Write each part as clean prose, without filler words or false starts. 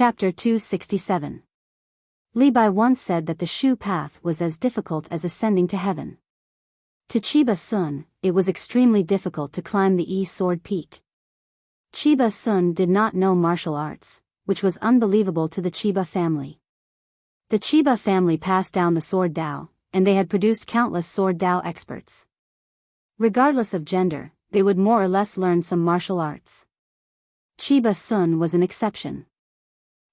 Chapter 267. Li Bai once said that the Shu path was as difficult as ascending to heaven. To Chiba Sun, it was extremely difficult to climb the Sword Peak. Chiba Sun did not know martial arts, which was unbelievable to the Chiba family. The Chiba family passed down the sword Dao, and they had produced countless sword Dao experts. Regardless of gender, they would more or less learn some martial arts. Chiba Sun was an exception.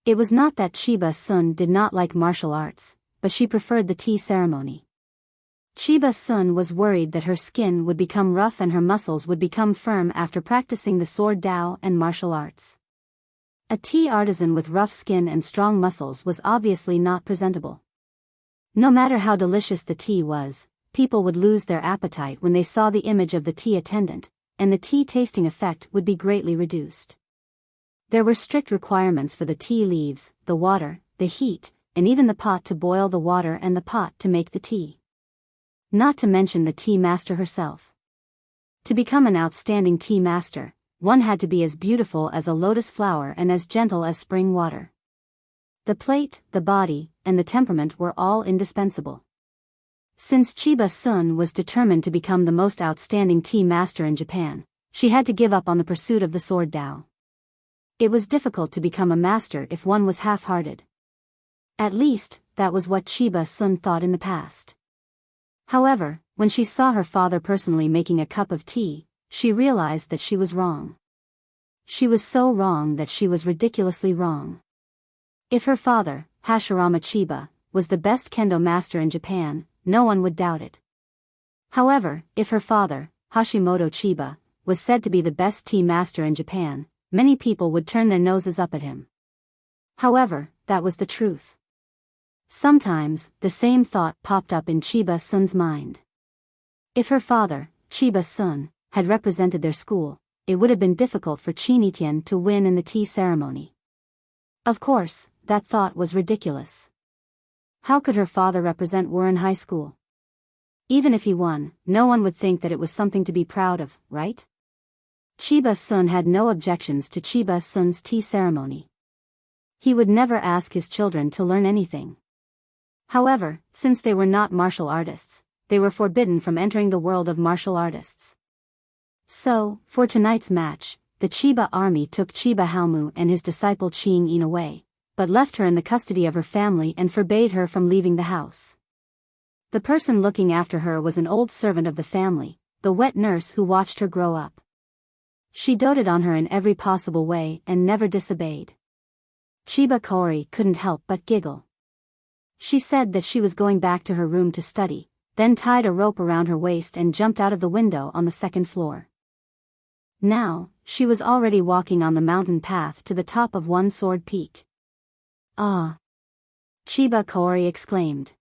It was not that Chiba Sun did not like martial arts, but she preferred the tea ceremony. Chiba Sun was worried that her skin would become rough and her muscles would become firm after practicing the sword Dao and martial arts. A tea artisan with rough skin and strong muscles was obviously not presentable. No matter how delicious the tea was, people would lose their appetite when they saw the image of the tea attendant, and the tea tasting effect would be greatly reduced. There were strict requirements for the tea leaves, the water, the heat, and even the pot to boil the water and the pot to make the tea. Not to mention the tea master herself. To become an outstanding tea master, one had to be as beautiful as a lotus flower and as gentle as spring water. The plate, the body, and the temperament were all indispensable. Since Chiba Sun was determined to become the most outstanding tea master in Japan, she had to give up on the pursuit of the sword Dao. It was difficult to become a master if one was half-hearted. At least, that was what Chiba Sun thought in the past. However, when she saw her father personally making a cup of tea, she realized that she was wrong. She was so wrong that she was ridiculously wrong. If her father, Hashirama Chiba, was the best kendo master in Japan, no one would doubt it. However, if her father, Hashimoto Chiba, was said to be the best tea master in Japan, many people would turn their noses up at him. However, that was the truth. Sometimes, the same thought popped up in Chiba Sun's mind. If her father, Chiba Sun, had represented their school, it would have been difficult for Chinitian to win in the tea ceremony. Of course, that thought was ridiculous. How could her father represent Warren High School? Even if he won, no one would think that it was something to be proud of, right? Chiba Sun had no objections to Chiba Sun's tea ceremony. He would never ask his children to learn anything. However, since they were not martial artists, they were forbidden from entering the world of martial artists. So, for tonight's match, the Chiba army took Chiba Halmu and his disciple Ching In away, but left her in the custody of her family and forbade her from leaving the house. The person looking after her was an old servant of the family, the wet nurse who watched her grow up. She doted on her in every possible way and never disobeyed. Chiba Kaori couldn't help but giggle. She said that she was going back to her room to study, then tied a rope around her waist and jumped out of the window on the second floor. Now, she was already walking on the mountain path to the top of One Sword Peak. Ah! Chiba Kaori exclaimed.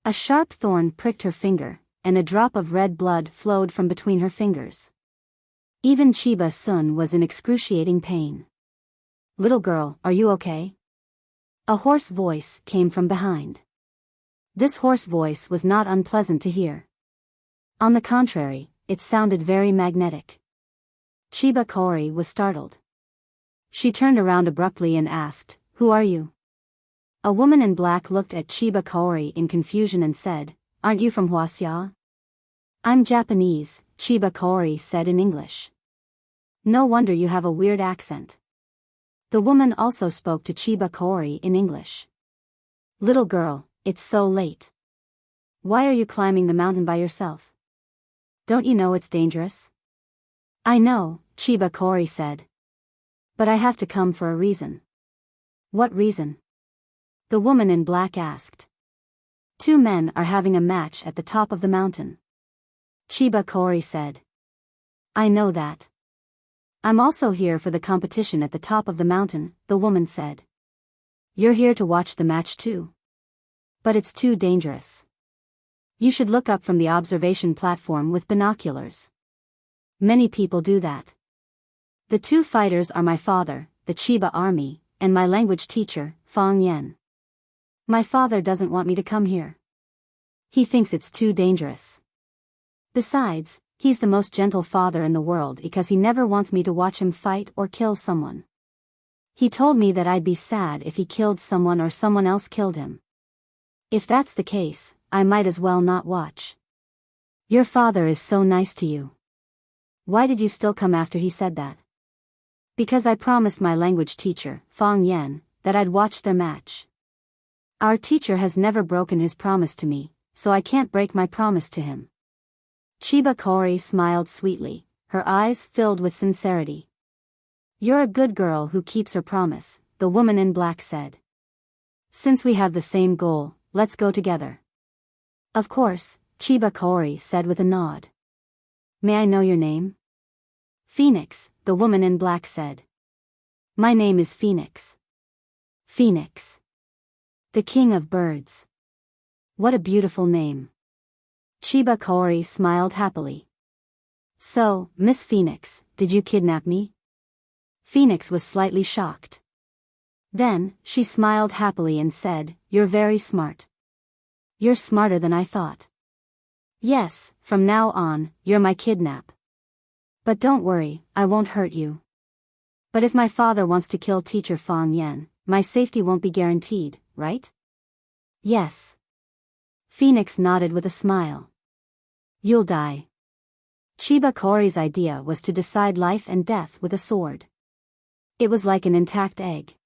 A sharp thorn pricked her finger, and a drop of red blood flowed from between her fingers. Even Chiba Sun was in excruciating pain. Little girl, are you okay? A hoarse voice came from behind. This hoarse voice was not unpleasant to hear. On the contrary, it sounded very magnetic. Chiba Kaori was startled. She turned around abruptly and asked, "Who are you?" A woman in black looked at Chiba Kaori in confusion and said, "Aren't you from Huaxia?" "I'm Japanese," Chiba Kaori said in English. "No wonder you have a weird accent." The woman also spoke to Chiba Kaori in English. "Little girl, it's so late. Why are you climbing the mountain by yourself? Don't you know it's dangerous?" "I know," Chiba Kaori said. "But I have to come for a reason." "What reason?" the woman in black asked. "Two men are having a match at the top of the mountain." Chiba Kaori said. "I know that. I'm also here for the competition at the top of the mountain," the woman said. "You're here to watch the match too? But it's too dangerous. You should look up from the observation platform with binoculars. Many people do that. The two fighters are my father, the Chiba army, and my language teacher, Fang Yen. My father doesn't want me to come here. He thinks it's too dangerous. Besides, he's the most gentle father in the world because he never wants me to watch him fight or kill someone. He told me that I'd be sad if he killed someone or someone else killed him. If that's the case, I might as well not watch. Your father is so nice to you. Why did you still come after he said that? Because I promised my language teacher, Fong Yan, that I'd watch their match. Our teacher has never broken his promise to me, so I can't break my promise to him. Chiba Kaori smiled sweetly, her eyes filled with sincerity. You're a good girl who keeps her promise, the woman in black said. Since we have the same goal, let's go together. Of course, Chiba Kaori said with a nod. May I know your name? Phoenix, the woman in black said. My name is Phoenix. Phoenix. The king of birds. What a beautiful name. Chiba Kaori smiled happily. So, Miss Phoenix, did you kidnap me? Phoenix was slightly shocked. Then, she smiled happily and said, You're very smart. You're smarter than I thought. Yes, from now on, you're my kidnap. But don't worry, I won't hurt you. But if my father wants to kill teacher Fong Yan, my safety won't be guaranteed, right? Yes. Phoenix nodded with a smile. You'll die. Chiba Kaori's idea was to decide life and death with a sword. It was like an intact egg.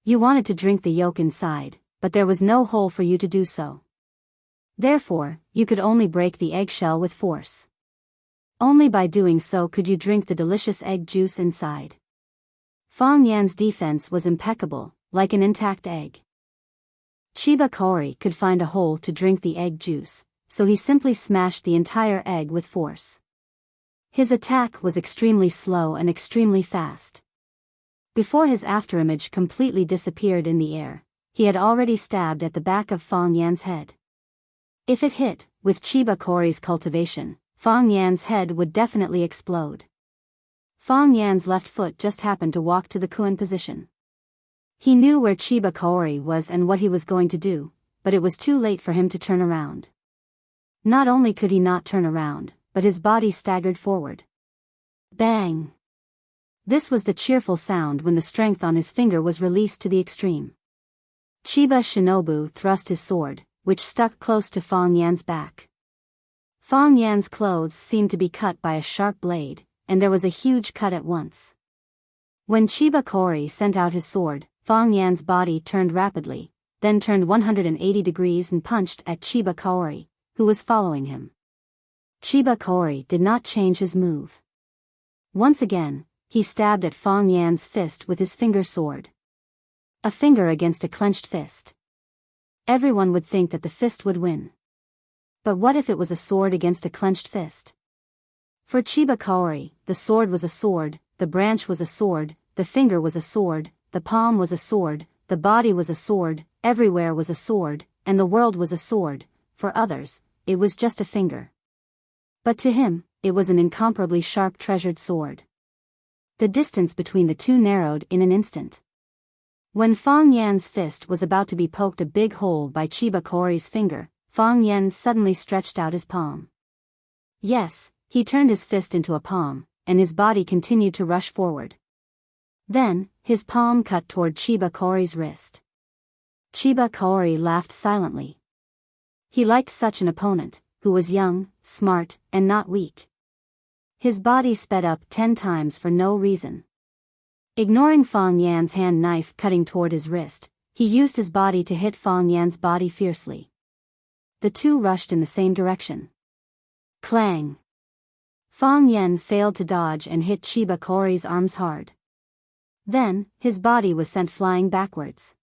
You wanted to drink the yolk inside, but there was no hole for you to do so. Therefore, you could only break the eggshell with force. Only by doing so could you drink the delicious egg juice inside. Fong Yan's defense was impeccable, like an intact egg. Chiba Kaori could find a hole to drink the egg juice, so he simply smashed the entire egg with force. His attack was extremely slow and extremely fast. Before his afterimage completely disappeared in the air, he had already stabbed at the back of Fong Yan's head. If it hit, with Chiba Kaori's cultivation, Fong Yan's head would definitely explode. Fong Yan's left foot just happened to walk to the Kuan position. He knew where Chiba Kaori was and what he was going to do, but it was too late for him to turn around. Not only could he not turn around, but his body staggered forward. Bang! This was the cheerful sound when the strength on his finger was released to the extreme. Chiba Shinobu thrust his sword, which stuck close to Fong Yan's back. Fong Yan's clothes seemed to be cut by a sharp blade, and there was a huge cut at once. When Chiba Kaori sent out his sword, Fong Yan's body turned rapidly, then turned 180 degrees and punched at Chiba Kaori, who was following him. Chiba Kaori did not change his move. Once again, he stabbed at Fong Yan's fist with his finger sword. A finger against a clenched fist. Everyone would think that the fist would win. But what if it was a sword against a clenched fist? For Chiba Kaori, the sword was a sword, the branch was a sword, the finger was a sword, the palm was a sword, the body was a sword, everywhere was a sword, and the world was a sword. For others, it was just a finger. But to him, it was an incomparably sharp treasured sword. The distance between the two narrowed in an instant. When Fong Yan's fist was about to be poked a big hole by Chiba Kaori's finger, Fong Yan suddenly stretched out his palm. Yes, he turned his fist into a palm, and his body continued to rush forward. Then, his palm cut toward Chiba Kaori's wrist. Chiba Kaori laughed silently. He liked such an opponent, who was young, smart, and not weak. His body sped up 10 times for no reason. Ignoring Fong Yan's hand knife cutting toward his wrist, he used his body to hit Fong Yan's body fiercely. The two rushed in the same direction. Clang! Fong Yan failed to dodge and hit Chiba Kaori's arms hard. Then, his body was sent flying backwards.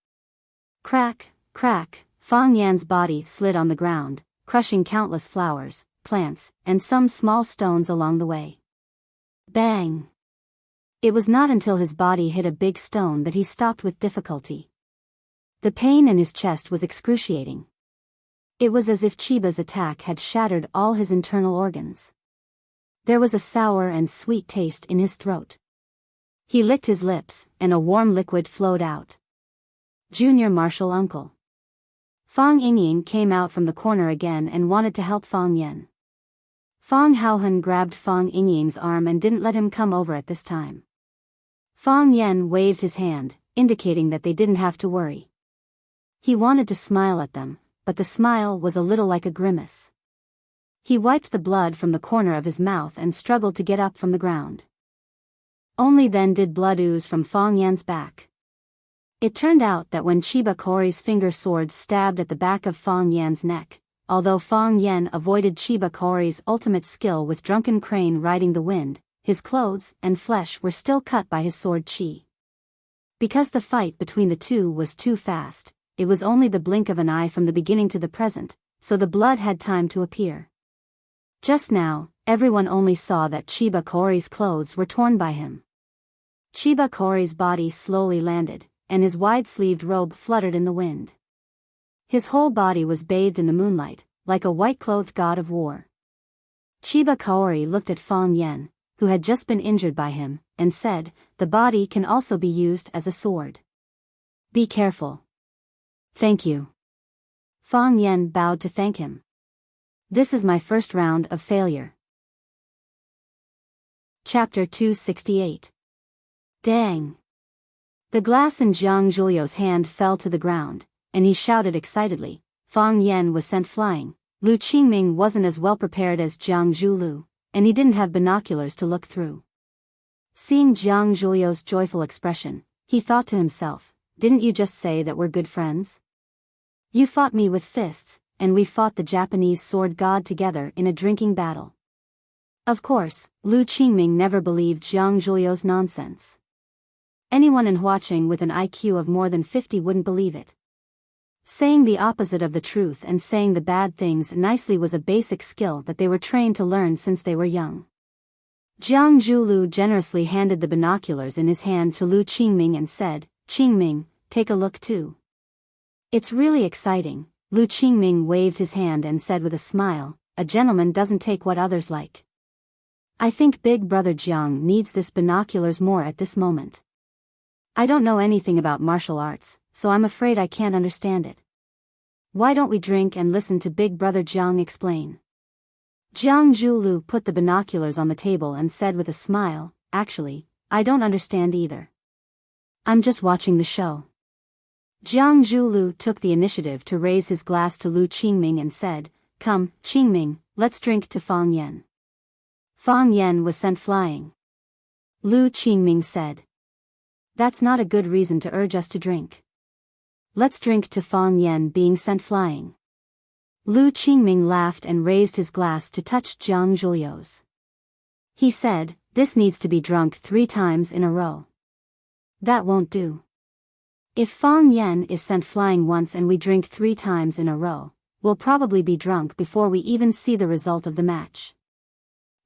Crack, crack, Fong Yan's body slid on the ground, crushing countless flowers, plants, and some small stones along the way. Bang! It was not until his body hit a big stone that he stopped with difficulty. The pain in his chest was excruciating. It was as if Chiba's attack had shattered all his internal organs. There was a sour and sweet taste in his throat. He licked his lips, and a warm liquid flowed out. Junior Martial Uncle. Fong Yingying came out from the corner again and wanted to help Fong Yan. Fong Haohan grabbed Fong Yingying's arm and didn't let him come over at this time. Fang Yen waved his hand, indicating that they didn't have to worry. He wanted to smile at them, but the smile was a little like a grimace. He wiped the blood from the corner of his mouth and struggled to get up from the ground. Only then did blood ooze from Fang Yen's back. It turned out that when Chiba Kori's finger sword stabbed at the back of Fang Yen's neck, although Fang Yen avoided Chiba Kori's ultimate skill with drunken crane riding the wind, his clothes and flesh were still cut by his sword chi. Because the fight between the two was too fast, it was only the blink of an eye from the beginning to the present, so the blood had time to appear. Just now, everyone only saw that Chiba Kori's clothes were torn by him. Chiba Kori's body slowly landed, and his wide-sleeved robe fluttered in the wind. His whole body was bathed in the moonlight, like a white-clothed god of war. Chiba Kori looked at Fang Yen, who had just been injured by him, and said, "The body can also be used as a sword. Be careful." "Thank you." Fang Yen bowed to thank him. "This is my first round of failure." Chapter 268. Dang! The glass in Jiang Julio's hand fell to the ground, and he shouted excitedly. Fang Yen was sent flying. Lu Qingming wasn't as well prepared as Jiang Zhulu, and he didn't have binoculars to look through. Seeing Jiang Julio's joyful expression, he thought to himself, "Didn't you just say that we're good friends? You fought me with fists, and we fought the Japanese sword god together in a drinking battle." Of course, Lu Qingming never believed Jiang Julio's nonsense. Anyone in Huaqing with an IQ of more than 50 wouldn't believe it. Saying the opposite of the truth and saying the bad things nicely was a basic skill that they were trained to learn since they were young. Jiang Zhulu generously handed the binoculars in his hand to Lu Qingming and said, "Qingming, take a look too." "It's really exciting." Lu Qingming waved his hand and said with a smile, "A gentleman doesn't take what others like. I think Big Brother Jiang needs this binoculars more at this moment. I don't know anything about martial arts, so I'm afraid I can't understand it. Why don't we drink and listen to Big Brother Jiang explain?" Jiang Zhulu put the binoculars on the table and said with a smile, "Actually, I don't understand either. I'm just watching the show." Jiang Zhulu took the initiative to raise his glass to Lu Qingming and said, "Come, Qingming, let's drink to Fang Yen." Fang Yen was sent flying. Lu Qingming said, "That's not a good reason to urge us to drink. Let's drink to Fang Yen being sent flying." Lu Qingming laughed and raised his glass to touch Jiang Zhulio's. He said, "This needs to be drunk 3 times in a row. That won't do. If Fang Yen is sent flying once and we drink 3 times in a row, we'll probably be drunk before we even see the result of the match.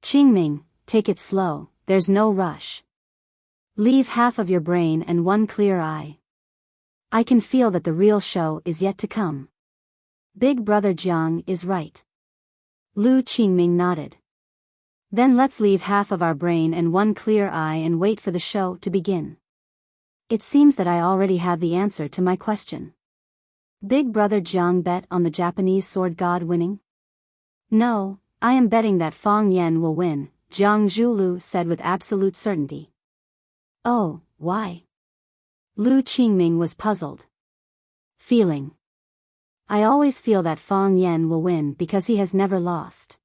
Qingming, take it slow, there's no rush. Leave half of your brain and 1 clear eye. I can feel that the real show is yet to come. Big Brother Jiang is right." Lu Qingming nodded. "Then let's leave half of our brain and 1 clear eye and wait for the show to begin. It seems that I already have the answer to my question. Big Brother Jiang bet on the Japanese sword god winning?" "No, I am betting that Fang Yen will win," Jiang Zhulu said with absolute certainty. "Oh, why?" Lu Qingming was puzzled. "Feeling. I always feel that Fang Yen will win because he has never lost.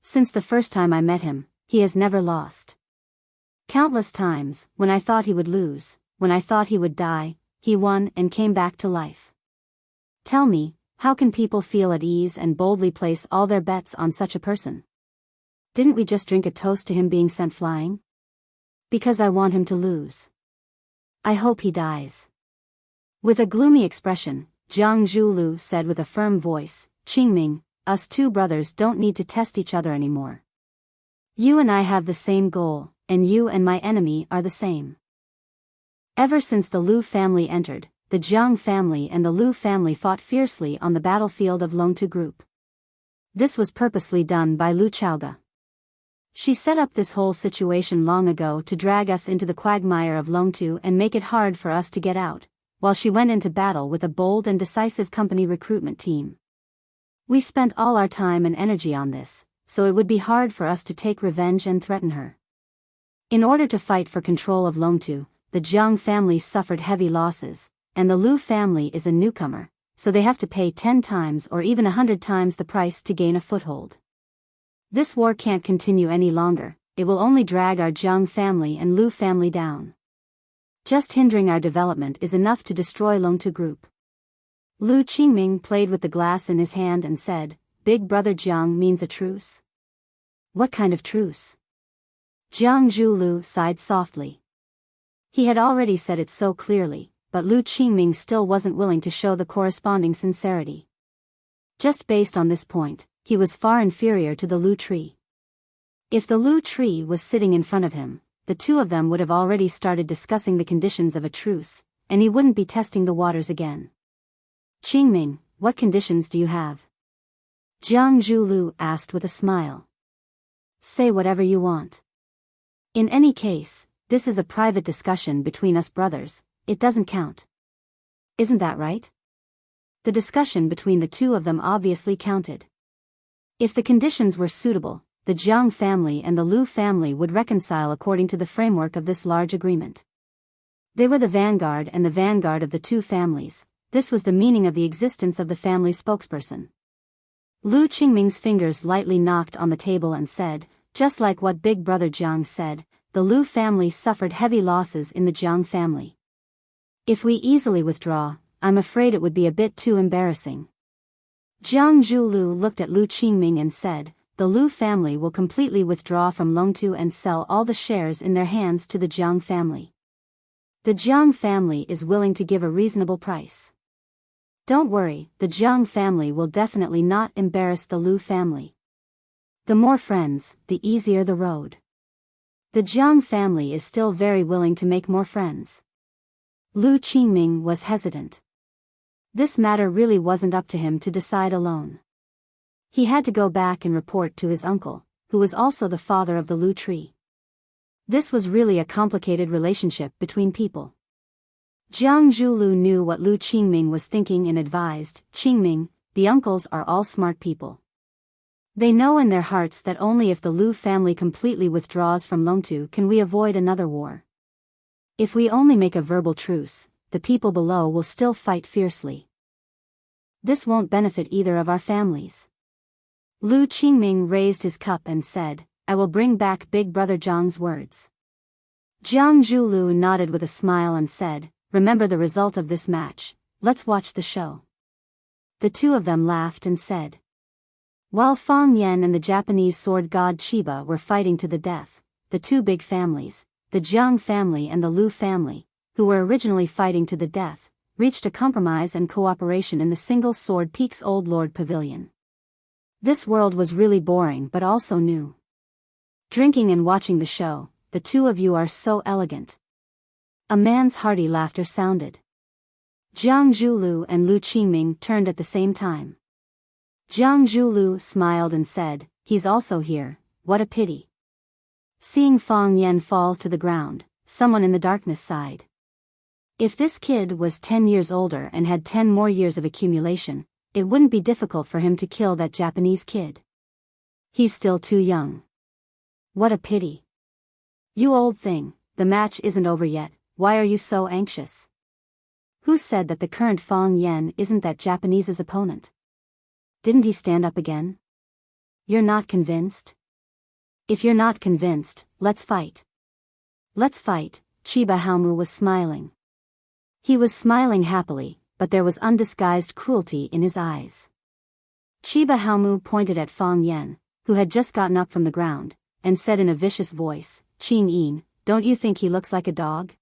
Since the first time I met him, he has never lost. Countless times, when I thought he would lose, when I thought he would die, he won and came back to life. Tell me, how can people feel at ease and boldly place all their bets on such a person? Didn't we just drink a toast to him being sent flying? Because I want him to lose. I hope he dies." With a gloomy expression, Jiang Zhulu said with a firm voice, "Qingming, us 2 brothers don't need to test each other anymore. You and I have the same goal, and you and my enemy are the same." Ever since the Lu family entered, the Jiang family and the Lu family fought fiercely on the battlefield of Longtu Group. This was purposely done by Lu Chaoga. She set up this whole situation long ago to drag us into the quagmire of Longtu and make it hard for us to get out, while she went into battle with a bold and decisive company recruitment team. We spent all our time and energy on this, so it would be hard for us to take revenge and threaten her. In order to fight for control of Longtu, the Jiang family suffered heavy losses, and the Lu family is a newcomer, so they have to pay 10 times or even 100 times the price to gain a foothold. This war can't continue any longer, it will only drag our Jiang family and Lu family down. Just hindering our development is enough to destroy Longtu group. Lu Qingming played with the glass in his hand and said, Big brother Jiang means a truce? What kind of truce? Jiang Zhulu sighed softly. He had already said it so clearly, but Lu Qingming still wasn't willing to show the corresponding sincerity. Just based on this point, he was far inferior to the Lu tree. If the Lu tree was sitting in front of him, the two of them would have already started discussing the conditions of a truce, and he wouldn't be testing the waters again. Qingming, what conditions do you have? Jiang Zhulu asked with a smile. Say whatever you want. In any case, this is a private discussion between us brothers, it doesn't count. Isn't that right? The discussion between the two of them obviously counted. If the conditions were suitable, the Jiang family and the Lu family would reconcile according to the framework of this large agreement. They were the vanguard and the vanguard of the two families, this was the meaning of the existence of the family spokesperson. Lu Qingming's fingers lightly knocked on the table and said, just like what Big Brother Jiang said, the Lu family suffered heavy losses in the Jiang family. If we easily withdraw, I'm afraid it would be a bit too embarrassing. Jiang Zhulu looked at Lu Qingming and said, the Lu family will completely withdraw from Longtu and sell all the shares in their hands to the Jiang family. The Jiang family is willing to give a reasonable price. Don't worry, the Jiang family will definitely not embarrass the Lu family. The more friends, the easier the road. The Jiang family is still very willing to make more friends. Lu Qingming was hesitant. This matter really wasn't up to him to decide alone. He had to go back and report to his uncle, who was also the father of the Lu tree. This was really a complicated relationship between people. Jiang Zhulu knew what Lu Qingming was thinking and advised, Qingming, the uncles are all smart people. They know in their hearts that only if the Lu family completely withdraws from Longtu can we avoid another war. If we only make a verbal truce, the people below will still fight fiercely. This won't benefit either of our families. Lu Qingming raised his cup and said, I will bring back Big Brother Jiang's words. Jiang Zhulu nodded with a smile and said, remember the result of this match, let's watch the show. The two of them laughed and said. While Fang Yan and the Japanese sword god Chiba were fighting to the death, the two big families, the Jiang family and the Lu family, who were originally fighting to the death, reached a compromise and cooperation in the single sword Peak's Old Lord Pavilion. This world was really boring but also new. Drinking and watching the show, the two of you are so elegant. A man's hearty laughter sounded. Jiang Zhulu and Lu Qingming turned at the same time. Jiang Zhulu smiled and said, he's also here, what a pity. Seeing Fang Yan fall to the ground, someone in the darkness sighed. If this kid was 10 years older and had 10 more years of accumulation, it wouldn't be difficult for him to kill that Japanese kid. He's still too young. What a pity. You old thing, the match isn't over yet, why are you so anxious? Who said that the current Fang Yan isn't that Japanese's opponent? Didn't he stand up again? You're not convinced? If you're not convinced, let's fight. Let's fight, Chiba Halmu was smiling. He was smiling happily, but there was undisguised cruelty in his eyes. Chiba Halmu pointed at Fang Yan, who had just gotten up from the ground, and said in a vicious voice, Qing Yin, don't you think he looks like a dog?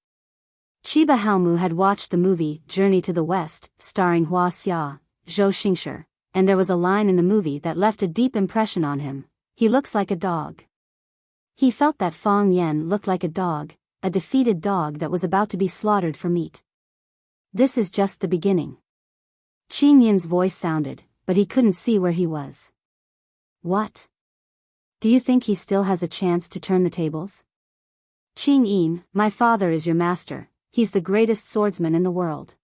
Chiba Halmu had watched the movie Journey to the West, starring Hua Xia, Zhou Xingshi, and there was a line in the movie that left a deep impression on him, he looks like a dog. He felt that Fang Yan looked like a dog, a defeated dog that was about to be slaughtered for meat. This is just the beginning. Qing Yin's voice sounded, but he couldn't see where he was. What? Do you think he still has a chance to turn the tables? Qing Yin, my father is your master, he's the greatest swordsman in the world.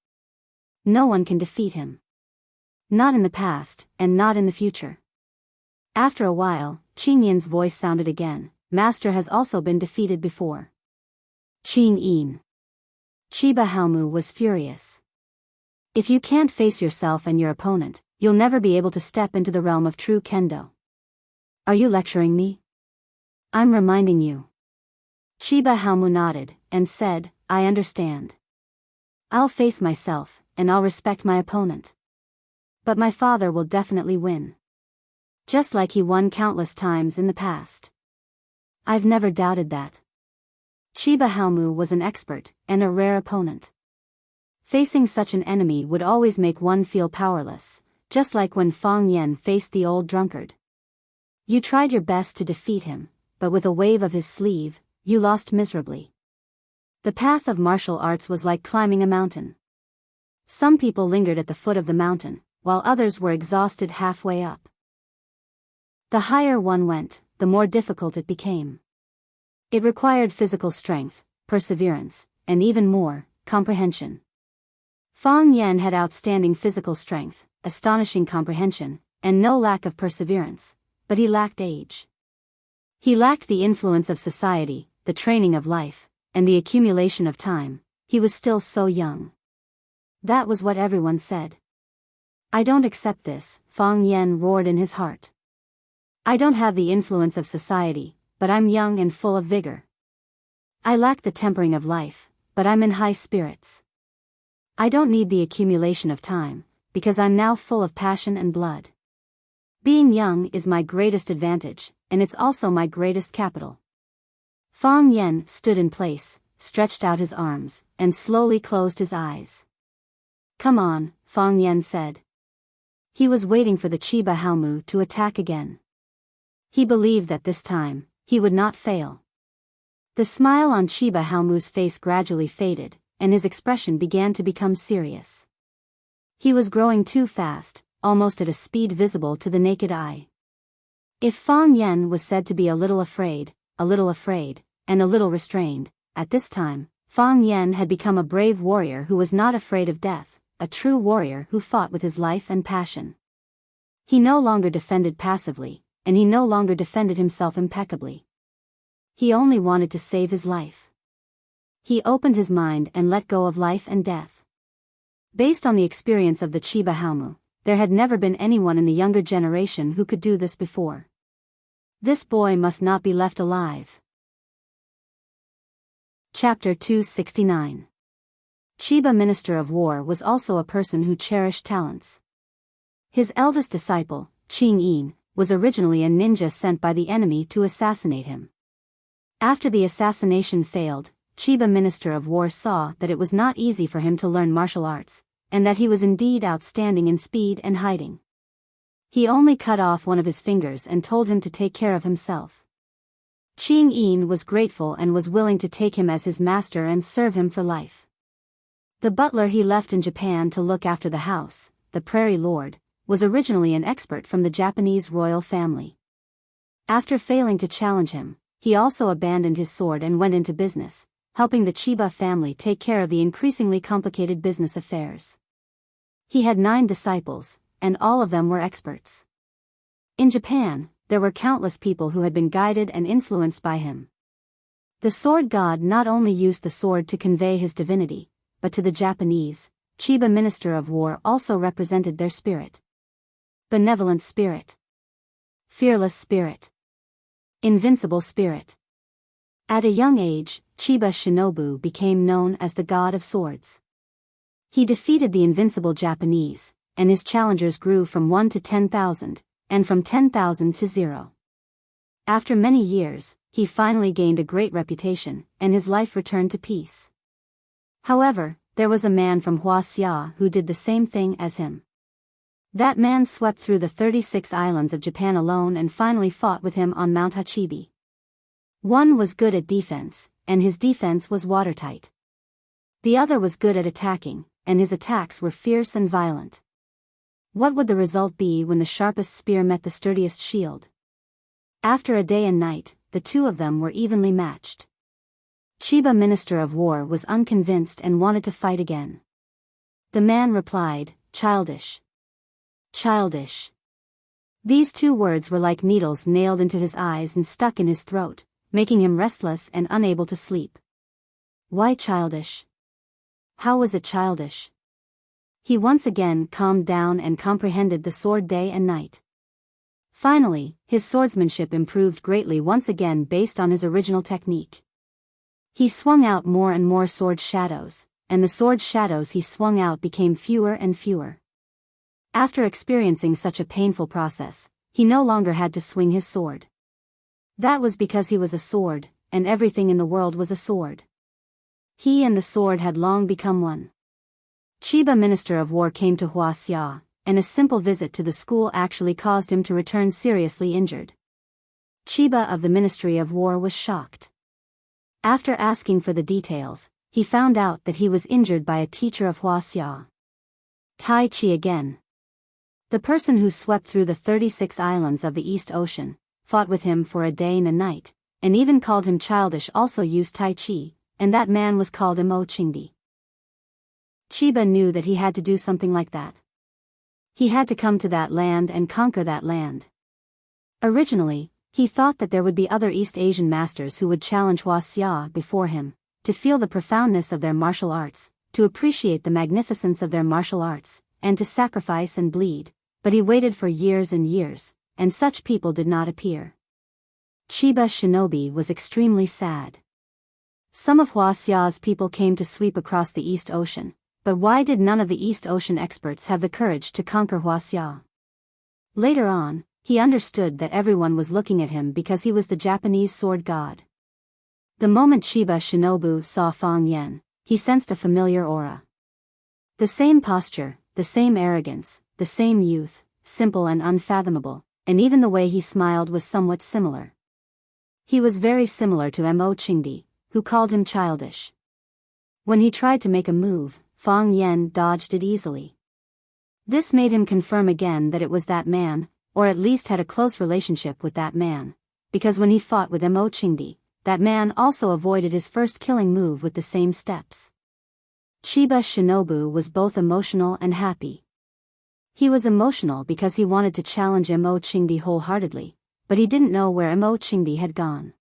No one can defeat him. Not in the past, and not in the future. After a while, Qing Yin's voice sounded again, master has also been defeated before. Ching-in. Chiba Halmu was furious. If you can't face yourself and your opponent, you'll never be able to step into the realm of true kendo. Are you lecturing me? I'm reminding you. Chiba Halmu nodded, and said, I understand. I'll face myself, and I'll respect my opponent. But my father will definitely win. Just like he won countless times in the past. I've never doubted that. Chiba Halmu was an expert, and a rare opponent. Facing such an enemy would always make one feel powerless, just like when Fang Yen faced the old drunkard. You tried your best to defeat him, but with a wave of his sleeve, you lost miserably. The path of martial arts was like climbing a mountain. Some people lingered at the foot of the mountain, while others were exhausted halfway up. The higher one went, the more difficult it became. It required physical strength, perseverance, and even more, comprehension. Fang Yen had outstanding physical strength, astonishing comprehension, and no lack of perseverance, but he lacked age. He lacked the influence of society, the training of life, and the accumulation of time. He was still so young. That was what everyone said. I don't accept this, Fang Yen roared in his heart. I don't have the influence of society, but I'm young and full of vigor. I lack the tempering of life, but I'm in high spirits. I don't need the accumulation of time, because I'm now full of passion and blood. Being young is my greatest advantage, and it's also my greatest capital. Fang Yen stood in place, stretched out his arms, and slowly closed his eyes. Come on, Fang Yen said. He was waiting for the Chiba Halmu to attack again. He believed that this time, he would not fail. The smile on Chiba Halmu's face gradually faded, and his expression began to become serious. He was growing too fast, almost at a speed visible to the naked eye. If Fang Yen was said to be a little afraid, and a little restrained, at this time, Fang Yen had become a brave warrior who was not afraid of death, a true warrior who fought with his life and passion. He no longer defended passively, and he no longer defended himself impeccably. He only wanted to save his life. He opened his mind and let go of life and death. Based on the experience of the Chiba Halmu, there had never been anyone in the younger generation who could do this before. This boy must not be left alive. Chapter 269. Chiba Minister of War was also a person who cherished talents. His eldest disciple, Ching-in, was originally a ninja sent by the enemy to assassinate him. After the assassination failed, Chiba Minister of War saw that it was not easy for him to learn martial arts, and that he was indeed outstanding in speed and hiding. He only cut off one of his fingers and told him to take care of himself. Ching-in was grateful and was willing to take him as his master and serve him for life. The butler he left in Japan to look after the house, the Prairie Lord, was originally an expert from the Japanese royal family. After failing to challenge him, he also abandoned his sword and went into business, helping the Chiba family take care of the increasingly complicated business affairs. He had 9 disciples, and all of them were experts. In Japan, there were countless people who had been guided and influenced by him. The sword god not only used the sword to convey his divinity, but to the Japanese, Chiba Minister of War also represented their spirit. Benevolent spirit. Fearless spirit. Invincible spirit. At a young age, Chiba Shinobu became known as the god of swords. He defeated the invincible Japanese, and his challengers grew from 1 to 10,000, and from 10,000 to 0. After many years, he finally gained a great reputation, and his life returned to peace. However, there was a man from Huaxia who did the same thing as him. That man swept through the 36 islands of Japan alone and finally fought with him on Mount Hachibi. One was good at defense, and his defense was watertight. The other was good at attacking, and his attacks were fierce and violent. What would the result be when the sharpest spear met the sturdiest shield? After a day and night, the two of them were evenly matched. Chiba Minister of War was unconvinced and wanted to fight again. The man replied, "Childish. Childish." These 2 words were like needles nailed into his eyes and stuck in his throat, making him restless and unable to sleep. Why childish? How was it childish? He once again calmed down and comprehended the sword day and night. Finally, his swordsmanship improved greatly once again based on his original technique. He swung out more and more sword shadows, and the sword shadows he swung out became fewer and fewer. After experiencing such a painful process, he no longer had to swing his sword. That was because he was a sword, and everything in the world was a sword. He and the sword had long become one. Chiba, Minister of War, came to Huaxia, and a simple visit to the school actually caused him to return seriously injured. Chiba of the Ministry of War was shocked. After asking for the details, he found out that he was injured by a teacher of Huaxia. Tai Chi again. The person who swept through the 36 islands of the East Ocean, fought with him for a day and a night, and even called him childish, also used Tai Chi, and that man was called Enchanting. Chiba knew that he had to do something like that. He had to come to that land and conquer that land. Originally, he thought that there would be other East Asian masters who would challenge Huaxia before him, to feel the profoundness of their martial arts, to appreciate the magnificence of their martial arts, and to sacrifice and bleed, but he waited for years and years, and such people did not appear. Chiba Shinobi was extremely sad. Some of Huaxia's people came to sweep across the East Ocean, but why did none of the East Ocean experts have the courage to conquer Huaxia? Later on, he understood that everyone was looking at him because he was the Japanese sword god. The moment Chiba Shinobu saw Fang Yen, he sensed a familiar aura. The same posture, the same arrogance, the same youth, simple and unfathomable, and even the way he smiled was somewhat similar. He was very similar to Enchanting, who called him childish. When he tried to make a move, Fang Yen dodged it easily. This made him confirm again that it was that man, or at least had a close relationship with that man, because when he fought with Enchanting, that man also avoided his first killing move with the same steps. Chiba Shinobu was both emotional and happy. He was emotional because he wanted to challenge Enchanting wholeheartedly, but he didn't know where Enchanting had gone.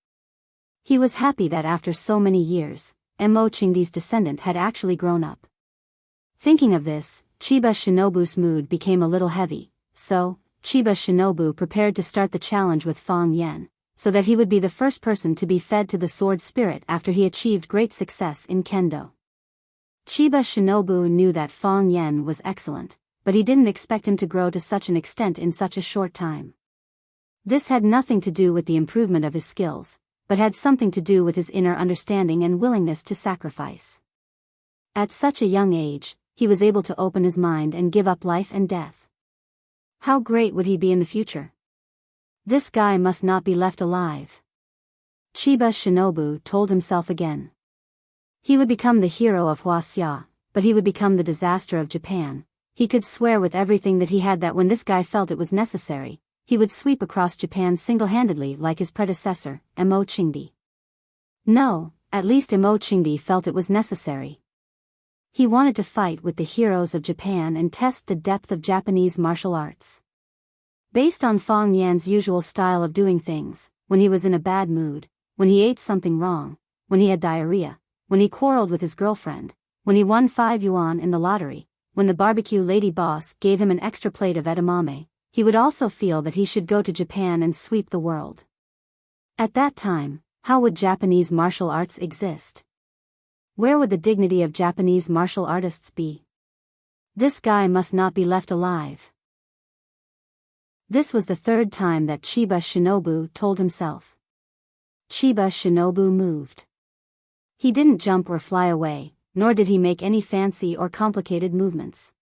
He was happy that after so many years, Enchanting's descendant had actually grown up. Thinking of this, Chiba Shinobu's mood became a little heavy, so Chiba Shinobu prepared to start the challenge with Fang Yen, so that he would be the first person to be fed to the sword spirit after he achieved great success in Kendo. Chiba Shinobu knew that Fang Yen was excellent, but he didn't expect him to grow to such an extent in such a short time. This had nothing to do with the improvement of his skills, but had something to do with his inner understanding and willingness to sacrifice. At such a young age, he was able to open his mind and give up life and death. How great would he be in the future? This guy must not be left alive. Chiba Shinobu told himself again. He would become the hero of Huaxia, but he would become the disaster of Japan. He could swear with everything that he had that when this guy felt it was necessary, he would sweep across Japan single-handedly like his predecessor, Enchanting. No, at least Enchanting felt it was necessary. He wanted to fight with the heroes of Japan and test the depth of Japanese martial arts. Based on Fang Yan's usual style of doing things, when he was in a bad mood, when he ate something wrong, when he had diarrhea, when he quarreled with his girlfriend, when he won 5 yuan in the lottery, when the barbecue lady boss gave him an extra plate of edamame, he would also feel that he should go to Japan and sweep the world. At that time, how would Japanese martial arts exist? Where would the dignity of Japanese martial artists be? This guy must not be left alive. This was the third time that Chiba Shinobu told himself. Chiba Shinobu moved. He didn't jump or fly away, nor did he make any fancy or complicated movements.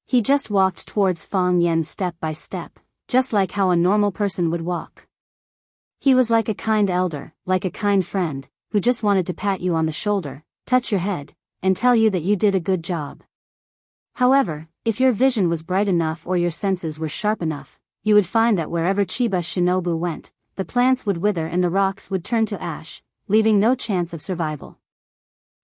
He just walked towards Fang Yen step by step, just like how a normal person would walk. He was like a kind elder, like a kind friend, who just wanted to pat you on the shoulder, touch your head, and tell you that you did a good job. However, if your vision was bright enough or your senses were sharp enough, you would find that wherever Chiba Shinobu went, the plants would wither and the rocks would turn to ash, leaving no chance of survival.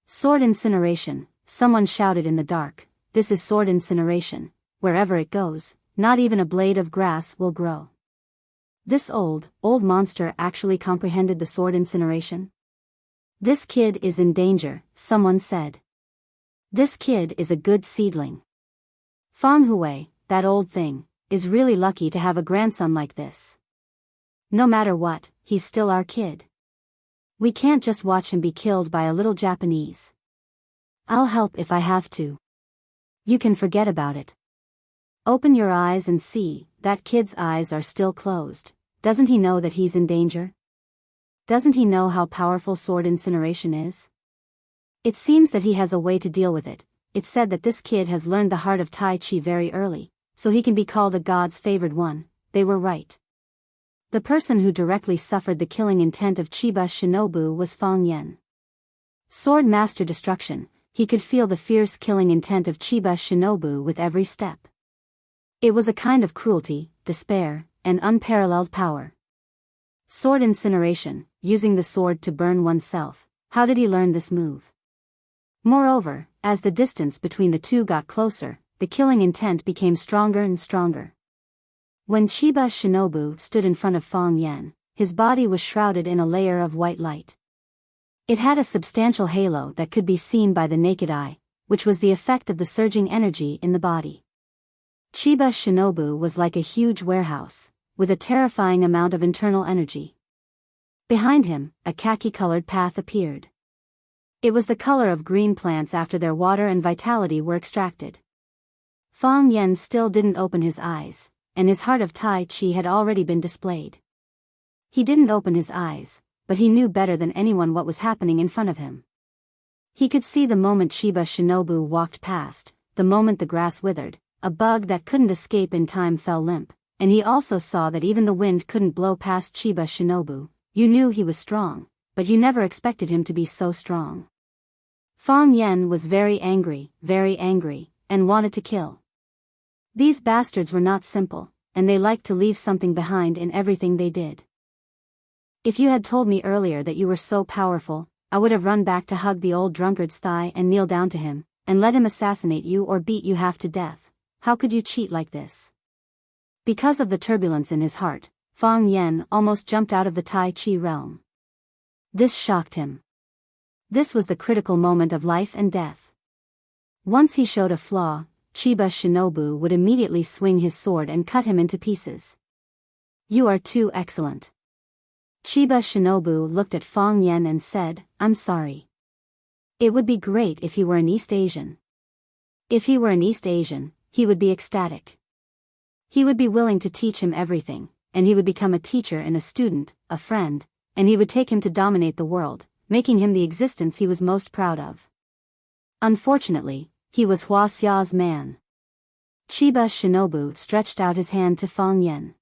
Sword incineration, someone shouted in the dark. This is sword incineration. Wherever it goes, not even a blade of grass will grow. This old monster actually comprehended the sword incineration. This kid is in danger, someone said. This kid is a good seedling. Fang Hui, that old thing, is really lucky to have a grandson like this. No matter what, he's still our kid. We can't just watch him be killed by a little Japanese. I'll help if I have to. You can forget about it. Open your eyes and see, that kid's eyes are still closed. Doesn't he know that he's in danger? Doesn't he know how powerful sword incineration is? It seems that he has a way to deal with it. It's said that this kid has learned the heart of Tai Chi very early, so he can be called a god's favored one. They were right. The person who directly suffered the killing intent of Chiba Shinobu was Fang Yen. Sword master destruction, he could feel the fierce killing intent of Chiba Shinobu with every step. It was a kind of cruelty, despair, and unparalleled power. Sword incineration, using the sword to burn oneself. How did he learn this move? Moreover, as the distance between the two got closer, the killing intent became stronger and stronger. When Chiba Shinobu stood in front of Fang Yen, his body was shrouded in a layer of white light. It had a substantial halo that could be seen by the naked eye, which was the effect of the surging energy in the body. Chiba Shinobu was like a huge warehouse, with a terrifying amount of internal energy. Behind him, a khaki-colored path appeared. It was the color of green plants after their water and vitality were extracted. Fang Yen still didn't open his eyes, and his heart of Tai Chi had already been displayed. He didn't open his eyes, but he knew better than anyone what was happening in front of him. He could see the moment Chiba Shinobu walked past, the moment the grass withered, a bug that couldn't escape in time fell limp, and he also saw that even the wind couldn't blow past Chiba Shinobu. You knew he was strong, but you never expected him to be so strong. Fang Yen was very angry, and wanted to kill. These bastards were not simple, and they liked to leave something behind in everything they did. If you had told me earlier that you were so powerful, I would have run back to hug the old drunkard's thigh and kneel down to him, and let him assassinate you or beat you half to death. How could you cheat like this? Because of the turbulence in his heart, Fang Yen almost jumped out of the Tai Chi realm. This shocked him. This was the critical moment of life and death. Once he showed a flaw, Chiba Shinobu would immediately swing his sword and cut him into pieces. You are too excellent. Chiba Shinobu looked at Fang Yen and said, I'm sorry. It would be great if he were an East Asian. If he were an East Asian, he would be ecstatic. He would be willing to teach him everything, and he would become a teacher and a student, a friend, and he would take him to dominate the world, making him the existence he was most proud of. Unfortunately, he was Hua Xia's man. Chiba Shinobu stretched out his hand to Fang Yen.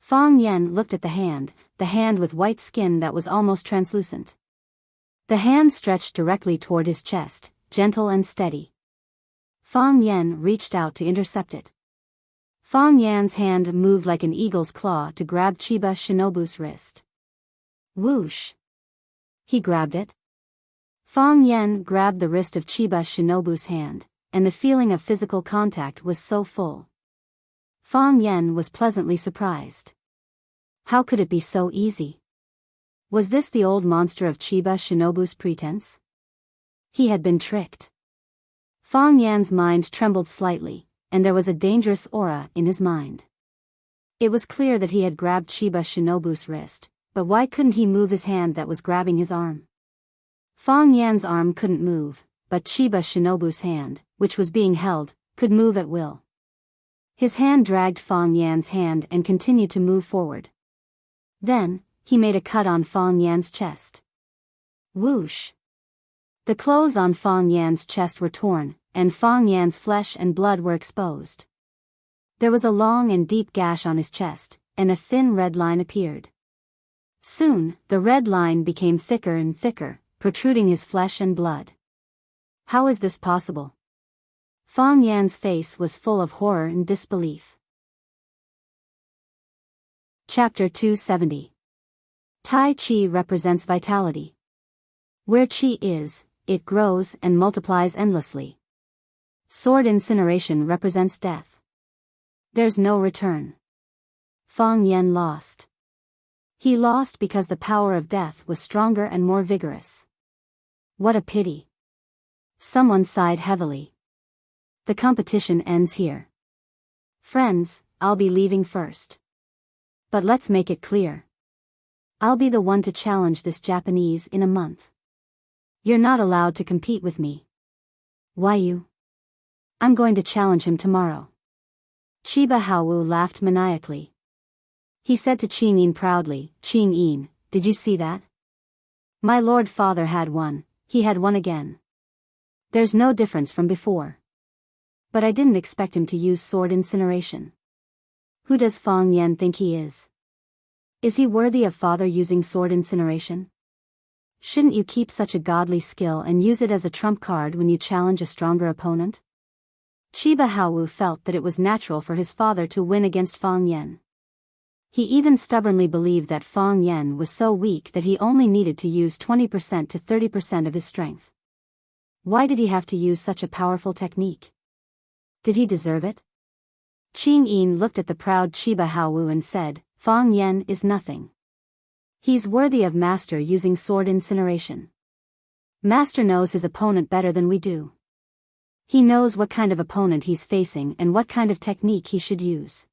Fang Yen looked at the hand with white skin that was almost translucent. The hand stretched directly toward his chest, gentle and steady. Fang Yen reached out to intercept it. Fang Yan's hand moved like an eagle's claw to grab Chiba Shinobu's wrist. Whoosh! He grabbed it. Fang Yen grabbed the wrist of Chiba Shinobu's hand, and the feeling of physical contact was so full. Fang Yen was pleasantly surprised. How could it be so easy? Was this the old monster of Chiba Shinobu's pretense? He had been tricked. Fang Yan's mind trembled slightly, and there was a dangerous aura in his mind. It was clear that he had grabbed Chiba Shinobu's wrist, but why couldn't he move his hand that was grabbing his arm? Fang Yan's arm couldn't move, but Chiba Shinobu's hand, which was being held, could move at will. His hand dragged Fang Yan's hand and continued to move forward. Then, he made a cut on Fang Yan's chest. Whoosh! The clothes on Fang Yan's chest were torn, and Fang Yan's flesh and blood were exposed. There was a long and deep gash on his chest, and a thin red line appeared. Soon, the red line became thicker and thicker, protruding his flesh and blood. How is this possible? Fang Yan's face was full of horror and disbelief. Chapter 270. Tai Chi represents vitality. Where Chi is, it grows and multiplies endlessly. Sword incineration represents death. There's no return. Fang Yan lost. He lost because the power of death was stronger and more vigorous. What a pity. Someone sighed heavily. The competition ends here. Friends, I'll be leaving first. But let's make it clear. I'll be the one to challenge this Japanese in a month. You're not allowed to compete with me. Why you? I'm going to challenge him tomorrow. Chiba Haowu laughed maniacally. He said to Qing Yin proudly, Qing Yin, did you see that? My lord father had won, he had won again. There's no difference from before. But I didn't expect him to use sword incineration. Who does Fang Yan think he is? Is he worthy of father using sword incineration? Shouldn't you keep such a godly skill and use it as a trump card when you challenge a stronger opponent? Chiba Haowu felt that it was natural for his father to win against Fang Yan. He even stubbornly believed that Fang Yan was so weak that he only needed to use 20% to 30% of his strength. Why did he have to use such a powerful technique? Did he deserve it? Qing Yin looked at the proud Chiba Haowu and said, Fang Yan is nothing. He's worthy of master using sword incineration. Master knows his opponent better than we do. He knows what kind of opponent he's facing and what kind of technique he should use.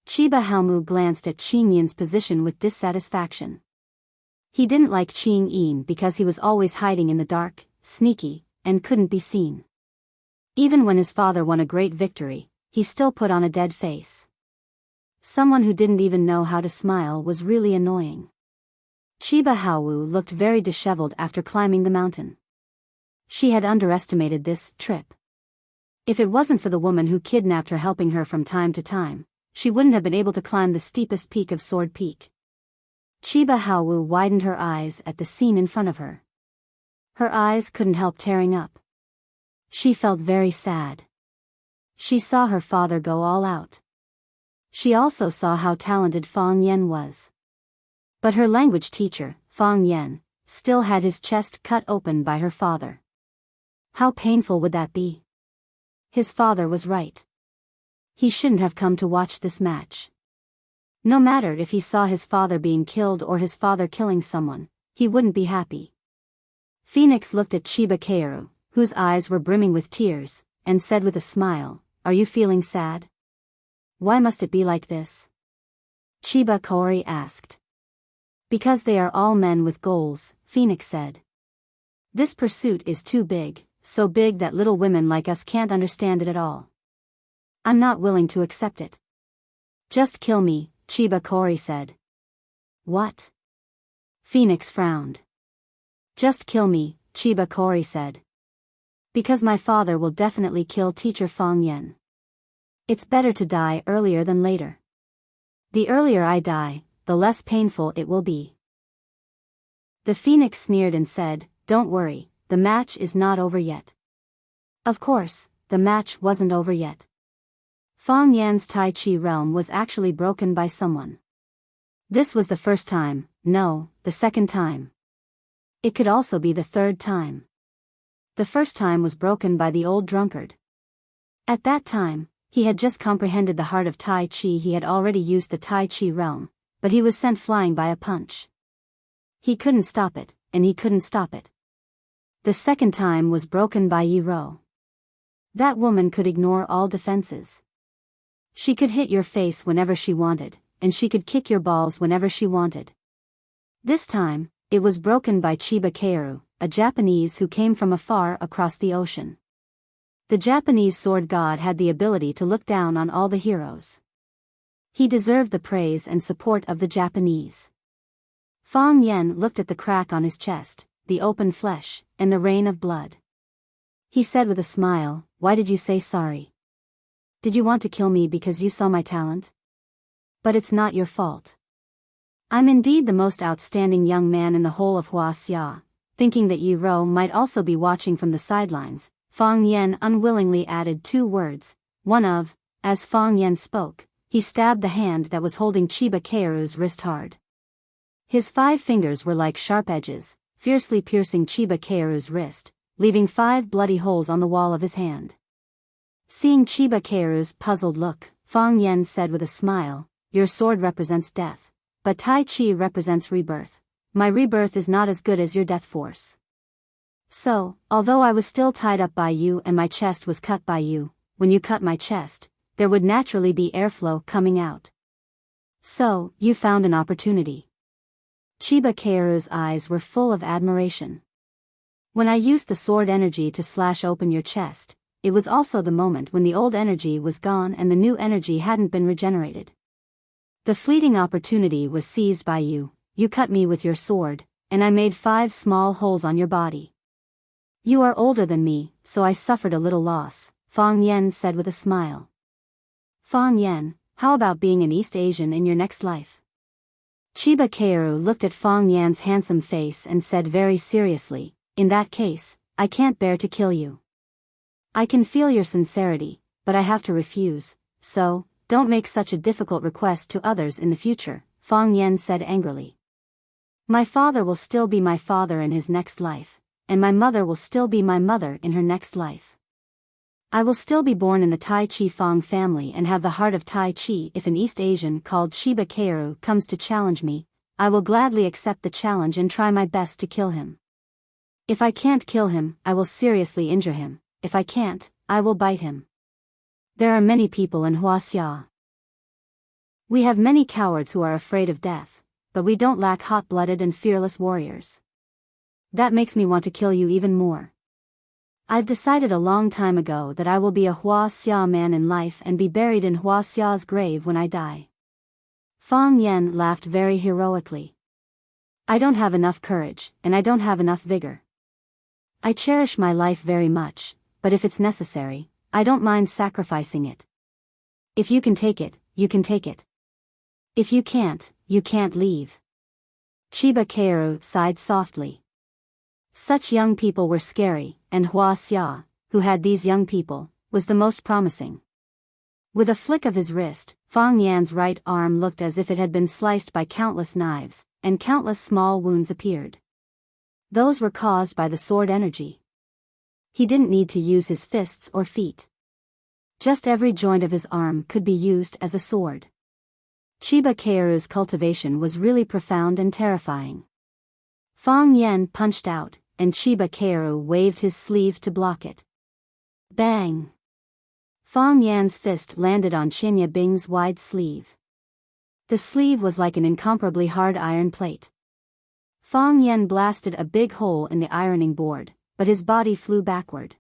Chiba Haowu glanced at Qing Yin's position with dissatisfaction. He didn't like Qing Yin because he was always hiding in the dark, sneaky, and couldn't be seen. Even when his father won a great victory, he still put on a dead face. Someone who didn't even know how to smile was really annoying. Chiba Haowu looked very disheveled after climbing the mountain. She had underestimated this trip. If it wasn't for the woman who kidnapped her helping her from time to time, she wouldn't have been able to climb the steepest peak of Sword Peak. Chiba Haowu widened her eyes at the scene in front of her. Her eyes couldn't help tearing up. She felt very sad. She saw her father go all out. She also saw how talented Fang Yan was. But her language teacher, Fang Yan, still had his chest cut open by her father. How painful would that be? His father was right. He shouldn't have come to watch this match. No matter if he saw his father being killed or his father killing someone, he wouldn't be happy. Phoenix looked at Chiba Kaoru, whose eyes were brimming with tears, and said with a smile, Are you feeling sad? Why must it be like this? Chiba Kaori asked. Because they are all men with goals, Phoenix said. This pursuit is too big, so big that little women like us can't understand it at all. I'm not willing to accept it. Just kill me, Chiba Kaori said. What? Phoenix frowned. Just kill me, Chiba Kaori said. Because my father will definitely kill teacher Fang Yan. It's better to die earlier than later. The earlier I die, the less painful it will be. The Phoenix sneered and said, Don't worry, the match is not over yet. Of course, the match wasn't over yet. Fang Yan's Tai Chi realm was actually broken by someone. This was the first time, no, the second time. It could also be the third time. The first time was broken by the old drunkard. At that time, he had just comprehended the heart of Tai Chi. He had already used the Tai Chi realm, but he was sent flying by a punch. He couldn't stop it, and he couldn't stop it. The second time was broken by Yi Ro. That woman could ignore all defenses. She could hit your face whenever she wanted, and she could kick your balls whenever she wanted. This time, it was broken by Chiba Kaoru, a Japanese who came from afar across the ocean. The Japanese sword god had the ability to look down on all the heroes. He deserved the praise and support of the Japanese. Fang Yan looked at the crack on his chest, the open flesh, and the rain of blood. He said with a smile, Why did you say sorry? Did you want to kill me because you saw my talent? But it's not your fault. I'm indeed the most outstanding young man in the whole of Huaxia. Thinking that Yi Ro might also be watching from the sidelines, Fang Yan unwillingly added two words, one of, as Fang Yan spoke, he stabbed the hand that was holding Chiba Kaoru's wrist hard. His 5 fingers were like sharp edges, fiercely piercing Chiba Kaoru's wrist, leaving 5 bloody holes on the wall of his hand. Seeing Chiba Kaoru's puzzled look, Fang Yan said with a smile, your sword represents death. But Tai Chi represents rebirth. My rebirth is not as good as your death force. So, although I was still tied up by you and my chest was cut by you, when you cut my chest, there would naturally be airflow coming out. So, you found an opportunity. Chiba Keiru's eyes were full of admiration. When I used the sword energy to slash open your chest, it was also the moment when the old energy was gone and the new energy hadn't been regenerated. The fleeting opportunity was seized by you. You cut me with your sword, and I made 5 small holes on your body. You are older than me, so I suffered a little loss, Fang Yan said with a smile. Fang Yan, how about being an East Asian in your next life? Chiba Keiru looked at Fang Yan's handsome face and said very seriously, in that case, I can't bear to kill you. I can feel your sincerity, but I have to refuse, so, don't make such a difficult request to others in the future, Fang Yan said angrily. My father will still be my father in his next life, and my mother will still be my mother in her next life. I will still be born in the Tai Chi Fang family and have the heart of Tai Chi. If an East Asian called Chiba Keiru comes to challenge me, I will gladly accept the challenge and try my best to kill him. If I can't kill him, I will seriously injure him. If I can't, I will bite him. There are many people in Huaxia. We have many cowards who are afraid of death, but we don't lack hot-blooded and fearless warriors. That makes me want to kill you even more. I've decided a long time ago that I will be a Huaxia man in life and be buried in Huaxia's grave when I die. Fang Yan laughed very heroically. I don't have enough courage, and I don't have enough vigor. I cherish my life very much, but if it's necessary, I don't mind sacrificing it. If you can take it, you can take it. If you can't leave. Chiba Keiru sighed softly. Such young people were scary, and Huaxia, who had these young people, was the most promising. With a flick of his wrist, Fang Yan's right arm looked as if it had been sliced by countless knives, and countless small wounds appeared. Those were caused by the sword energy. He didn't need to use his fists or feet. Just every joint of his arm could be used as a sword. Chiba Keiru's cultivation was really profound and terrifying. Fang Yan punched out, and Chiba Keiru waved his sleeve to block it. Bang! Fang Yan's fist landed on Qinya Bing's wide sleeve. The sleeve was like an incomparably hard iron plate. Fang Yan blasted a big hole in the ironing board, but his body flew backward.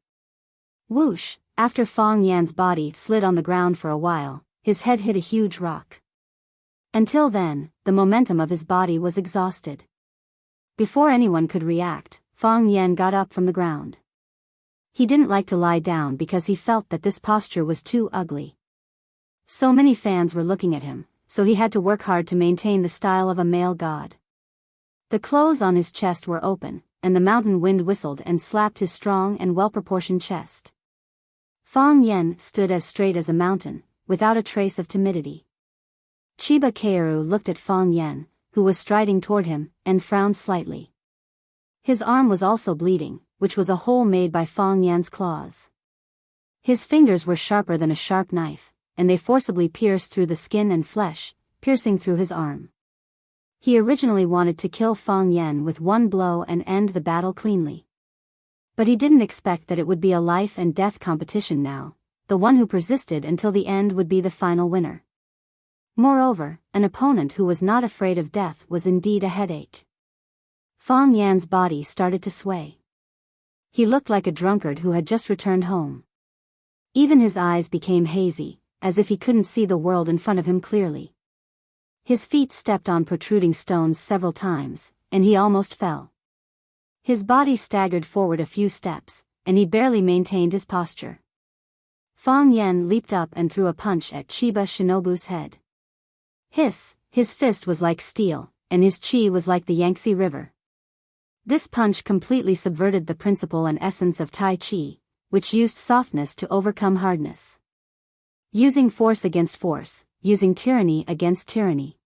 Whoosh! After Fang Yan's body slid on the ground for a while, his head hit a huge rock. Until then, the momentum of his body was exhausted. Before anyone could react, Fang Yan got up from the ground. He didn't like to lie down because he felt that this posture was too ugly. So many fans were looking at him, so he had to work hard to maintain the style of a male god. The clothes on his chest were open, and the mountain wind whistled and slapped his strong and well-proportioned chest. Fang Yan stood as straight as a mountain, without a trace of timidity. Chiba Keiru looked at Fang Yan, who was striding toward him, and frowned slightly. His arm was also bleeding, which was a hole made by Fang Yan's claws. His fingers were sharper than a sharp knife, and they forcibly pierced through the skin and flesh, piercing through his arm. He originally wanted to kill Fang Yan with one blow and end the battle cleanly. But he didn't expect that it would be a life and death competition now. The one who persisted until the end would be the final winner. Moreover, an opponent who was not afraid of death was indeed a headache. Fang Yan's body started to sway. He looked like a drunkard who had just returned home. Even his eyes became hazy, as if he couldn't see the world in front of him clearly. His feet stepped on protruding stones several times, and he almost fell. His body staggered forward a few steps, and he barely maintained his posture. Fang Yan leaped up and threw a punch at Chiba Shinobu's head. Hiss! His fist was like steel, and his chi was like the Yangtze River. This punch completely subverted the principle and essence of Tai Chi, which used softness to overcome hardness. Using force against force, using tyranny against tyranny.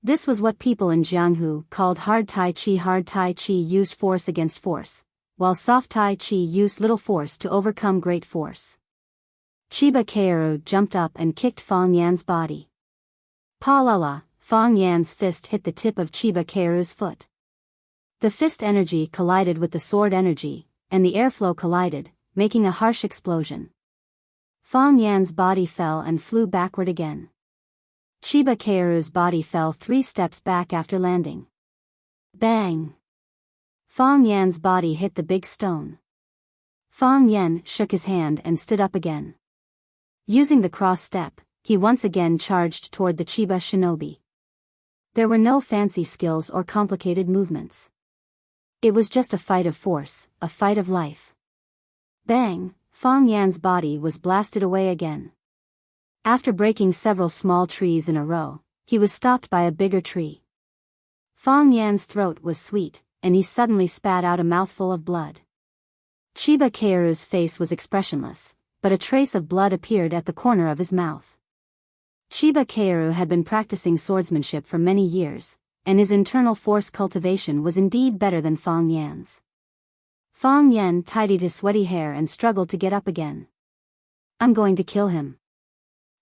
This was what people in Jianghu called hard Tai Chi. Hard Tai Chi used force against force, while soft Tai Chi used little force to overcome great force. Chiba Keiru jumped up and kicked Fang Yan's body. Pa la la, Fang Yan's fist hit the tip of Chiba Keiru's foot. The fist energy collided with the sword energy, and the airflow collided, making a harsh explosion. Fang Yan's body fell and flew backward again. Chiba Keiru's body fell 3 steps back after landing. Bang! Fang Yan's body hit the big stone. Fang Yan shook his hand and stood up again. Using the cross step, he once again charged toward the Chiba shinobi. There were no fancy skills or complicated movements. It was just a fight of force, a fight of life. Bang! Fang Yan's body was blasted away again. After breaking several small trees in a row, he was stopped by a bigger tree. Fang Yan's throat was sweet, and he suddenly spat out a mouthful of blood. Chiba Keiru's face was expressionless, but a trace of blood appeared at the corner of his mouth. Chiba Keiru had been practicing swordsmanship for many years, and his internal force cultivation was indeed better than Fang Yan's. Fang Yan tidied his sweaty hair and struggled to get up again. I'm going to kill him.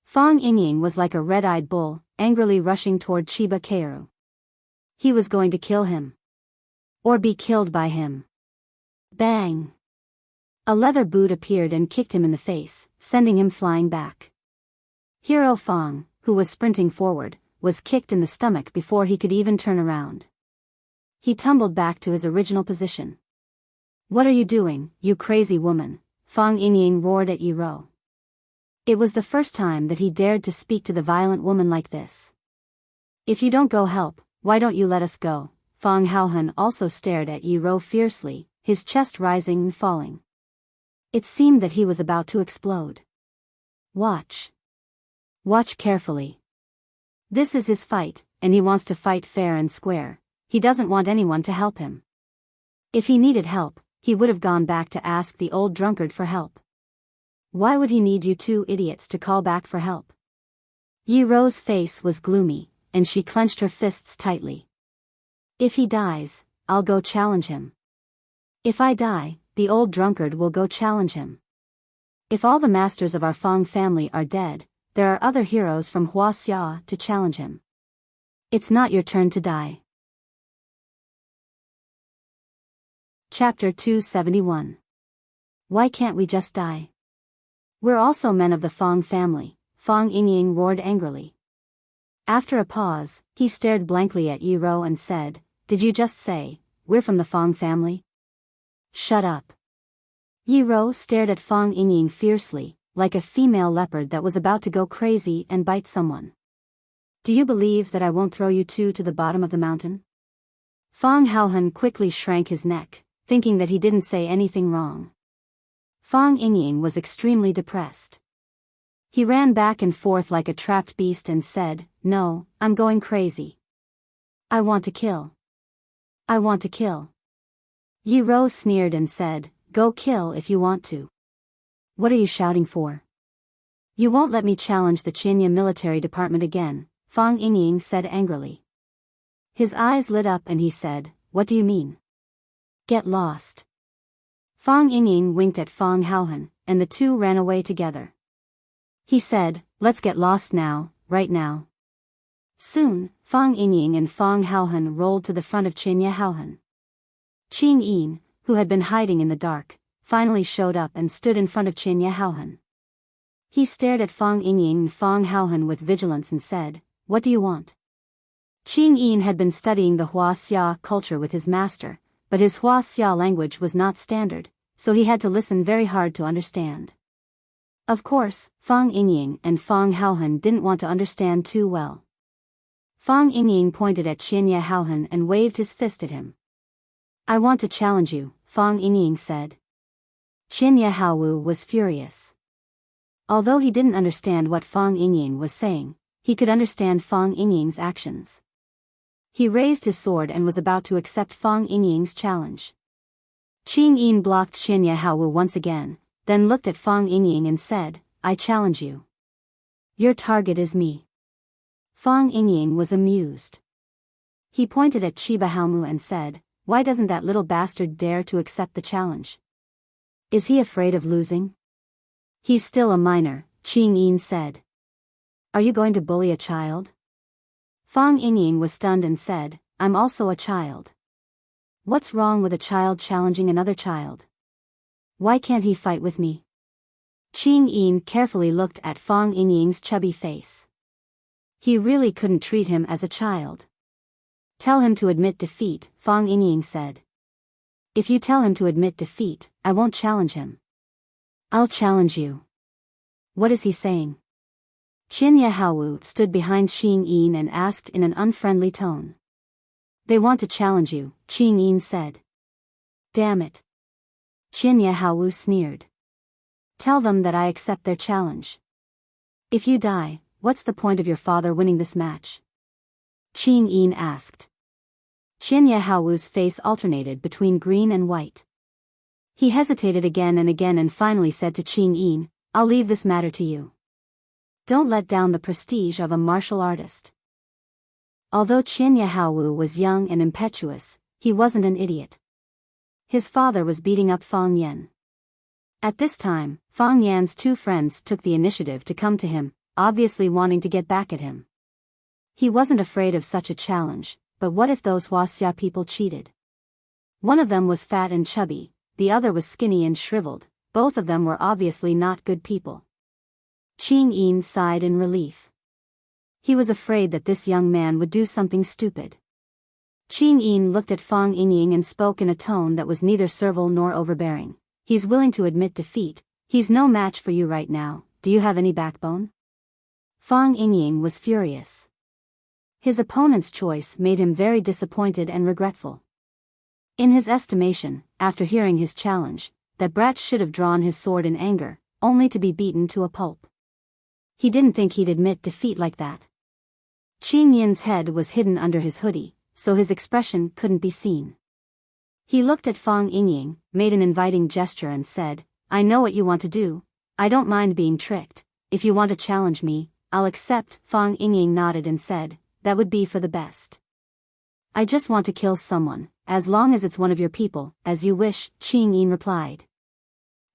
Fang Yingying was like a red-eyed bull, angrily rushing toward Chiba Keiru. He was going to kill him. Or be killed by him. Bang! A leather boot appeared and kicked him in the face, sending him flying back. Hero Fang, who was sprinting forward, was kicked in the stomach before he could even turn around. He tumbled back to his original position. What are you doing, you crazy woman? Fang Yingying roared at Yi-Ro. It was the first time that he dared to speak to the violent woman like this. If you don't go help, why don't you let us go? Fang Haohan also stared at Yi-Ro fiercely, his chest rising and falling. It seemed that he was about to explode. Watch. Watch carefully. This is his fight, and he wants to fight fair and square. He doesn't want anyone to help him. If he needed help, he would have gone back to ask the old drunkard for help. Why would he need you two idiots to call back for help? Yi-Ro's face was gloomy, and she clenched her fists tightly. If he dies, I'll go challenge him. If I die, the old drunkard will go challenge him. If all the masters of our Fang family are dead, there are other heroes from Huaxia to challenge him. It's not your turn to die. Chapter 271. Why can't we just die? We're also men of the Fang family, Fang Yingying roared angrily. After a pause, he stared blankly at Yi-Ro and said, Did you just say, we're from the Fang family? Shut up. Yi-Ro stared at Fang Yingying fiercely, like a female leopard that was about to go crazy and bite someone. Do you believe that I won't throw you two to the bottom of the mountain? Fang Haohan quickly shrank his neck, thinking that he didn't say anything wrong. Fang Yingying was extremely depressed. He ran back and forth like a trapped beast and said, No, I'm going crazy. I want to kill. I want to kill. Yi-Ro sneered and said, Go kill if you want to. What are you shouting for? You won't let me challenge the Qinya military department again, Fang Yingying said angrily. His eyes lit up and he said, What do you mean? Get lost. Fang Yingying winked at Fang Haohan, and the two ran away together. He said, Let's get lost now, right now. Soon, Fang Yingying and Fang Haohan rolled to the front of Qinya Haohan. Qing Yin, who had been hiding in the dark, finally showed up and stood in front of Qinya Haohan. He stared at Fang Yingying and Fang Haohan with vigilance and said, What do you want? Qing Yin had been studying the Huaxia culture with his master, but his Huaxia language was not standard, so he had to listen very hard to understand. Of course, Fang Yingying and Fang Haohan didn't want to understand too well. Fang Yingying pointed at Qinya Haohan and waved his fist at him. I want to challenge you, Fang Yingying said. Qinya Haowu was furious. Although he didn't understand what Fang Yingying was saying, he could understand Fang Yingying's actions. He raised his sword and was about to accept Fang Yingying's challenge. Qing Yin blocked Qinya Haowu once again, then looked at Fang Yingying and said, I challenge you. Your target is me. Fang Yingying was amused. He pointed at Chiba Haomu and said, Why doesn't that little bastard dare to accept the challenge? Is he afraid of losing? He's still a minor, Qing Yin said. Are you going to bully a child? Fang Yingying was stunned and said, I'm also a child. What's wrong with a child challenging another child? Why can't he fight with me? Qing Yin carefully looked at Fang Yingying's chubby face. He really couldn't treat him as a child. Tell him to admit defeat, Fang Yingying said. If you tell him to admit defeat, I won't challenge him. I'll challenge you. What is he saying? Qin Yahawu stood behind Qing Yin and asked in an unfriendly tone. They want to challenge you, Qing Yin said. Damn it. Qin Yahawu sneered. Tell them that I accept their challenge. If you die, what's the point of your father winning this match? Qing Yin asked. Qin Yahawu's face alternated between green and white. He hesitated again and finally said to Qing Yin, I'll leave this matter to you. Don't let down the prestige of a martial artist. Although Qin Yahawu was young and impetuous, he wasn't an idiot. His father was beating up Fang Yan. At this time, Fang Yan's two friends took the initiative to come to him, obviously wanting to get back at him. He wasn't afraid of such a challenge, but what if those Huaxia people cheated? One of them was fat and chubby, the other was skinny and shriveled, both of them were obviously not good people. Qing Yin sighed in relief. He was afraid that this young man would do something stupid. Qing Yin looked at Fang Yingying and spoke in a tone that was neither servile nor overbearing. He's willing to admit defeat. He's no match for you right now. Do you have any backbone? Fang Yingying was furious. His opponent's choice made him very disappointed and regretful. In his estimation, after hearing his challenge, that brat should have drawn his sword in anger, only to be beaten to a pulp. He didn't think he'd admit defeat like that. Qing Yin's head was hidden under his hoodie, so his expression couldn't be seen. He looked at Fang Yingying, made an inviting gesture and said, I know what you want to do. I don't mind being tricked. If you want to challenge me, I'll accept. Fang Yingying nodded and said, that would be for the best. I just want to kill someone, as long as it's one of your people, as you wish, Qing Yin replied.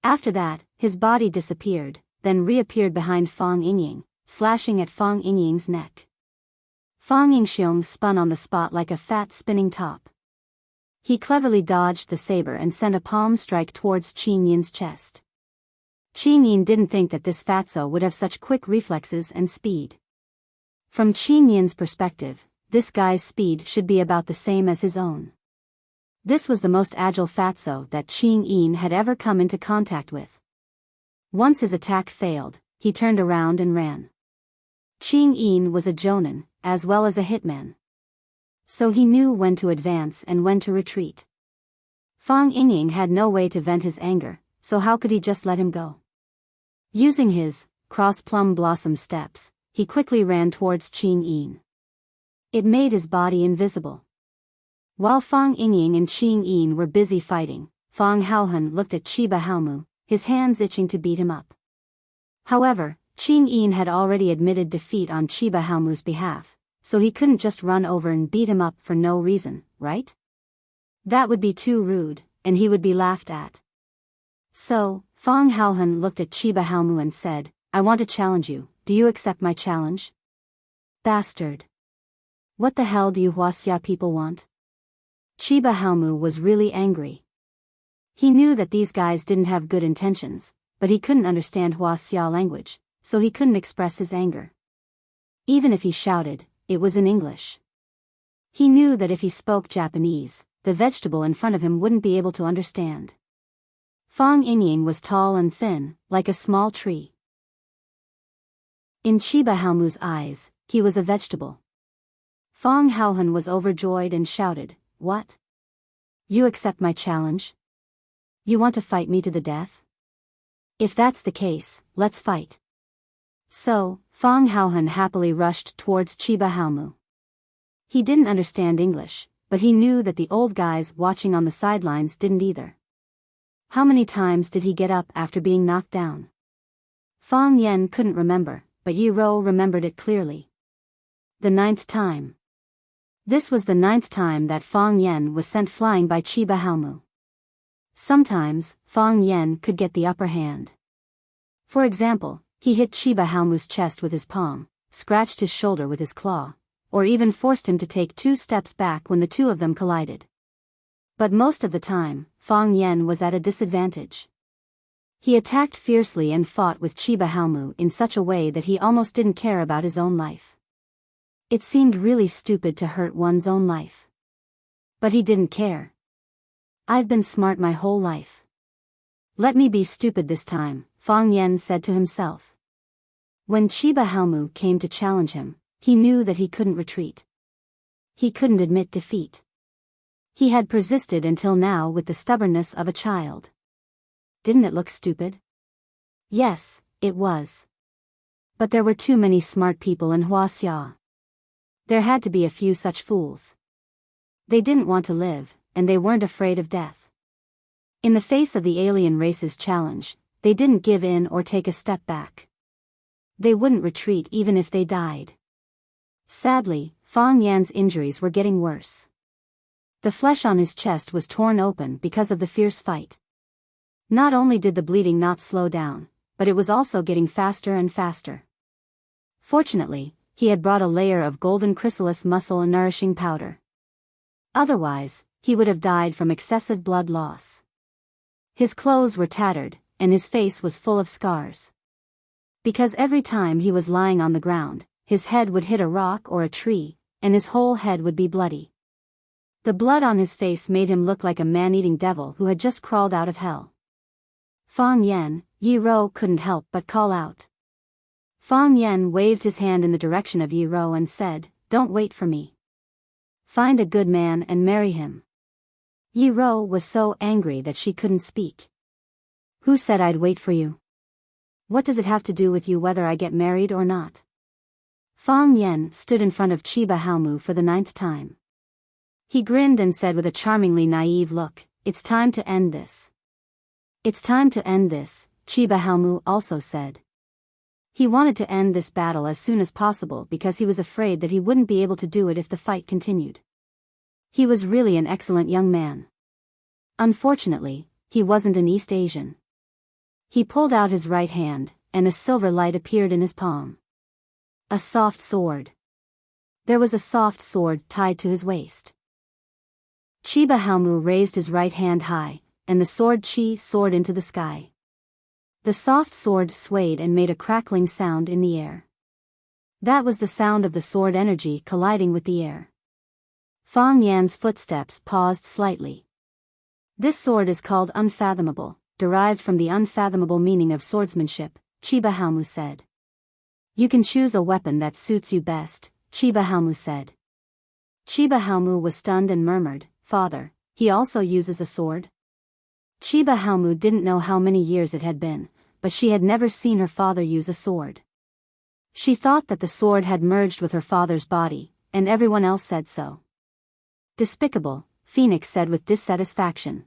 After that, his body disappeared, then reappeared behind Fang Yingying, slashing at Fang Yingying's neck. Fang Yingxiong spun on the spot like a fat spinning top. He cleverly dodged the saber and sent a palm strike towards Qing Yin's chest. Qing Yin didn't think that this fatso would have such quick reflexes and speed. From Qing Yin's perspective, this guy's speed should be about the same as his own. This was the most agile fatso that Qing Yin had ever come into contact with. Once his attack failed, he turned around and ran. Qing Yin was a jonin, as well as a hitman. So he knew when to advance and when to retreat. Fang Yingying had no way to vent his anger, so how could he just let him go? Using his cross-plum blossom steps, he quickly ran towards Qing Yin. It made his body invisible. While Fang Yingying and Qing Yin were busy fighting, Fang Haohun looked at Chiba Haomu, his hands itching to beat him up. However, Qing Yin had already admitted defeat on Chiba Haomu's behalf, so he couldn't just run over and beat him up for no reason, right? That would be too rude, and he would be laughed at. So, Fang Haohun looked at Chiba Haomu and said, I want to challenge you, do you accept my challenge? Bastard. What the hell do you Huaxia people want? Chiba Haomu was really angry. He knew that these guys didn't have good intentions, but he couldn't understand Huaxia language, so he couldn't express his anger. Even if he shouted, it was in English. He knew that if he spoke Japanese, the vegetable in front of him wouldn't be able to understand. Fang Yingying was tall and thin, like a small tree. In Chiba Haomu's eyes, he was a vegetable. Fang Haohun was overjoyed and shouted, What? You accept my challenge? You want to fight me to the death? If that's the case, let's fight. So, Fang Haohun happily rushed towards Chiba Haomu. He didn't understand English, but he knew that the old guys watching on the sidelines didn't either. How many times did he get up after being knocked down? Fang Yen couldn't remember, but Yi Ro remembered it clearly. The 9th time. This was the 9th time that Fang Yen was sent flying by Chiba Haomu. Sometimes, Fang Yen could get the upper hand. For example, he hit Chiba Haomu's chest with his palm, scratched his shoulder with his claw, or even forced him to take 2 steps back when the two of them collided. But most of the time, Fang Yen was at a disadvantage. He attacked fiercely and fought with Chiba Halmu in such a way that he almost didn't care about his own life. It seemed really stupid to hurt one's own life. But he didn't care. I've been smart my whole life. Let me be stupid this time, Fang Yen said to himself. When Chiba Halmu came to challenge him, he knew that he couldn't retreat. He couldn't admit defeat. He had persisted until now with the stubbornness of a child. Didn't it look stupid? Yes, it was. But there were too many smart people in Huaxia. There had to be a few such fools. They didn't want to live, and they weren't afraid of death. In the face of the alien race's challenge, they didn't give in or take a step back. They wouldn't retreat even if they died. Sadly, Fang Yan's injuries were getting worse. The flesh on his chest was torn open because of the fierce fight. Not only did the bleeding not slow down, but it was also getting faster and faster. Fortunately, he had brought a layer of golden chrysalis muscle and nourishing powder. Otherwise, he would have died from excessive blood loss. His clothes were tattered, and his face was full of scars. Because every time he was lying on the ground, his head would hit a rock or a tree, and his whole head would be bloody. The blood on his face made him look like a man-eating devil who had just crawled out of hell. Fang Yen, Yi Ro couldn't help but call out. Fang Yen waved his hand in the direction of Yi Ro and said, "Don't wait for me. Find a good man and marry him." Yi Ro was so angry that she couldn't speak. "Who said I'd wait for you? What does it have to do with you whether I get married or not?" Fang Yen stood in front of Chiba Halmu for the 9th time. He grinned and said with a charmingly naive look, "It's time to end this." "It's time to end this," Chiba Halmu also said. He wanted to end this battle as soon as possible because he was afraid that he wouldn't be able to do it if the fight continued. He was really an excellent young man. Unfortunately, he wasn't an East Asian. He pulled out his right hand, and a silver light appeared in his palm. A soft sword. There was a soft sword tied to his waist. Chiba Halmu raised his right hand high, and the sword soared into the sky. The soft sword swayed and made a crackling sound in the air. That was the sound of the sword energy colliding with the air. Fang Yan's footsteps paused slightly. "This sword is called Unfathomable, derived from the unfathomable meaning of swordsmanship," Chiba Halmu said. "You can choose a weapon that suits you best," Chiba Halmu said. Chiba Halmu was stunned and murmured, "Father, he also uses a sword?" Chiba Halmu didn't know how many years it had been, but she had never seen her father use a sword. She thought that the sword had merged with her father's body, and everyone else said so. "Despicable," Phoenix said with dissatisfaction.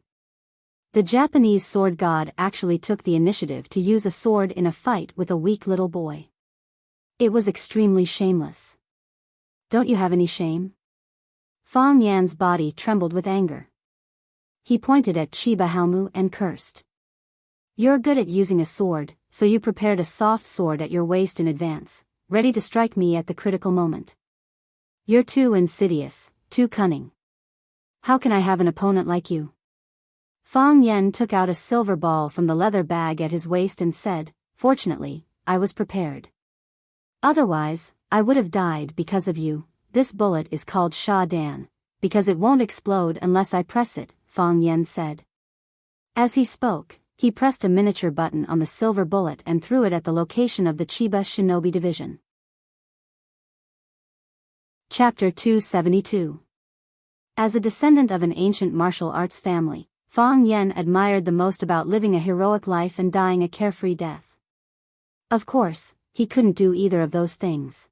The Japanese sword god actually took the initiative to use a sword in a fight with a weak little boy. It was extremely shameless. "Don't you have any shame?" Fang Yan's body trembled with anger. He pointed at Chiba Halmu and cursed. "You're good at using a sword, so you prepared a soft sword at your waist in advance, ready to strike me at the critical moment. You're too insidious, too cunning. How can I have an opponent like you?" Fang Yen took out a silver ball from the leather bag at his waist and said, "Fortunately, I was prepared. Otherwise, I would have died because of you. This bullet is called Sha Dan, because it won't explode unless I press it," Fang Yen said. As he spoke, he pressed a miniature button on the silver bullet and threw it at the location of the Chiba Shinobi Division. Chapter 272. As a descendant of an ancient martial arts family, Fang Yen admired the most about living a heroic life and dying a carefree death. Of course, he couldn't do either of those things.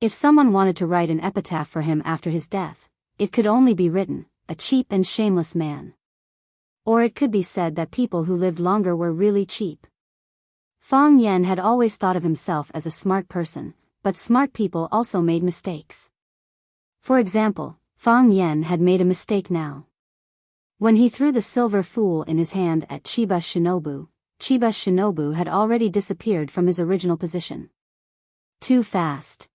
If someone wanted to write an epitaph for him after his death, it could only be written, "A cheap and shameless man." Or it could be said that people who lived longer were really cheap. Fang Yen had always thought of himself as a smart person, but smart people also made mistakes. For example, Fang Yen had made a mistake now. When he threw the silver fool in his hand at Chiba Shinobu had already disappeared from his original position. Too fast.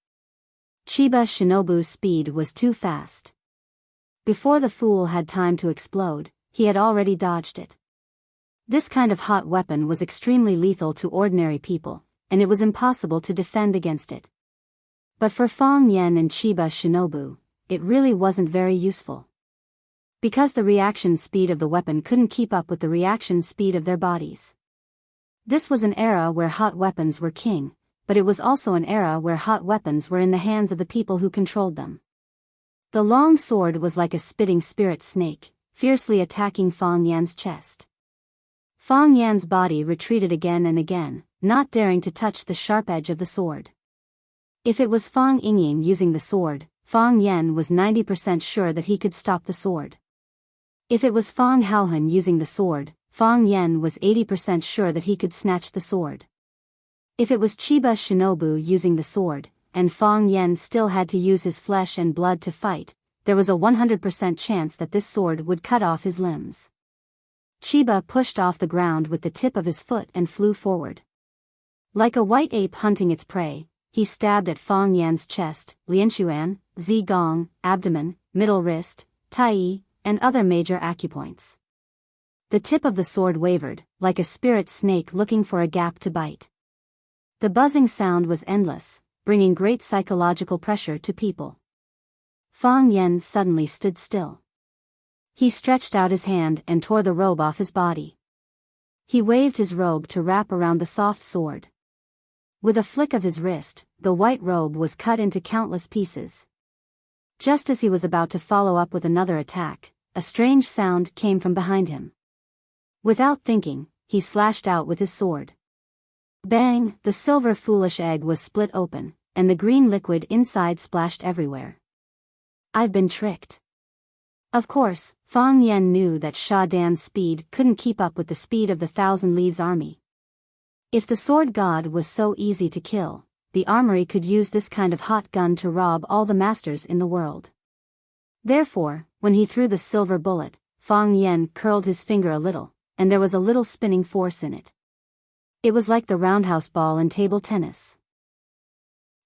Chiba Shinobu's speed was too fast. Before the fool had time to explode, he had already dodged it. This kind of hot weapon was extremely lethal to ordinary people, and it was impossible to defend against it. But for Fang Yen and Chiba Shinobu, it really wasn't very useful. Because the reaction speed of the weapon couldn't keep up with the reaction speed of their bodies. This was an era where hot weapons were king, but it was also an era where hot weapons were in the hands of the people who controlled them. The long sword was like a spitting spirit snake, fiercely attacking Fang Yan's chest. Fang Yan's body retreated again and again, not daring to touch the sharp edge of the sword. If it was Fang Yingying using the sword, Fang Yan was 90% sure that he could stop the sword. If it was Fang Haohan using the sword, Fang Yan was 80% sure that he could snatch the sword. If it was Chiba Shinobu using the sword, and Fang Yan still had to use his flesh and blood to fight, there was a 100% chance that this sword would cut off his limbs. Chiba pushed off the ground with the tip of his foot and flew forward. Like a white ape hunting its prey, he stabbed at Fang Yan's chest, lianxuan, zigong, abdomen, middle wrist, tai, and other major acupoints. The tip of the sword wavered, like a spirit snake looking for a gap to bite. The buzzing sound was endless, bringing great psychological pressure to people. Fang Yan suddenly stood still. He stretched out his hand and tore the robe off his body. He waved his robe to wrap around the soft sword. With a flick of his wrist, the white robe was cut into countless pieces. Just as he was about to follow up with another attack, a strange sound came from behind him. Without thinking, he slashed out with his sword. Bang! The silver foolish egg was split open, and the green liquid inside splashed everywhere. I've been tricked. Of course, Fang Yan knew that Sha Dan's speed couldn't keep up with the speed of the Thousand Leaves army. If the sword god was so easy to kill, the armory could use this kind of hot gun to rob all the masters in the world. Therefore, when he threw the silver bullet, Fang Yan curled his finger a little, and there was a little spinning force in it. It was like the roundhouse ball in table tennis.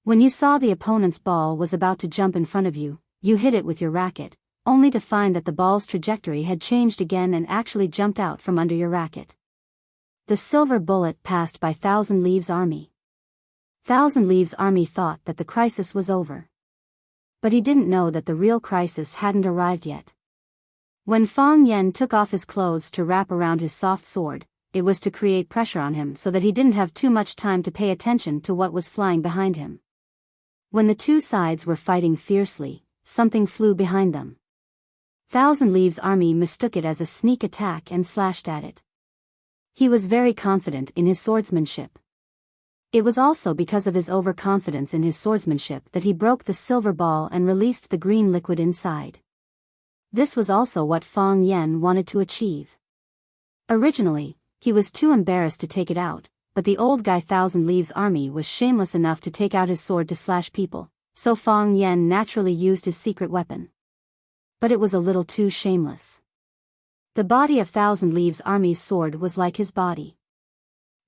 When you saw the opponent's ball was about to jump in front of you, you hit it with your racket, only to find that the ball's trajectory had changed again and actually jumped out from under your racket. The silver bullet passed by Thousand Leaves army. Thousand Leaves army thought that the crisis was over. But he didn't know that the real crisis hadn't arrived yet. When Fang Yan took off his clothes to wrap around his soft sword, it was to create pressure on him so that he didn't have too much time to pay attention to what was flying behind him. When the two sides were fighting fiercely, something flew behind them. Thousand Leaves army mistook it as a sneak attack and slashed at it. He was very confident in his swordsmanship. It was also because of his overconfidence in his swordsmanship that he broke the silver ball and released the green liquid inside. This was also what Fang Yan wanted to achieve. Originally, he was too embarrassed to take it out, but the old guy Thousand Leaves army was shameless enough to take out his sword to slash people, so Fang Yan naturally used his secret weapon. But it was a little too shameless. The body of Thousand Leaves army's sword was like his body.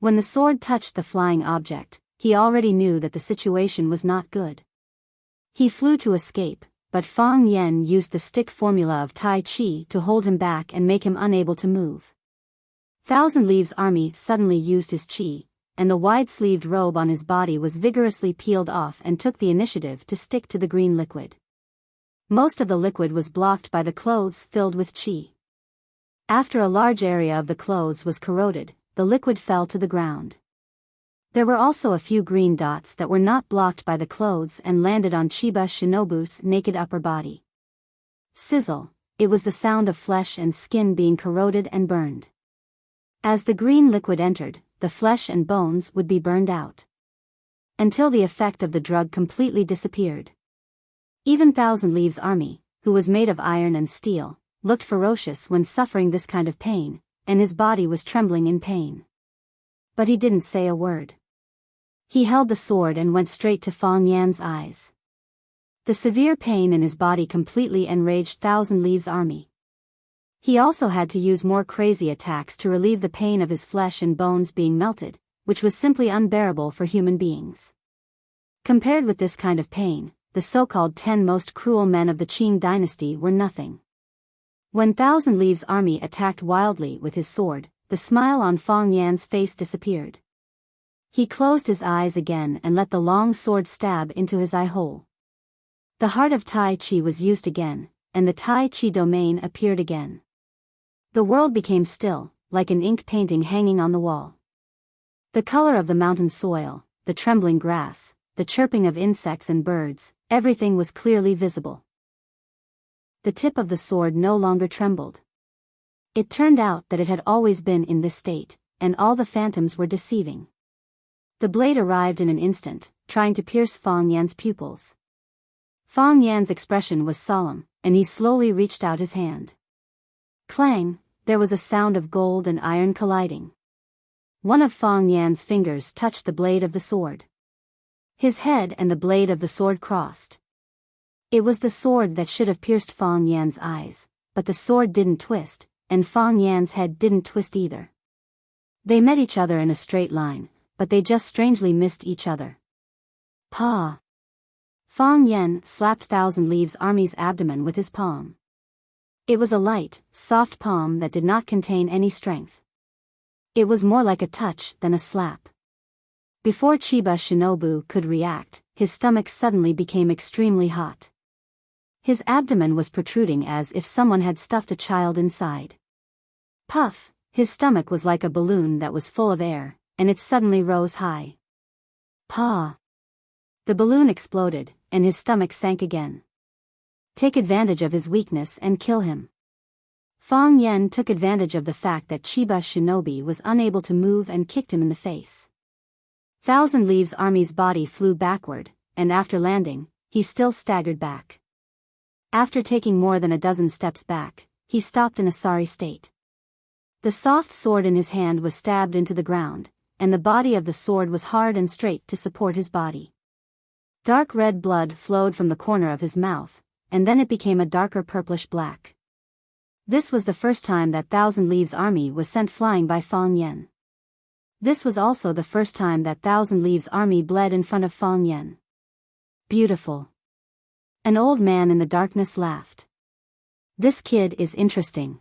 When the sword touched the flying object, he already knew that the situation was not good. He flew to escape, but Fang Yan used the stick formula of Tai Chi to hold him back and make him unable to move. Thousand Leaves army suddenly used his chi, and the wide-sleeved robe on his body was vigorously peeled off and took the initiative to stick to the green liquid. Most of the liquid was blocked by the clothes filled with chi. After a large area of the clothes was corroded, the liquid fell to the ground. There were also a few green dots that were not blocked by the clothes and landed on Chiba Shinobu's naked upper body. Sizzle, it was the sound of flesh and skin being corroded and burned. As the green liquid entered, the flesh and bones would be burned out. Until the effect of the drug completely disappeared. Even Thousand Leaves army, who was made of iron and steel, looked ferocious when suffering this kind of pain, and his body was trembling in pain. But he didn't say a word. He held the sword and went straight to Fang Yan's eyes. The severe pain in his body completely enraged Thousand Leaves army. He also had to use more crazy attacks to relieve the pain of his flesh and bones being melted, which was simply unbearable for human beings. Compared with this kind of pain, the so-called 10 most cruel men of the Qing dynasty were nothing. When Thousand Leaves' army attacked wildly with his sword, the smile on Fang Yan's face disappeared. He closed his eyes again and let the long sword stab into his eye hole. The heart of Tai Chi was used again, and the Tai Chi domain appeared again. The world became still, like an ink painting hanging on the wall. The color of the mountain soil, the trembling grass, the chirping of insects and birds, everything was clearly visible. The tip of the sword no longer trembled. It turned out that it had always been in this state, and all the phantoms were deceiving. The blade arrived in an instant, trying to pierce Fang Yan's pupils. Fang Yan's expression was solemn, and he slowly reached out his hand. Clang, there was a sound of gold and iron colliding. One of Fang Yan's fingers touched the blade of the sword. His head and the blade of the sword crossed. It was the sword that should have pierced Fang Yan's eyes, but the sword didn't twist, and Fang Yan's head didn't twist either. They met each other in a straight line, but they just strangely missed each other. Pa! Fang Yan slapped Thousand Leaves' army's abdomen with his palm. It was a light, soft palm that did not contain any strength. It was more like a touch than a slap. Before Chiba Shinobu could react, his stomach suddenly became extremely hot. His abdomen was protruding as if someone had stuffed a child inside. Puff, his stomach was like a balloon that was full of air, and it suddenly rose high. Pa! The balloon exploded, and his stomach sank again. Take advantage of his weakness and kill him. Fang Yan took advantage of the fact that Chiba Shinobi was unable to move and kicked him in the face. Thousand Leaves' army's body flew backward, and after landing, he still staggered back. After taking more than a dozen steps back, he stopped in a sorry state. The soft sword in his hand was stabbed into the ground, and the body of the sword was hard and straight to support his body. Dark red blood flowed from the corner of his mouth, and then it became a darker purplish black. This was the first time that Thousand Leaves' army was sent flying by Fang Yan. This was also the first time that Thousand Leaves' army bled in front of Fang Yan. Beautiful. An old man in the darkness laughed. This kid is interesting.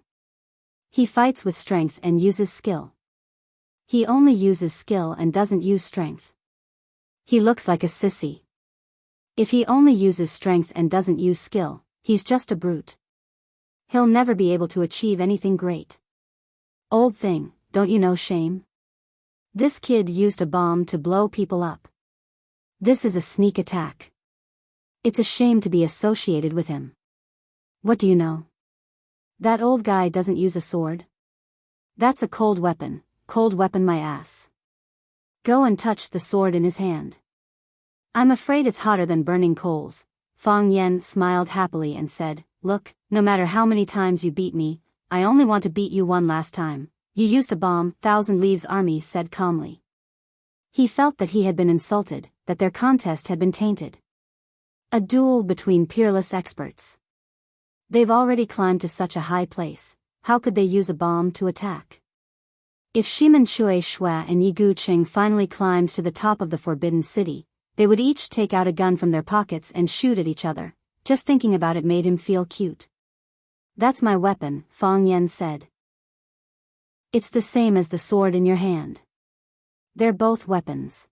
He fights with strength and uses skill. He only uses skill and doesn't use strength. He looks like a sissy. If he only uses strength and doesn't use skill, he's just a brute. He'll never be able to achieve anything great. Old thing, don't you know shame? This kid used a bomb to blow people up. This is a sneak attack. It's a shame to be associated with him. What do you know? That old guy doesn't use a sword. That's a cold weapon my ass. Go and touch the sword in his hand. I'm afraid it's hotter than burning coals. Fang Yan smiled happily and said, Look, no matter how many times you beat me, I only want to beat you one last time. You used a bomb, Thousand Leaves' army said calmly. He felt that he had been insulted, that their contest had been tainted. A duel between peerless experts. They've already climbed to such a high place, how could they use a bomb to attack? If Shimen Shui Shua and Yi Gu Qing finally climbed to the top of the Forbidden City, they would each take out a gun from their pockets and shoot at each other. Just thinking about it made him feel cute. That's my weapon, Fang Yan said. It's the same as the sword in your hand. They're both weapons.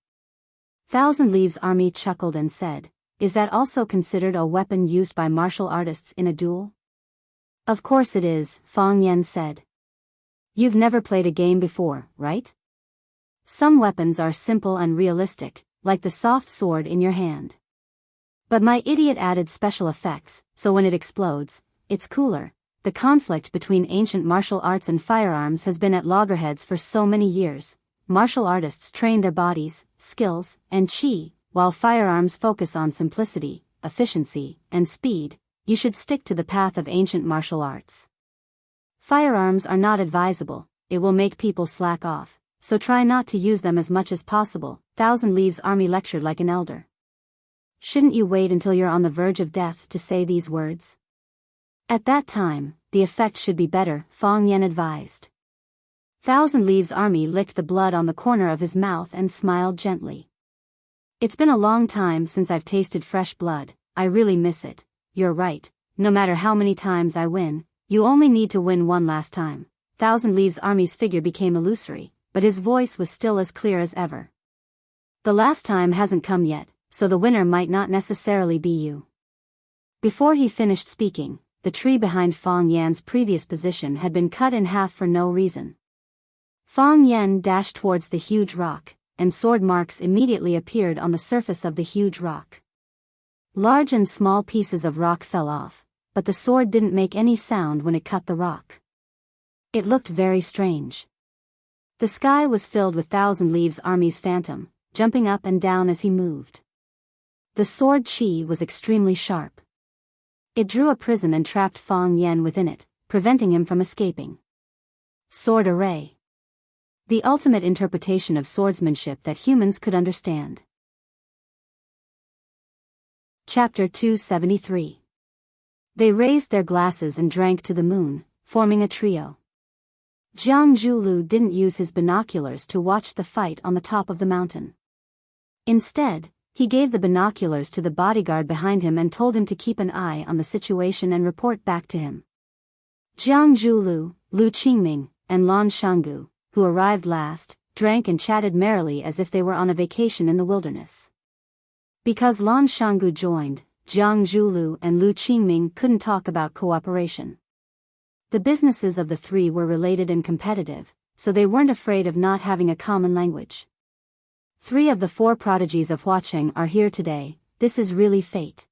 Thousand Leaves' army chuckled and said, Is that also considered a weapon used by martial artists in a duel? Of course it is, Fang Yan said. You've never played a game before, right? Some weapons are simple and realistic, like the soft sword in your hand. But my idiot added special effects, so when it explodes, it's cooler. The conflict between ancient martial arts and firearms has been at loggerheads for so many years. Martial artists train their bodies, skills, and chi, while firearms focus on simplicity, efficiency, and speed. You should stick to the path of ancient martial arts. Firearms are not advisable, it will make people slack off, so try not to use them as much as possible, Thousand Leaves' army lectured like an elder. Shouldn't you wait until you're on the verge of death to say these words? At that time, the effect should be better, Fang Yan advised. Thousand Leaves' army licked the blood on the corner of his mouth and smiled gently. It's been a long time since I've tasted fresh blood, I really miss it. You're right, no matter how many times I win, you only need to win one last time. Thousand Leaves Army's figure became illusory, but his voice was still as clear as ever. The last time hasn't come yet, so the winner might not necessarily be you. Before he finished speaking, the tree behind Fang Yan's previous position had been cut in half for no reason. Fang Yan dashed towards the huge rock, and sword marks immediately appeared on the surface of the huge rock. Large and small pieces of rock fell off, but the sword didn't make any sound when it cut the rock. It looked very strange. The sky was filled with Thousand Leaves Army's phantom, jumping up and down as he moved. The sword chi was extremely sharp. It drew a prison and trapped Fang Yan within it, preventing him from escaping. Sword array. The ultimate interpretation of swordsmanship that humans could understand. Chapter 273. They raised their glasses and drank to the moon, forming a trio. Jiang Zhulu didn't use his binoculars to watch the fight on the top of the mountain. Instead, he gave the binoculars to the bodyguard behind him and told him to keep an eye on the situation and report back to him. Jiang Zhulu, Lu Qingming, and Lan Shanggu, who arrived last, drank and chatted merrily as if they were on a vacation in the wilderness. Because Lan Shanggu joined, Jiang Zhulu and Lu Qingming couldn't talk about cooperation. The businesses of the three were related and competitive, so they weren't afraid of not having a common language. 3 of the 4 prodigies of Huaqing are here today. This is really fate.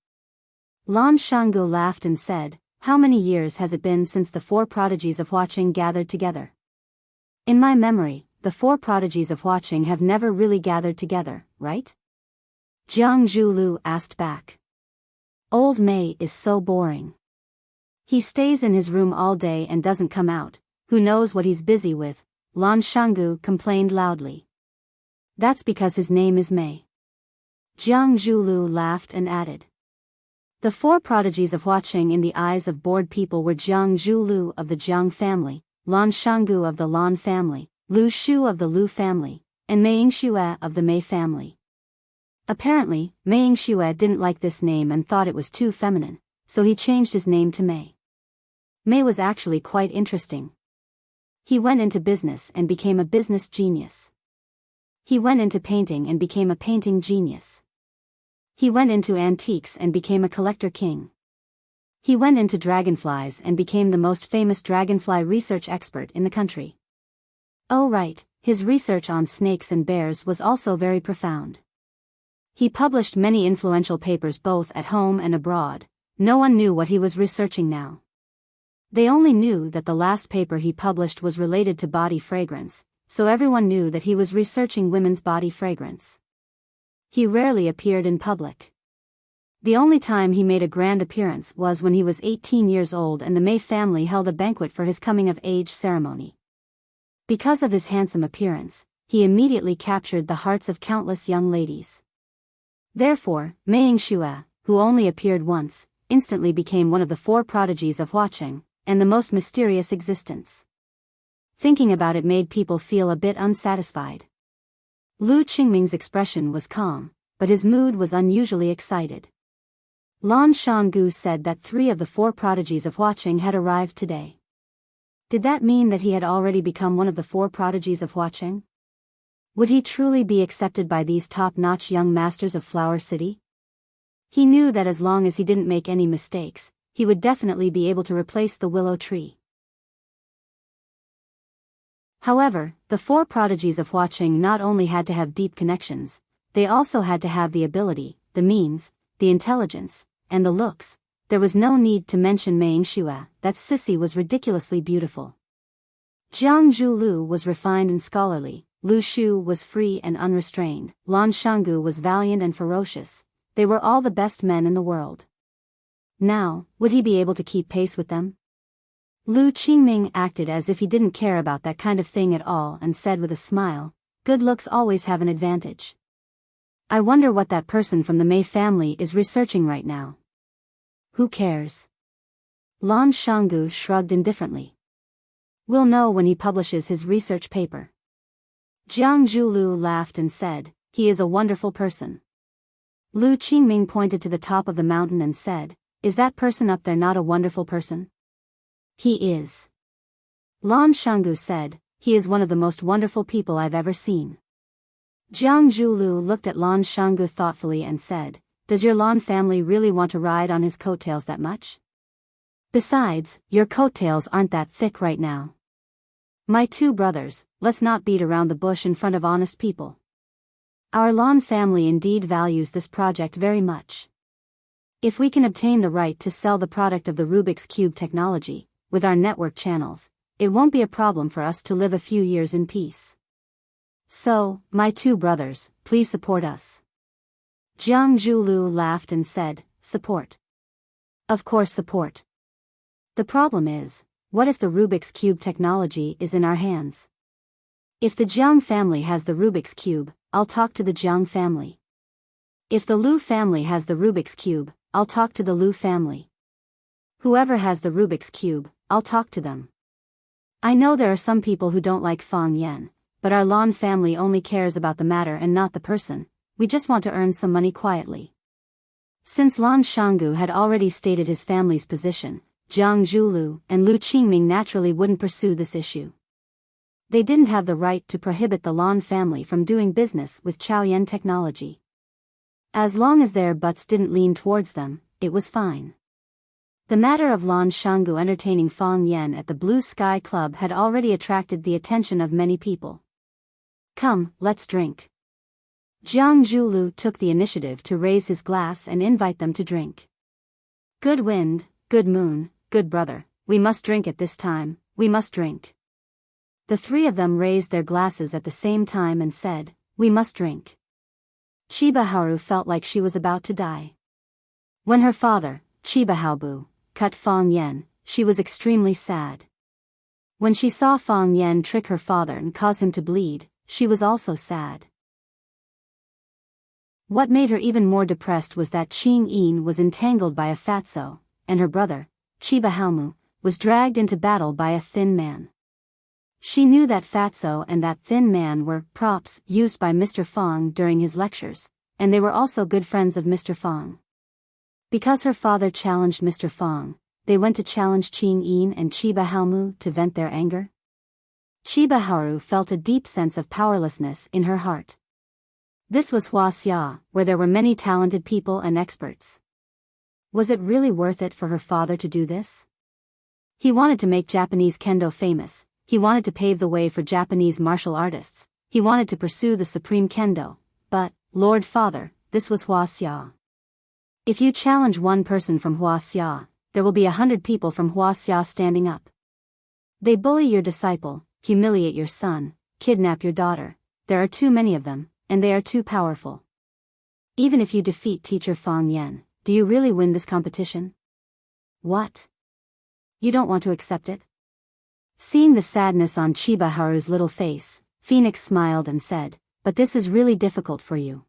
Lan Shanggu laughed and said, "How many years has it been since the 4 prodigies of Huaqing gathered together? In my memory, the 4 prodigies of Huaqing have never really gathered together, right?" Jiang Zhulu asked back. "Old Mei is so boring. He stays in his room all day and doesn't come out. Who knows what he's busy with?" Lan Shanggu complained loudly. "That's because his name is Mei." Jiang Zhulu laughed and added. The 4 prodigies of Huaqing in the eyes of bored people were Jiang Zhulu of the Jiang family, Lan Shanggu of the Lan family, Lu Shu of the Lu family, and Mei Yingxue of the Mei family. Apparently, Mei Yingxue didn't like this name and thought it was too feminine, so he changed his name to Mei. Mei was actually quite interesting. He went into business and became a business genius. He went into painting and became a painting genius. He went into antiques and became a collector king. He went into dragonflies and became the most famous dragonfly research expert in the country. Oh right, his research on snakes and bears was also very profound. He published many influential papers both at home and abroad. No one knew what he was researching now. They only knew that the last paper he published was related to body fragrance, so everyone knew that he was researching women's body fragrance. He rarely appeared in public. The only time he made a grand appearance was when he was 18 years old and the Mei family held a banquet for his coming-of-age ceremony. Because of his handsome appearance, he immediately captured the hearts of countless young ladies. Therefore, Mei Yingxue, who only appeared once, instantly became one of the 4 prodigies of Huaqing, and the most mysterious existence. Thinking about it made people feel a bit unsatisfied. Lu Qingming's expression was calm, but his mood was unusually excited. Lan Shanggu said that 3 of the 4 prodigies of Huaqing had arrived today. Did that mean that he had already become one of the 4 prodigies of Huaqing? Would he truly be accepted by these top-notch young masters of Flower City? He knew that as long as he didn't make any mistakes, he would definitely be able to replace the willow tree. However, the 4 prodigies of Huaqing not only had to have deep connections, they also had to have the ability, the means, the intelligence, and the looks. There was no need to mention Mei Yingxue, that sissy was ridiculously beautiful. Jiang Zhulu was refined and scholarly, Lu Shu was free and unrestrained, Lan Shanggu was valiant and ferocious. They were all the best men in the world. Now, would he be able to keep pace with them? Lu Qingming acted as if he didn't care about that kind of thing at all and said with a smile, "Good looks always have an advantage. I wonder what that person from the Mei family is researching right now. Who cares?" Lan Shanggu shrugged indifferently. "We'll know when he publishes his research paper." Jiang Zhulu laughed and said, "He is a wonderful person. Lu Qingming pointed to the top of the mountain and said, "Is that person up there not a wonderful person?" "He is." Lan Shanggu said, "He is one of the most wonderful people I've ever seen." Jiang Zhulu looked at Lan Shanggu thoughtfully and said, "Does your Lan family really want to ride on his coattails that much? Besides, your coattails aren't that thick right now. My two brothers, let's not beat around the bush in front of honest people. Our Lan family indeed values this project very much. If we can obtain the right to sell the product of the Rubik's Cube technology, with our network channels, it won't be a problem for us to live a few years in peace. So, my two brothers, please support us." Jiang Zhulu laughed and said, "Support? Of course support. The problem is, what if the Rubik's Cube technology is in our hands? If the Jiang family has the Rubik's Cube, I'll talk to the Jiang family. If the Lu family has the Rubik's Cube, I'll talk to the Lu family. Whoever has the Rubik's Cube, I'll talk to them. I know there are some people who don't like Fang Yan, but our Lan family only cares about the matter and not the person. We just want to earn some money quietly." Since Lan Shanggu had already stated his family's position, Jiang Zhulu and Lu Qingming naturally wouldn't pursue this issue. They didn't have the right to prohibit the Lan family from doing business with Chaoyan technology. As long as their butts didn't lean towards them, it was fine. The matter of Lan Shanggu entertaining Fang Yan at the Blue Sky Club had already attracted the attention of many people. "Come, let's drink." Jiang Zhulu took the initiative to raise his glass and invite them to drink. "Good wind, good moon, good brother, we must drink at this time, we must drink." The three of them raised their glasses at the same time and said, "We must drink." Chibaharu felt like she was about to die. When her father, Chibahaobu, cut Fang Yan, she was extremely sad. When she saw Fang Yan trick her father and cause him to bleed, she was also sad. What made her even more depressed was that Qing Yin was entangled by a fatso, and her brother, Chibahaomu, was dragged into battle by a thin man. She knew that fatso and that thin man were props used by Mr. Fang during his lectures, and they were also good friends of Mr. Fang. Because her father challenged Mr. Fang, they went to challenge Qing Yin and Chibahaomu to vent their anger. Chibaharu felt a deep sense of powerlessness in her heart. This was Huaxia, where there were many talented people and experts. Was it really worth it for her father to do this? He wanted to make Japanese kendo famous, he wanted to pave the way for Japanese martial artists, he wanted to pursue the supreme kendo, but, Lord Father, this was Huaxia. If you challenge one person from Huaxia, there will be 100 people from Huaxia standing up. They bully your disciple, humiliate your son, kidnap your daughter, there are too many of them, and they are too powerful. Even if you defeat teacher Fang Yan, do you really win this competition? What? You don't want to accept it? Seeing the sadness on Chibaharu's little face, Phoenix smiled and said, "But this is really difficult for you.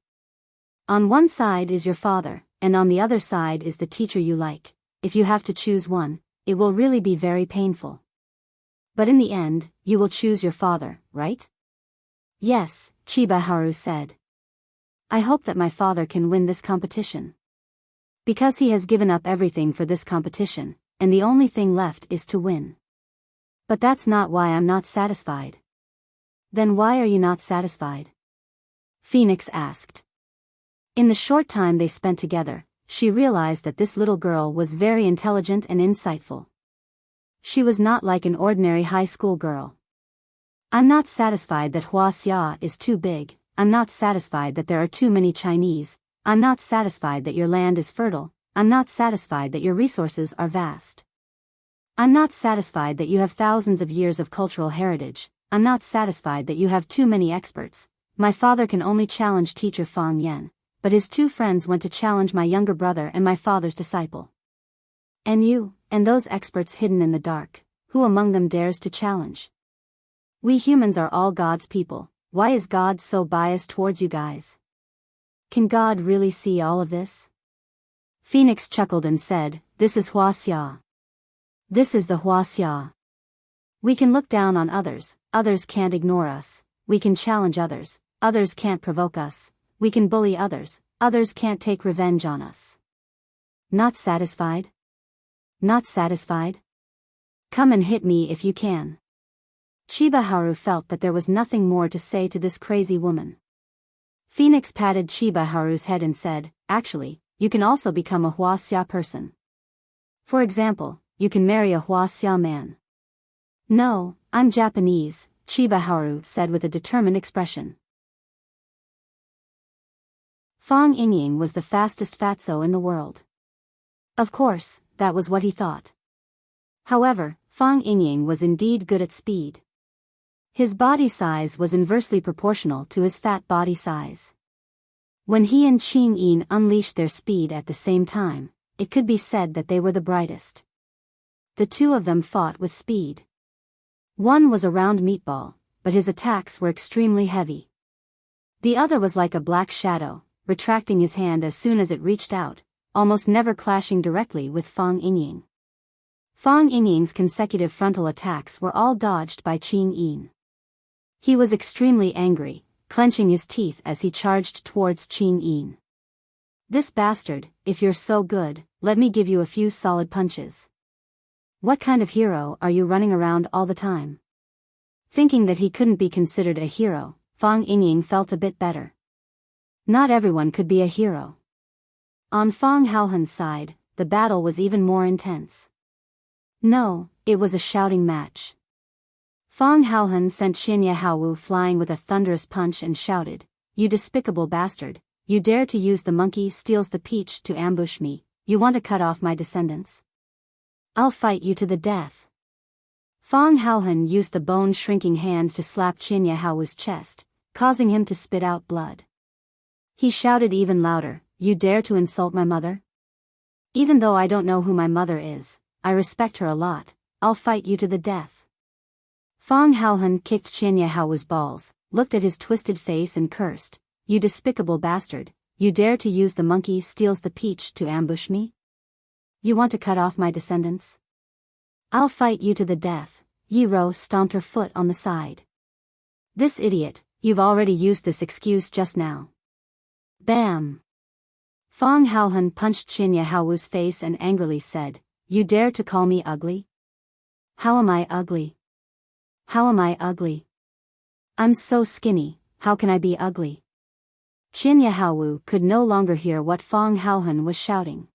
On one side is your father, and on the other side is the teacher you like. If you have to choose one, it will really be very painful. But in the end, you will choose your father, right?" "Yes," Chibaharu said. "I hope that my father can win this competition. Because he has given up everything for this competition, and the only thing left is to win. But that's not why I'm not satisfied." "Then why are you not satisfied?" Phoenix asked. In the short time they spent together, she realized that this little girl was very intelligent and insightful. She was not like an ordinary high school girl. "I'm not satisfied that Huaxia is too big, I'm not satisfied that there are too many Chinese, I'm not satisfied that your land is fertile, I'm not satisfied that your resources are vast. I'm not satisfied that you have thousands of years of cultural heritage, I'm not satisfied that you have too many experts. My father can only challenge teacher Fang Yan, but his two friends went to challenge my younger brother and my father's disciple. And you, and those experts hidden in the dark, who among them dares to challenge? We humans are all God's people, why is God so biased towards you guys? Can God really see all of this?" Phoenix chuckled and said, "This is Huaxia. This is the Huaxia. We can look down on others, others can't ignore us, we can challenge others, others can't provoke us, we can bully others, others can't take revenge on us. Not satisfied? Not satisfied? Come and hit me if you can. Chiba Haru felt that there was nothing more to say to this crazy woman. Phoenix patted Chiba Haru's head and said, actually, you can also become a Huaxia person. For example, you can marry a Huaxia man. No, I'm Japanese, Chiba Haru said with a determined expression. Fang Yingying was the fastest fatso in the world. Of course, that was what he thought. However, Fang Yingying was indeed good at speed. His body size was inversely proportional to his fat body size. When he and Qing Yin unleashed their speed at the same time, it could be said that they were the brightest. The two of them fought with speed. One was a round meatball, but his attacks were extremely heavy. The other was like a black shadow, retracting his hand as soon as it reached out, almost never clashing directly with Fang Yingying. Fang Yingying's consecutive frontal attacks were all dodged by Qing Yin. He was extremely angry, clenching his teeth as he charged towards Qing Yin. This bastard, if you're so good, let me give you a few solid punches. What kind of hero are you running around all the time? Thinking that he couldn't be considered a hero, Fang Yingying felt a bit better. Not everyone could be a hero. On Fang Haohan's side, the battle was even more intense. No, it was a shouting match. Fang Haohan sent Xinya Haowu flying with a thunderous punch and shouted, "You despicable bastard, you dare to use the monkey steals the peach to ambush me, you want to cut off my descendants? I'll fight you to the death." Fang Haohan used the bone-shrinking hand to slap Xinya Haowu's chest, causing him to spit out blood. He shouted even louder, "You dare to insult my mother? Even though I don't know who my mother is, I respect her a lot, I'll fight you to the death." Fang Haohan kicked Xinya Haowu's balls, looked at his twisted face and cursed, "You despicable bastard, you dare to use the monkey steals the peach to ambush me? You want to cut off my descendants? I'll fight you to the death." Yi Ro stomped her foot on the side. "This idiot, you've already used this excuse just now." Bam! Fang Haohan punched Xinya Haowu's face and angrily said, "You dare to call me ugly? How am I ugly? How am I ugly? I'm so skinny, how can I be ugly?" Xinya Haowu could no longer hear what Fang Haohan was shouting.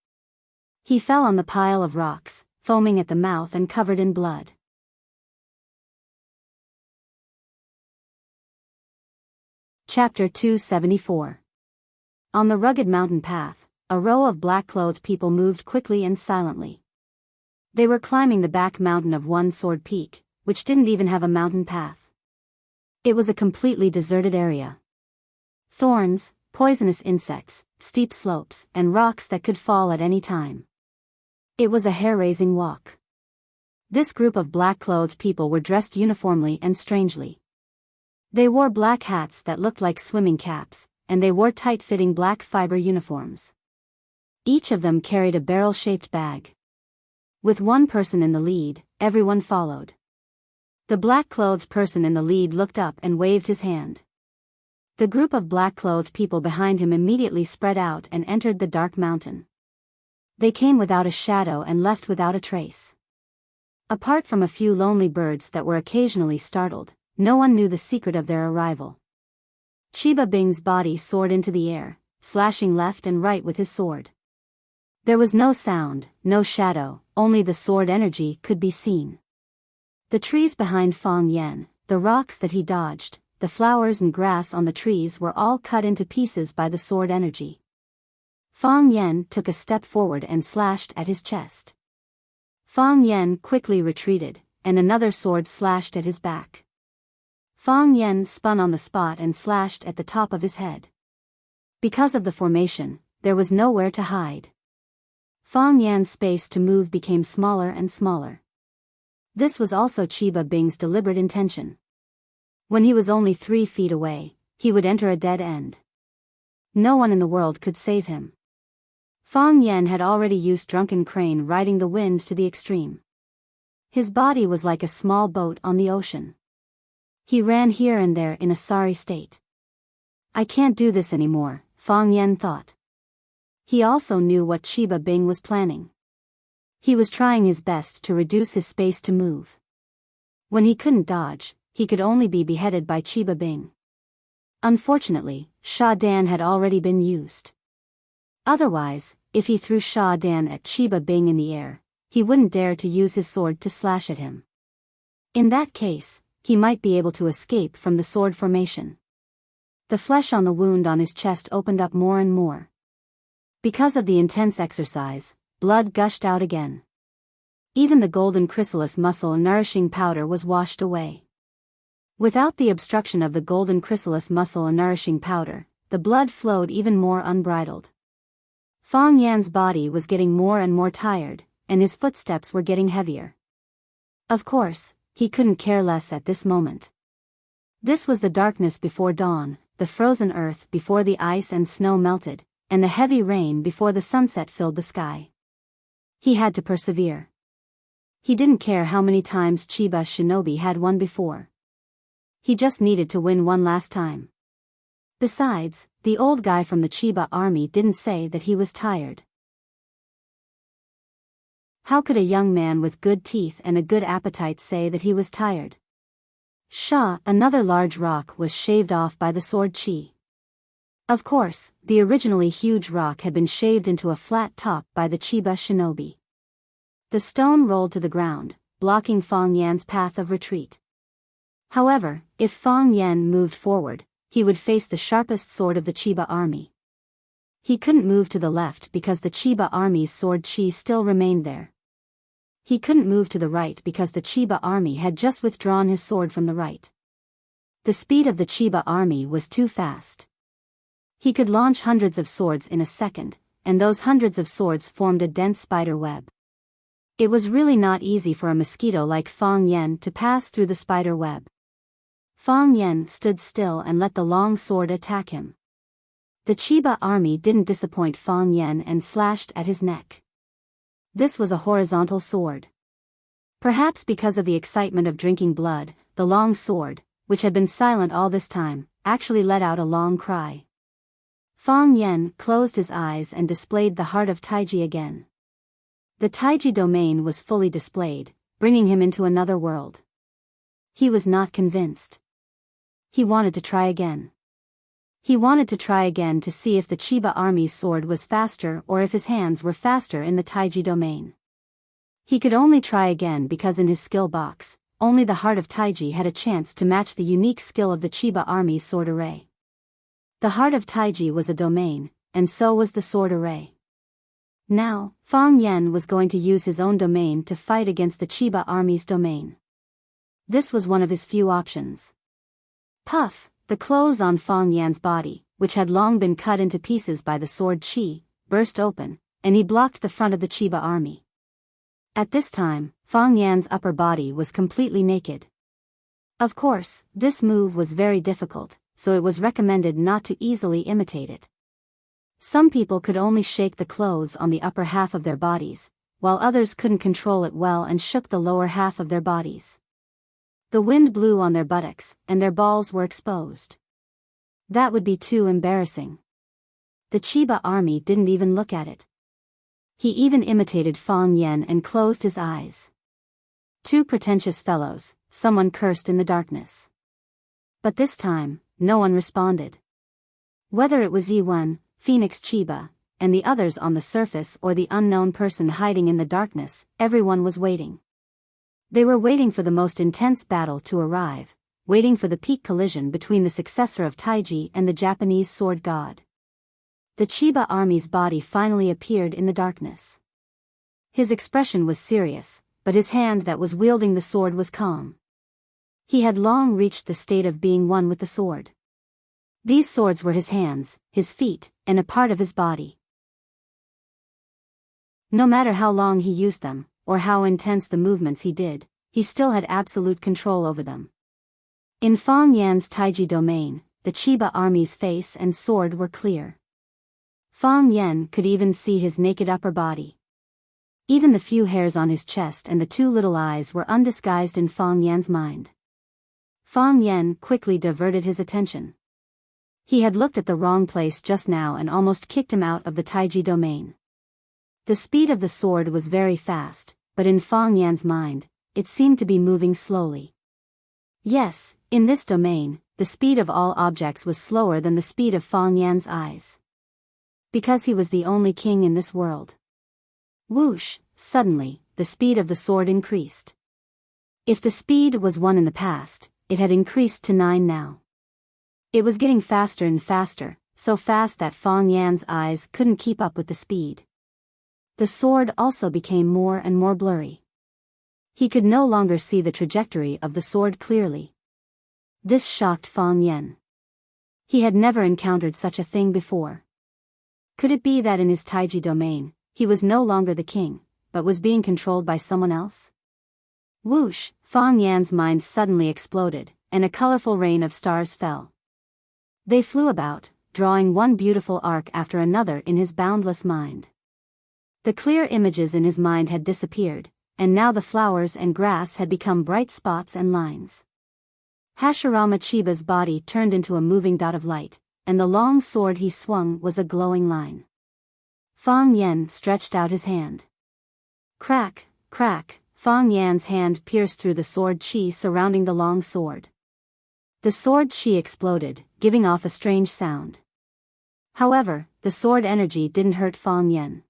He fell on the pile of rocks, foaming at the mouth and covered in blood. Chapter 274. On the rugged mountain path, a row of black-clothed people moved quickly and silently. They were climbing the back mountain of One Sword Peak, which didn't even have a mountain path. It was a completely deserted area. Thorns, poisonous insects, steep slopes, and rocks that could fall at any time. It was a hair-raising walk. This group of black-clothed people were dressed uniformly and strangely. They wore black hats that looked like swimming caps, and they wore tight-fitting black fiber uniforms. Each of them carried a barrel-shaped bag. With one person in the lead, everyone followed. The black-clothed person in the lead looked up and waved his hand. The group of black-clothed people behind him immediately spread out and entered the dark mountain. They came without a shadow and left without a trace. Apart from a few lonely birds that were occasionally startled, no one knew the secret of their arrival. Chiba Bing's body soared into the air, slashing left and right with his sword. There was no sound, no shadow, only the sword energy could be seen. The trees behind Fang Yan, the rocks that he dodged, the flowers and grass on the trees were all cut into pieces by the sword energy. Fang Yan took a step forward and slashed at his chest. Fang Yan quickly retreated, and another sword slashed at his back. Fang Yan spun on the spot and slashed at the top of his head. Because of the formation, there was nowhere to hide. Fang Yan's space to move became smaller and smaller. This was also Chiba Bing's deliberate intention. When he was only 3 feet away, he would enter a dead end. No one in the world could save him. Fang Yan had already used Drunken Crane riding the wind to the extreme. His body was like a small boat on the ocean. He ran here and there in a sorry state. I can't do this anymore, Fang Yan thought. He also knew what Chiba Bing was planning. He was trying his best to reduce his space to move. When he couldn't dodge, he could only be beheaded by Chiba Bing. Unfortunately, Sha Dan had already been used. Otherwise, if he threw Sha Dan at Chiba Bing in the air, he wouldn't dare to use his sword to slash at him. In that case, he might be able to escape from the sword formation. The flesh on the wound on his chest opened up more and more. Because of the intense exercise, blood gushed out again. Even the golden chrysalis muscle nourishing powder was washed away. Without the obstruction of the golden chrysalis muscle nourishing powder, the blood flowed even more unbridled. Fang Yan's body was getting more and more tired, and his footsteps were getting heavier. Of course, he couldn't care less at this moment. This was the darkness before dawn, the frozen earth before the ice and snow melted, and the heavy rain before the sunset filled the sky. He had to persevere. He didn't care how many times Chiba Shinobi had won before. He just needed to win one last time. Besides, the old guy from the Chiba army didn't say that he was tired. How could a young man with good teeth and a good appetite say that he was tired? Another large rock was shaved off by the sword Chi. Of course, the originally huge rock had been shaved into a flat top by the Chiba Shinobi. The stone rolled to the ground, blocking Fang Yan's path of retreat. However, if Fang Yan moved forward, he would face the sharpest sword of the Chiba army. He couldn't move to the left because the Chiba army's sword Chi still remained there. He couldn't move to the right because the Chiba army had just withdrawn his sword from the right. The speed of the Chiba army was too fast. He could launch hundreds of swords in a second, and those hundreds of swords formed a dense spider web. It was really not easy for a mosquito like Fang Yan to pass through the spider web. Fang Yan stood still and let the long sword attack him. The Chiba army didn't disappoint Fang Yan and slashed at his neck. This was a horizontal sword. Perhaps because of the excitement of drinking blood, the long sword, which had been silent all this time, actually let out a long cry. Fang Yan closed his eyes and displayed the heart of Taiji again. The Taiji domain was fully displayed, bringing him into another world. He was not convinced. He wanted to try again. He wanted to try again to see if the Chiba army's sword was faster or if his hands were faster in the Taiji domain. He could only try again because in his skill box, only the heart of Taiji had a chance to match the unique skill of the Chiba army's sword array. The heart of Taiji was a domain, and so was the sword array. Now, Fang Yan was going to use his own domain to fight against the Chiba army's domain. This was one of his few options. Puff! The clothes on Fang Yan's body, which had long been cut into pieces by the sword Chi, burst open, and he blocked the front of the Chiba army. At this time, Fang Yan's upper body was completely naked. Of course, this move was very difficult, so it was recommended not to easily imitate it. Some people could only shake the clothes on the upper half of their bodies, while others couldn't control it well and shook the lower half of their bodies. The wind blew on their buttocks, and their balls were exposed. That would be too embarrassing. The Chiba army didn't even look at it. He even imitated Fang Yan and closed his eyes. Two pretentious fellows, someone cursed in the darkness. But this time, no one responded. Whether it was Yi-Wen, Phoenix Chiba, and the others on the surface or the unknown person hiding in the darkness, everyone was waiting. They were waiting for the most intense battle to arrive, waiting for the peak collision between the successor of Taiji and the Japanese sword god. The Chiba army's body finally appeared in the darkness. His expression was serious, but his hand that was wielding the sword was calm. He had long reached the state of being one with the sword. These swords were his hands, his feet, and a part of his body. No matter how long he used them, or how intense the movements he did, he still had absolute control over them. In Fang Yan's Taiji domain, the Chiba army's face and sword were clear. Fang Yan could even see his naked upper body. Even the few hairs on his chest and the two little eyes were undisguised in Fang Yan's mind. Fang Yan quickly diverted his attention. He had looked at the wrong place just now and almost kicked him out of the Taiji domain. The speed of the sword was very fast, but in Fang Yan's mind, it seemed to be moving slowly. Yes, in this domain, the speed of all objects was slower than the speed of Fang Yan's eyes. Because he was the only king in this world. Whoosh, suddenly, the speed of the sword increased. If the speed was 1 in the past, it had increased to 9 now. It was getting faster and faster, so fast that Fang Yan's eyes couldn't keep up with the speed. The sword also became more and more blurry. He could no longer see the trajectory of the sword clearly. This shocked Fang Yan. He had never encountered such a thing before. Could it be that in his Taiji domain, he was no longer the king, but was being controlled by someone else? Whoosh, Fang Yan's mind suddenly exploded, and a colorful rain of stars fell. They flew about, drawing one beautiful arc after another in his boundless mind. The clear images in his mind had disappeared, and now the flowers and grass had become bright spots and lines. Hashirama Chiba's body turned into a moving dot of light, and the long sword he swung was a glowing line. Fang Yan stretched out his hand. Crack, crack, Fang Yan's hand pierced through the sword chi surrounding the long sword. The sword chi exploded, giving off a strange sound. However, the sword energy didn't hurt Fang Yan.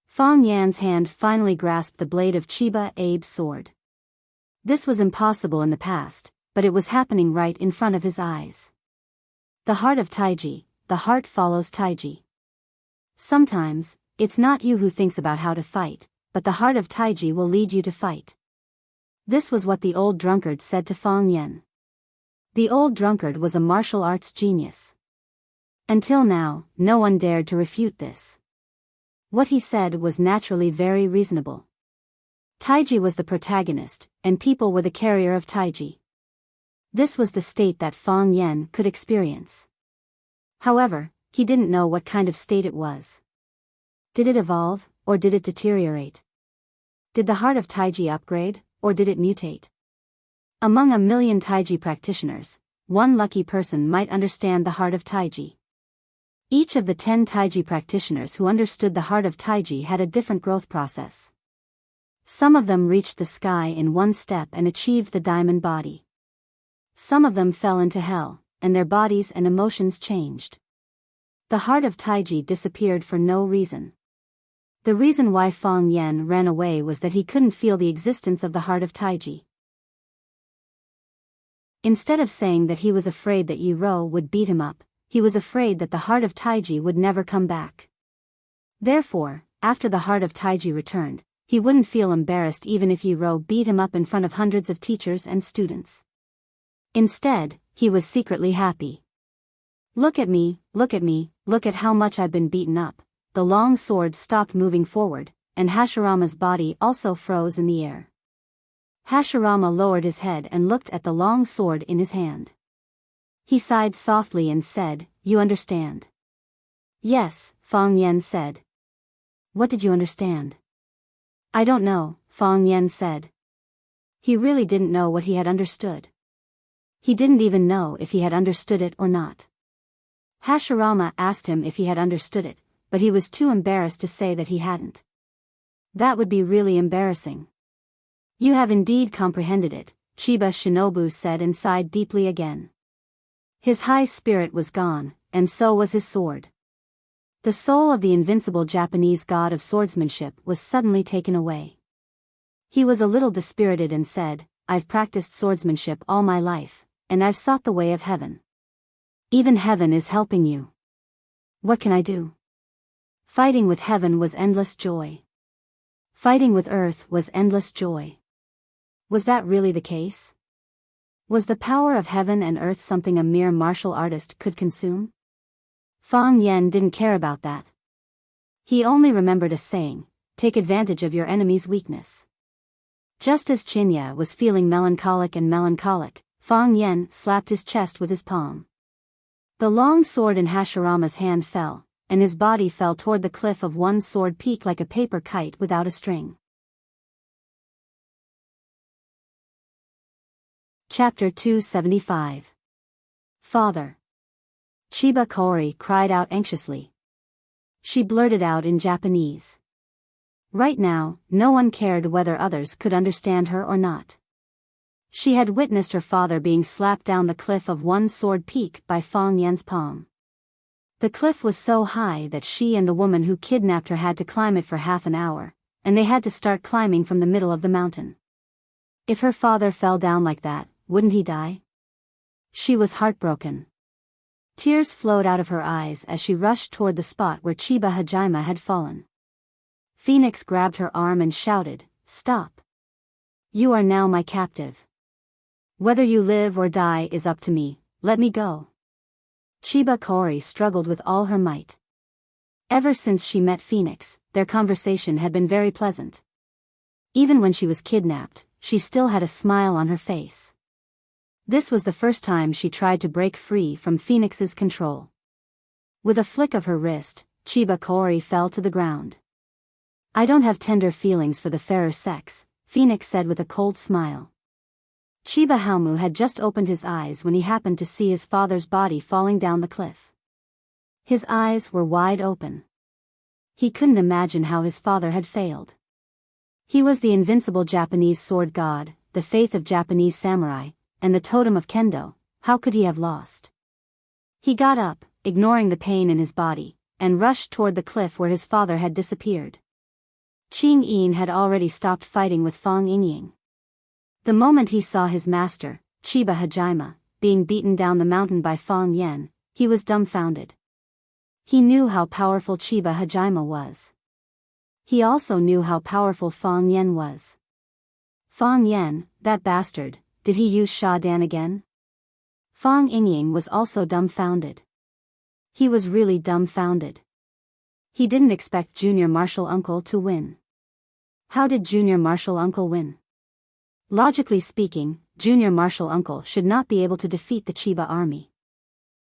Fang Yan's hand finally grasped the blade of Chiba Abe's sword. This was impossible in the past, but it was happening right in front of his eyes. The heart of Taiji, the heart follows Taiji. Sometimes, it's not you who thinks about how to fight, but the heart of Taiji will lead you to fight. This was what the old drunkard said to Fang Yan. The old drunkard was a martial arts genius. Until now, no one dared to refute this. What he said was naturally very reasonable. Taiji was the protagonist, and people were the carrier of Taiji. This was the state that Fang Yan could experience. However, he didn't know what kind of state it was. Did it evolve, or did it deteriorate? Did the heart of Taiji upgrade, or did it mutate? Among a million Taiji practitioners, one lucky person might understand the heart of Taiji. Each of the 10 Taiji practitioners who understood the heart of Taiji had a different growth process. Some of them reached the sky in one step and achieved the diamond body. Some of them fell into hell, and their bodies and emotions changed. The heart of Taiji disappeared for no reason. The reason why Fang Yan ran away was that he couldn't feel the existence of the heart of Taiji. Instead of saying that he was afraid that Yi Ro would beat him up, he was afraid that the heart of Taiji would never come back. Therefore, after the heart of Taiji returned, he wouldn't feel embarrassed even if Yi Ro beat him up in front of hundreds of teachers and students. Instead, he was secretly happy. Look at me, look at me, look at how much I've been beaten up. The long sword stopped moving forward, and Hashirama's body also froze in the air. Hashirama lowered his head and looked at the long sword in his hand. He sighed softly and said, "You understand?" "Yes," Fang Yan said. "What did you understand?" "I don't know," Fang Yan said. He really didn't know what he had understood. He didn't even know if he had understood it or not. Hashirama asked him if he had understood it, but he was too embarrassed to say that he hadn't. That would be really embarrassing. "You have indeed comprehended it," Chiba Shinobu said and sighed deeply again. His high spirit was gone, and so was his sword. The soul of the invincible Japanese god of swordsmanship was suddenly taken away. He was a little dispirited and said, "I've practiced swordsmanship all my life, and I've sought the way of heaven. Even heaven is helping you. What can I do?" Fighting with heaven was endless joy. Fighting with earth was endless joy. Was that really the case? Was the power of heaven and earth something a mere martial artist could consume? Fang Yan didn't care about that. He only remembered a saying, "Take advantage of your enemy's weakness." Just as Chinya was feeling melancholic, Fang Yan slapped his chest with his palm. The long sword in Hashirama's hand fell, and his body fell toward the cliff of one sword peak like a paper kite without a string. Chapter 275. Father. Chiba Kaori cried out anxiously. She blurted out in Japanese. Right now, no one cared whether others could understand her or not. She had witnessed her father being slapped down the cliff of One Sword Peak by Fang Yen's palm. The cliff was so high that she and the woman who kidnapped her had to climb it for half an hour, and they had to start climbing from the middle of the mountain. If her father fell down like that, wouldn't he die? She was heartbroken. Tears flowed out of her eyes as she rushed toward the spot where Chiba Hajime had fallen. Phoenix grabbed her arm and shouted, "Stop! You are now my captive. Whether you live or die is up to me, let me go." Chiba Kaori struggled with all her might. Ever since she met Phoenix, their conversation had been very pleasant. Even when she was kidnapped, she still had a smile on her face. This was the first time she tried to break free from Phoenix's control. With a flick of her wrist, Chiba Kaori fell to the ground. "I don't have tender feelings for the fairer sex," Phoenix said with a cold smile. Chiba Haomu had just opened his eyes when he happened to see his father's body falling down the cliff. His eyes were wide open. He couldn't imagine how his father had failed. He was the invincible Japanese sword god, the faith of Japanese samurai, and the totem of kendo. How could he have lost? He got up, ignoring the pain in his body, and rushed toward the cliff where his father had disappeared. Qing Yin had already stopped fighting with Fang Yingying. The moment he saw his master, Chiba Hajime, being beaten down the mountain by Fang Yen, he was dumbfounded. He knew how powerful Chiba Hajime was. He also knew how powerful Fang Yen was. Fang Yen, that bastard, did he use Sha Dan again? Fang Yingying was also dumbfounded. He was really dumbfounded. He didn't expect Junior Martial Uncle to win. How did Junior Martial Uncle win? Logically speaking, Junior Martial Uncle should not be able to defeat the Chiba army.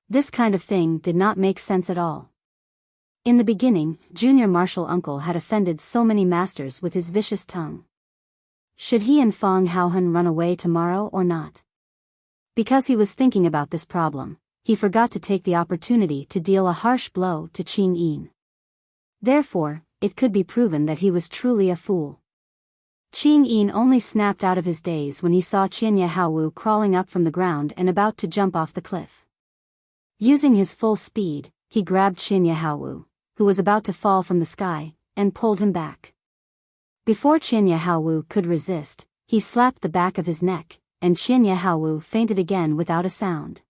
This kind of thing did not make sense at all. In the beginning, Junior Martial Uncle had offended so many masters with his vicious tongue. Should he and Fang Haohun run away tomorrow or not? Because he was thinking about this problem, he forgot to take the opportunity to deal a harsh blow to Qing Yin. Therefore, it could be proven that he was truly a fool. Qing Yin only snapped out of his daze when he saw Qianye Haowu crawling up from the ground and about to jump off the cliff. Using his full speed, he grabbed Qianye Haowu, who was about to fall from the sky, and pulled him back. Before Qianye Haowu could resist, he slapped the back of his neck, and Qianye Haowu fainted again without a sound.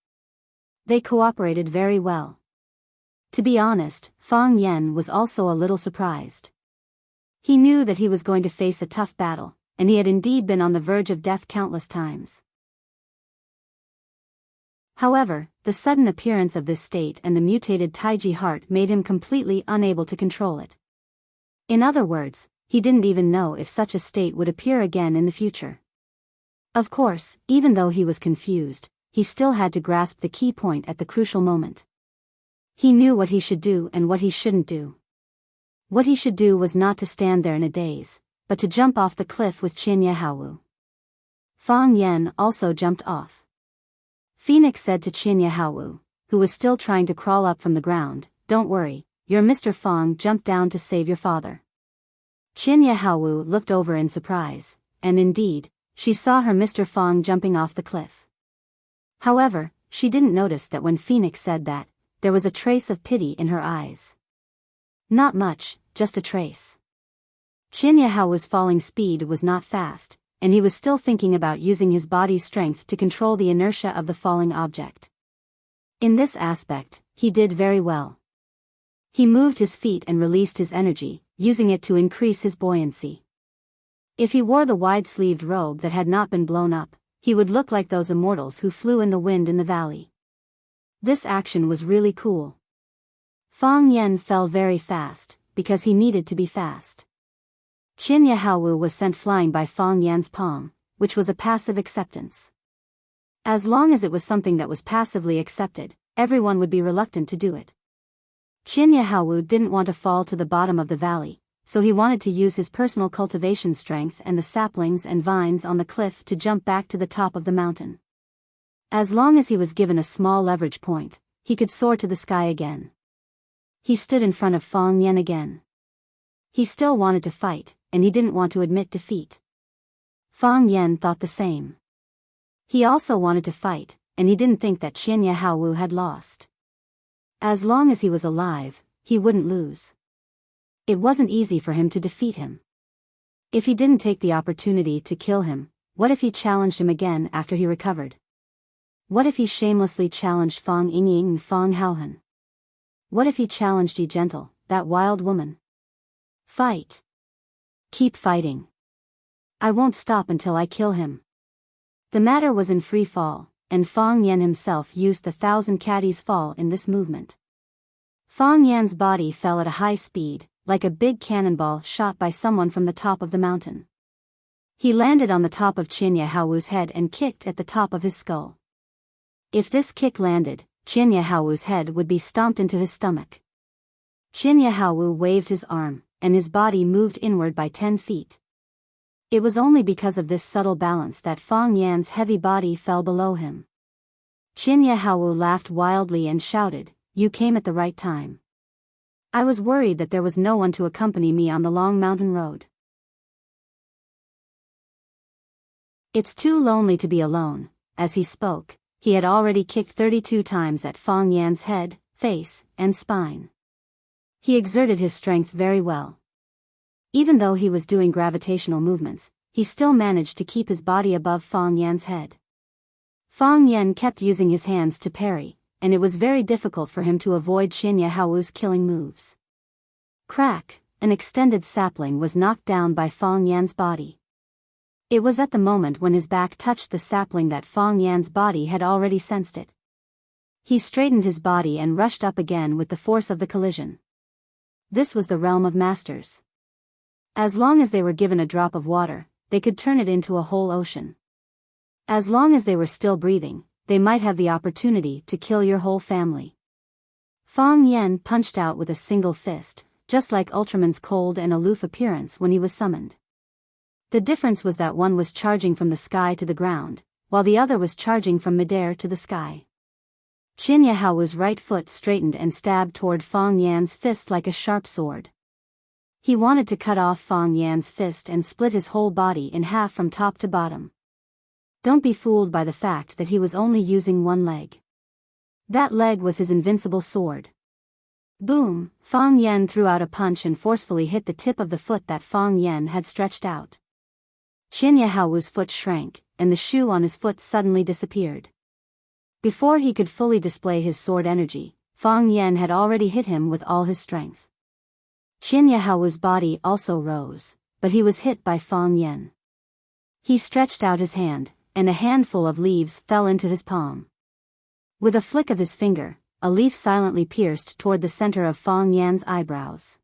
They cooperated very well. To be honest, Fang Yen was also a little surprised. He knew that he was going to face a tough battle, and he had indeed been on the verge of death countless times. However, the sudden appearance of this state and the mutated Taiji heart made him completely unable to control it. In other words, he didn't even know if such a state would appear again in the future. Of course, even though he was confused, he still had to grasp the key point at the crucial moment. He knew what he should do and what he shouldn't do. What he should do was not to stand there in a daze, but to jump off the cliff with Qianye Haowu. Fang Yen also jumped off. Phoenix said to Qianye Haowu, who was still trying to crawl up from the ground, "Don't worry, your Mr. Fang jumped down to save your father." Qianye Haowu looked over in surprise, and indeed, she saw her Mr. Fang jumping off the cliff. However, she didn't notice that when Phoenix said that, there was a trace of pity in her eyes. Not much, just a trace. Qianye Haowu's falling speed was not fast, and he was still thinking about using his body's strength to control the inertia of the falling object. In this aspect, he did very well. He moved his feet and released his energy, using it to increase his buoyancy. If he wore the wide-sleeved robe that had not been blown up, he would look like those immortals who flew in the wind in the valley. This action was really cool. Fang Yen fell very fast, because he needed to be fast. Qianye Haowu was sent flying by Fang Yen's palm, which was a passive acceptance. As long as it was something that was passively accepted, everyone would be reluctant to do it. Qianye Haowu didn't want to fall to the bottom of the valley, so he wanted to use his personal cultivation strength and the saplings and vines on the cliff to jump back to the top of the mountain. As long as he was given a small leverage point, he could soar to the sky again. He stood in front of Fang Yan again. He still wanted to fight, and he didn't want to admit defeat. Fang Yan thought the same. He also wanted to fight, and he didn't think that Qianye Haowu had lost. As long as he was alive, he wouldn't lose. It wasn't easy for him to defeat him. If he didn't take the opportunity to kill him, what if he challenged him again after he recovered? What if he shamelessly challenged Fang Yingying and Fang Haohan? What if he challenged Yi Gentle, that wild woman? Fight. Keep fighting. I won't stop until I kill him. The matter was in free fall, and Fang Yan himself used the 1,000 caddies fall in this movement. Fang Yan's body fell at a high speed, like a big cannonball shot by someone from the top of the mountain. He landed on the top of Qianye Haowu's head and kicked at the top of his skull. If this kick landed, Qianye Haowu's head would be stomped into his stomach. Qianye Haowu waved his arm, and his body moved inward by 10 feet. It was only because of this subtle balance that Fang Yan's heavy body fell below him. Qianye Haowu laughed wildly and shouted, "You came at the right time. I was worried that there was no one to accompany me on the long mountain road. It's too lonely to be alone." As he spoke, he had already kicked 32 times at Fang Yan's head, face, and spine. He exerted his strength very well. Even though he was doing gravitational movements, he still managed to keep his body above Fang Yan's head. Fang Yan kept using his hands to parry, and it was very difficult for him to avoid Qianye Haowu's killing moves. Crack, an extended sapling was knocked down by Fang Yan's body. It was at the moment when his back touched the sapling that Fang Yan's body had already sensed it. He straightened his body and rushed up again with the force of the collision. This was the realm of masters. As long as they were given a drop of water, they could turn it into a whole ocean. As long as they were still breathing, they might have the opportunity to kill your whole family. Fang Yan punched out with a single fist, just like Ultraman's cold and aloof appearance when he was summoned. The difference was that one was charging from the sky to the ground, while the other was charging from midair to the sky. Qianye Haowu's right foot straightened and stabbed toward Fang Yan's fist like a sharp sword. He wanted to cut off Fang Yan's fist and split his whole body in half from top to bottom. Don't be fooled by the fact that he was only using one leg. That leg was his invincible sword. Boom! Fang Yan threw out a punch and forcefully hit the tip of the foot that Fang Yan had stretched out. Qianye Haowu's foot shrank, and the shoe on his foot suddenly disappeared. Before he could fully display his sword energy, Fang Yan had already hit him with all his strength. Qianye Haowu's body also rose, but he was hit by Fang Yan. He stretched out his hand, and a handful of leaves fell into his palm. With a flick of his finger, a leaf silently pierced toward the center of Fang Yan's eyebrows.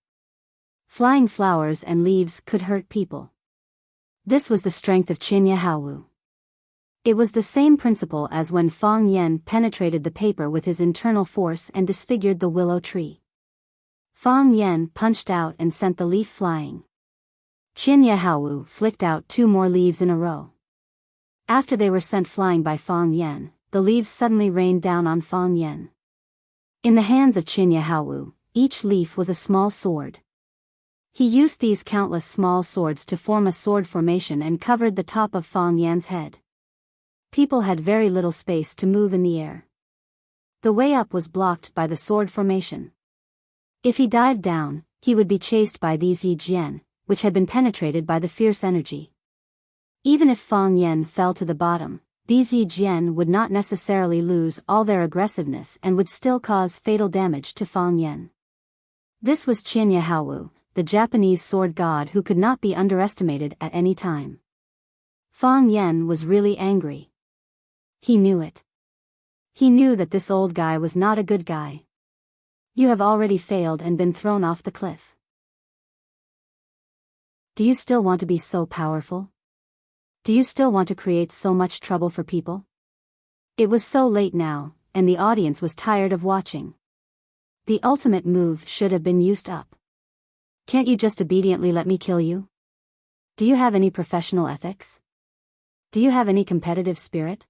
Flying flowers and leaves could hurt people. This was the strength of Qianye Haowu. It was the same principle as when Fang Yan penetrated the paper with his internal force and disfigured the willow tree. Fang Yan punched out and sent the leaf flying. Qianye Haowu flicked out 2 more leaves in a row. After they were sent flying by Fang Yan, the leaves suddenly rained down on Fang Yan. In the hands of Qianye Haowu, each leaf was a small sword. He used these countless small swords to form a sword formation and covered the top of Fang Yan's head. People had very little space to move in the air. The way up was blocked by the sword formation. If he dived down, he would be chased by these Yi Jian, which had been penetrated by the fierce energy. Even if Fang Yan fell to the bottom, these Yi Jian would not necessarily lose all their aggressiveness and would still cause fatal damage to Fang Yan. This was Qianye Haowu, the Japanese sword god who could not be underestimated at any time. Fang Yan was really angry. He knew it. He knew that this old guy was not a good guy. You have already failed and been thrown off the cliff. Do you still want to be so powerful? Do you still want to create so much trouble for people? It was so late now, and the audience was tired of watching. The ultimate move should have been used up. Can't you just obediently let me kill you? Do you have any professional ethics? Do you have any competitive spirit?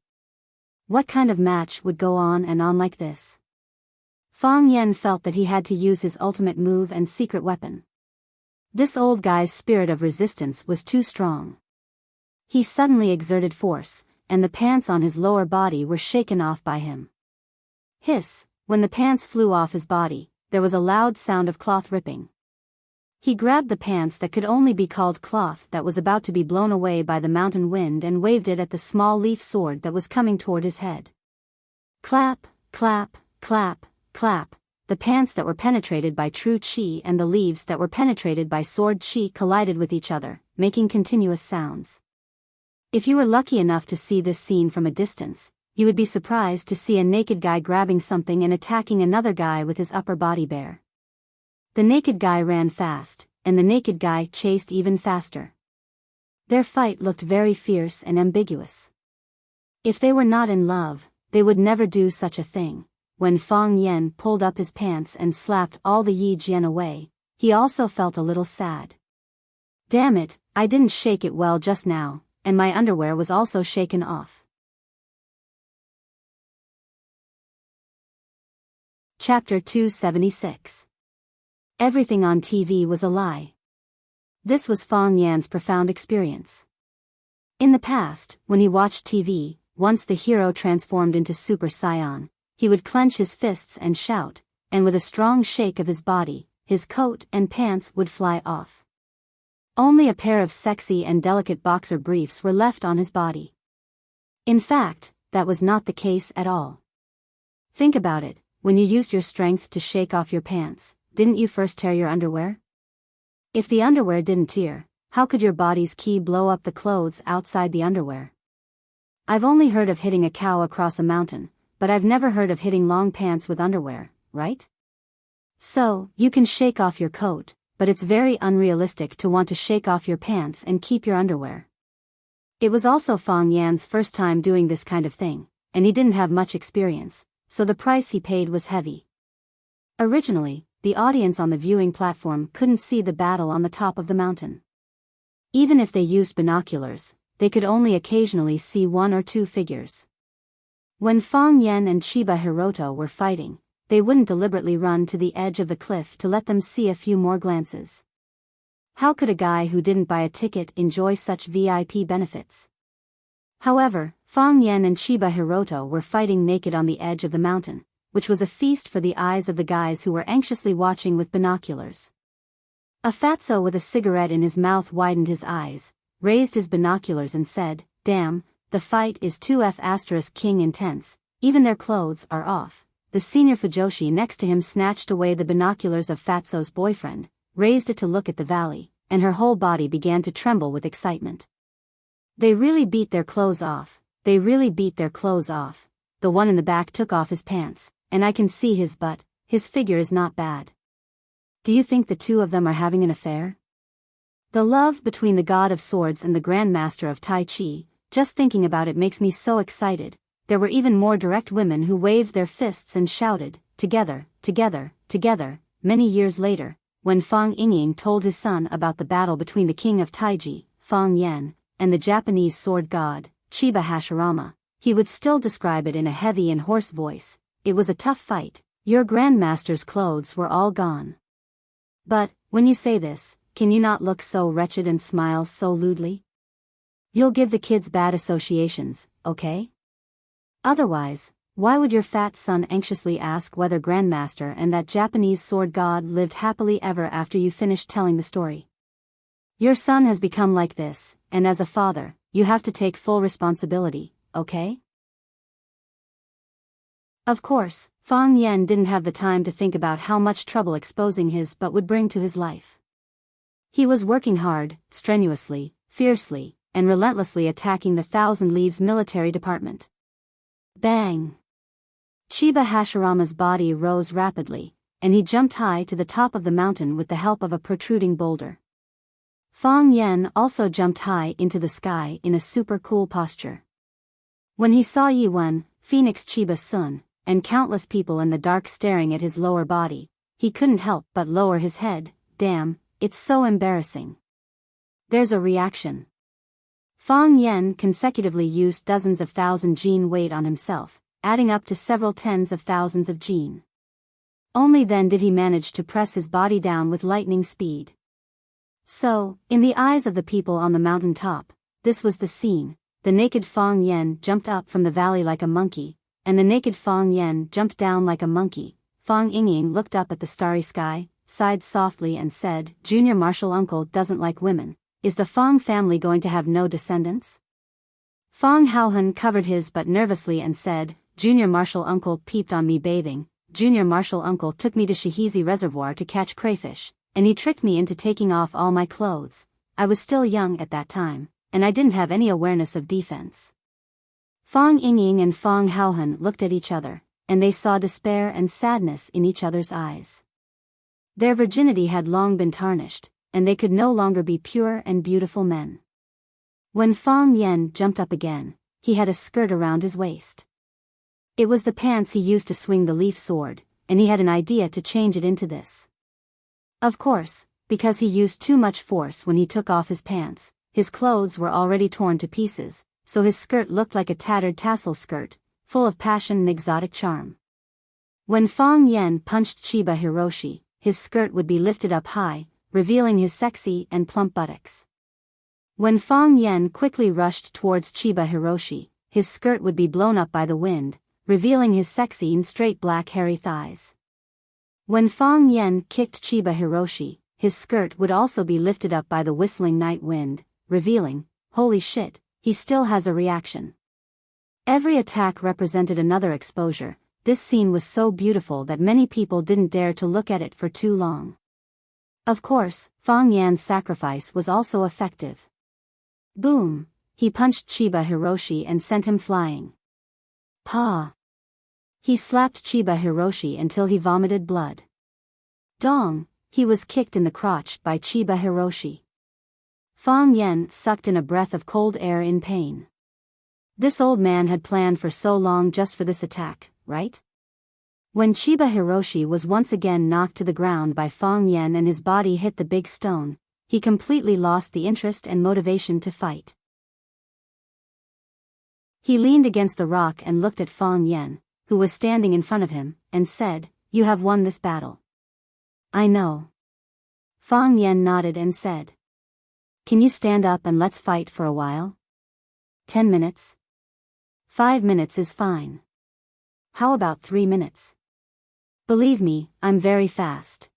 What kind of match would go on and on like this? Fang Yen felt that he had to use his ultimate move and secret weapon. This old guy's spirit of resistance was too strong. He suddenly exerted force, and the pants on his lower body were shaken off by him. Hiss! When the pants flew off his body, there was a loud sound of cloth ripping. He grabbed the pants that could only be called cloth that was about to be blown away by the mountain wind and waved it at the small leaf sword that was coming toward his head. Clap, clap, clap, clap. The pants that were penetrated by true chi and the leaves that were penetrated by sword chi collided with each other, making continuous sounds. If you were lucky enough to see this scene from a distance, you would be surprised to see a naked guy grabbing something and attacking another guy with his upper body bare. The naked guy ran fast, and the naked guy chased even faster. Their fight looked very fierce and ambiguous. If they were not in love, they would never do such a thing. When Fang Yen pulled up his pants and slapped all the Yi Jian away, he also felt a little sad. Damn it, I didn't shake it well just now, and my underwear was also shaken off. Chapter 276. Everything on TV was a lie. This was Fang Yan's profound experience. In the past, when he watched TV, once the hero transformed into Super Saiyan, he would clench his fists and shout, and with a strong shake of his body, his coat and pants would fly off. Only a pair of sexy and delicate boxer briefs were left on his body. In fact, that was not the case at all. Think about it, when you used your strength to shake off your pants, didn't you first tear your underwear? If the underwear didn't tear, how could your body's ki blow up the clothes outside the underwear? I've only heard of hitting a cow across a mountain, but I've never heard of hitting long pants with underwear, right? So, you can shake off your coat, but it's very unrealistic to want to shake off your pants and keep your underwear. It was also Fang Yan's first time doing this kind of thing, and he didn't have much experience, so the price he paid was heavy. Originally, the audience on the viewing platform couldn't see the battle on the top of the mountain. Even if they used binoculars, they could only occasionally see one or two figures. When Fang Yen and Chiba Hiroto were fighting, they wouldn't deliberately run to the edge of the cliff to let them see a few more glances. How could a guy who didn't buy a ticket enjoy such VIP benefits? However, Fang Yen and Chiba Hiroto were fighting naked on the edge of the mountain, which was a feast for the eyes of the guys who were anxiously watching with binoculars. A fatso with a cigarette in his mouth widened his eyes, raised his binoculars and said, "Damn, the fight is 2F** king intense, even their clothes are off." The senior Fujoshi next to him snatched away the binoculars of Fatso's boyfriend, raised it to look at the valley, and her whole body began to tremble with excitement. They really beat their clothes off, they really beat their clothes off. The one in the back took off his pants, and I can see his butt, his figure is not bad. Do you think the two of them are having an affair? The love between the God of Swords and the Grandmaster of Tai Chi, just thinking about it makes me so excited. There were even more direct women who waved their fists and shouted, "Together, together, together." Many years later, when Fang Yingying told his son about the battle between the king of Taiji, Fang Yen, and the Japanese sword god, Chiba Hashirama, he would still describe it in a heavy and hoarse voice. "It was a tough fight. Your grandmaster's clothes were all gone." But, when you say this, can you not look so wretched and smile so lewdly? You'll give the kids bad associations, okay? Otherwise, why would your fat son anxiously ask whether Grandmaster and that Japanese sword god lived happily ever after you finished telling the story? Your son has become like this, and as a father, you have to take full responsibility, okay? Of course, Fang Yen didn't have the time to think about how much trouble exposing his butt would bring to his life. He was working hard, strenuously, fiercely, and relentlessly attacking the Thousand Leaves military department. Bang! Chiba Hashirama's body rose rapidly, and he jumped high to the top of the mountain with the help of a protruding boulder. Fang Yen also jumped high into the sky in a super cool posture. When he saw Yi Wen, Phoenix Chiba Sun, and countless people in the dark staring at his lower body, he couldn't help but lower his head. Damn, it's so embarrassing. There's a reaction. Fang Yen consecutively used dozens of thousand gene weight on himself, adding up to several tens of thousands of gene. Only then did he manage to press his body down with lightning speed. So, in the eyes of the people on the mountain top, this was the scene. The naked Fang Yen jumped up from the valley like a monkey, and the naked Fang Yen jumped down like a monkey. Fang Yingying looked up at the starry sky, sighed softly and said, "Junior Marshal Uncle doesn't like women. Is the Fang family going to have no descendants?" Fang Haohan covered his butt nervously and said, "Junior Marshal Uncle peeped on me bathing. Junior Marshal Uncle took me to Shahizi Reservoir to catch crayfish, and he tricked me into taking off all my clothes. I was still young at that time, and I didn't have any awareness of defense." Fang Yingying and Fang Haohan looked at each other, and they saw despair and sadness in each other's eyes. Their virginity had long been tarnished, and they could no longer be pure and beautiful men. When Fang Yen jumped up again, he had a skirt around his waist. It was the pants he used to swing the leaf sword, and he had an idea to change it into this. Of course, because he used too much force when he took off his pants, his clothes were already torn to pieces, so his skirt looked like a tattered tassel skirt, full of passion and exotic charm. When Fang Yen punched Chiba Hiroshi, his skirt would be lifted up high, revealing his sexy and plump buttocks. When Fang Yen quickly rushed towards Chiba Hiroshi, his skirt would be blown up by the wind, revealing his sexy and straight black hairy thighs. When Fang Yen kicked Chiba Hiroshi, his skirt would also be lifted up by the whistling night wind, revealing, holy shit, he still has a reaction. Every attack represented another exposure. This scene was so beautiful that many people didn't dare to look at it for too long. Of course, Fang Yan's sacrifice was also effective. Boom! He punched Chiba Hiroshi and sent him flying. Pa! He slapped Chiba Hiroshi until he vomited blood. Dong! He was kicked in the crotch by Chiba Hiroshi. Fang Yen sucked in a breath of cold air in pain. This old man had planned for so long just for this attack, right? When Chiba Hiroshi was once again knocked to the ground by Fang Yen and his body hit the big stone, he completely lost the interest and motivation to fight. He leaned against the rock and looked at Fang Yen, who was standing in front of him, and said, "You have won this battle." "I know." Fang Yen nodded and said, "Can you stand up and let's fight for a while?" 10 minutes? 5 minutes is fine. How about 3 minutes? Believe me, I'm very fast.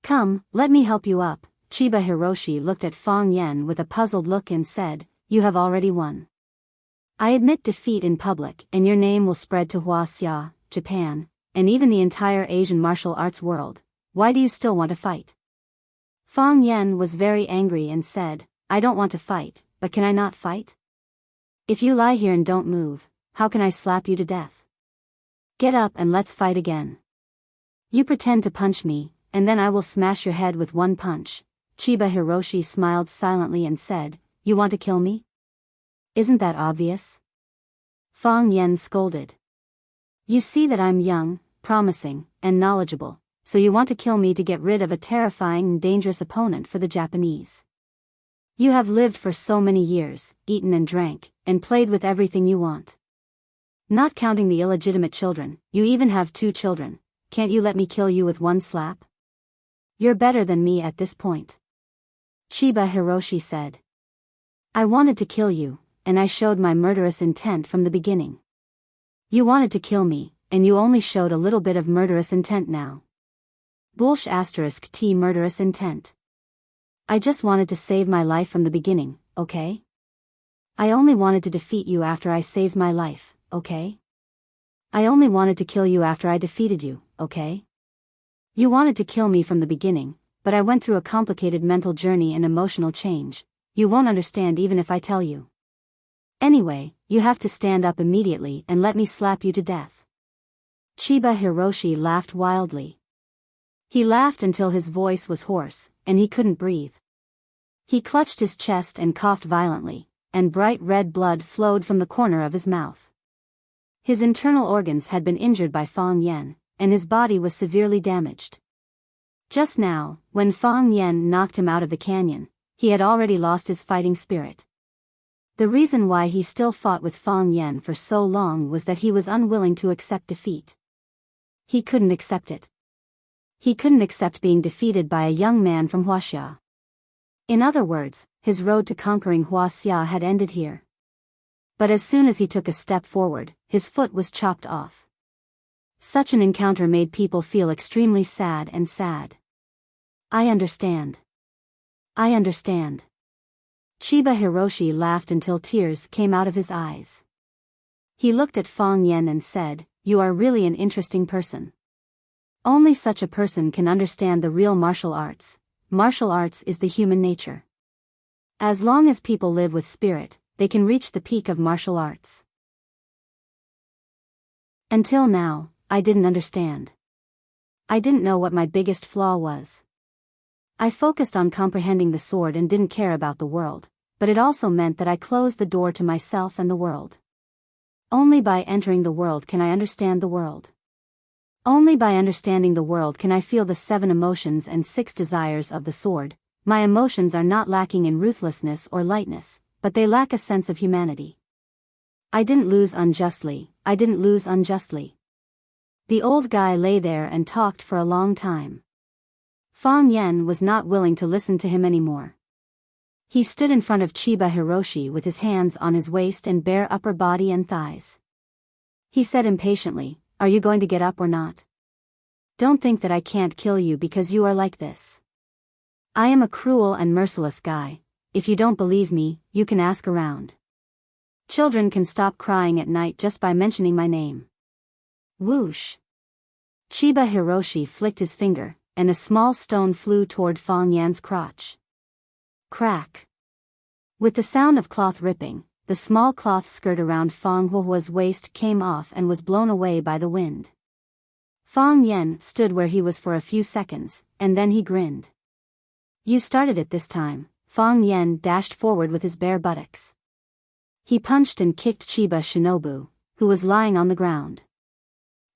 Come, let me help you up. Chiba Hiroshi looked at Fang Yen with a puzzled look and said, "You have already won. I admit defeat in public and your name will spread to Huaxia, Japan, and even the entire Asian martial arts world. Why do you still want to fight?" Fang Yen was very angry and said, "I don't want to fight, but can I not fight? If you lie here and don't move, how can I slap you to death? Get up and let's fight again. You pretend to punch me, and then I will smash your head with one punch." Chiba Hiroshi smiled silently and said, "You want to kill me? Isn't that obvious?" Fang Yen scolded. "You see that I'm young, promising, and knowledgeable, so you want to kill me to get rid of a terrifying and dangerous opponent for the Japanese. You have lived for so many years, eaten and drank, and played with everything you want. Not counting the illegitimate children, you even have 2 children. Can't you let me kill you with one slap? You're better than me at this point." Chiba Hiroshi said. "I wanted to kill you, and I showed my murderous intent from the beginning. You wanted to kill me, and you only showed a little bit of murderous intent now. Bullsh * T murderous intent. I just wanted to save my life from the beginning, okay? I only wanted to defeat you after I saved my life, okay? I only wanted to kill you after I defeated you, okay? You wanted to kill me from the beginning, but I went through a complicated mental journey and emotional change. You won't understand even if I tell you. Anyway, you have to stand up immediately and let me slap you to death." Chiba Hiroshi laughed wildly. He laughed until his voice was hoarse, and he couldn't breathe. He clutched his chest and coughed violently, and bright red blood flowed from the corner of his mouth. His internal organs had been injured by Fang Yen, and his body was severely damaged. Just now, when Fang Yen knocked him out of the canyon, he had already lost his fighting spirit. The reason why he still fought with Fang Yen for so long was that he was unwilling to accept defeat. He couldn't accept it. He couldn't accept being defeated by a young man from Huaxia. In other words, his road to conquering Huaxia had ended here. But as soon as he took a step forward, his foot was chopped off. Such an encounter made people feel extremely sad and sad. I understand. I understand. Chiba Hiroshi laughed until tears came out of his eyes. He looked at Fang Yen and said, "You are really an interesting person. Only such a person can understand the real martial arts. Martial arts is the human nature. As long as people live with spirit, they can reach the peak of martial arts. Until now, I didn't understand. I didn't know what my biggest flaw was. I focused on comprehending the sword and didn't care about the world, but it also meant that I closed the door to myself and the world. Only by entering the world can I understand the world. Only by understanding the world can I feel the 7 emotions and 6 desires of the sword. My emotions are not lacking in ruthlessness or lightness, but they lack a sense of humanity. I didn't lose unjustly, I didn't lose unjustly." The old guy lay there and talked for a long time. Fang Yen was not willing to listen to him anymore. He stood in front of Chiba Hiroshi with his hands on his waist and bare upper body and thighs. He said impatiently, "Are you going to get up or not? Don't think that I can't kill you because you are like this. I am a cruel and merciless guy. If you don't believe me, you can ask around. Children can stop crying at night just by mentioning my name." Whoosh! Chiba Hiroshi flicked his finger, and a small stone flew toward Fang Yan's crotch. Crack! With the sound of cloth ripping, the small cloth skirt around Fang Hua's waist came off and was blown away by the wind. Fang Yen stood where he was for a few seconds, and then he grinned. "You started it this time." Fang Yen dashed forward with his bare buttocks. He punched and kicked Chiba Shinobu, who was lying on the ground.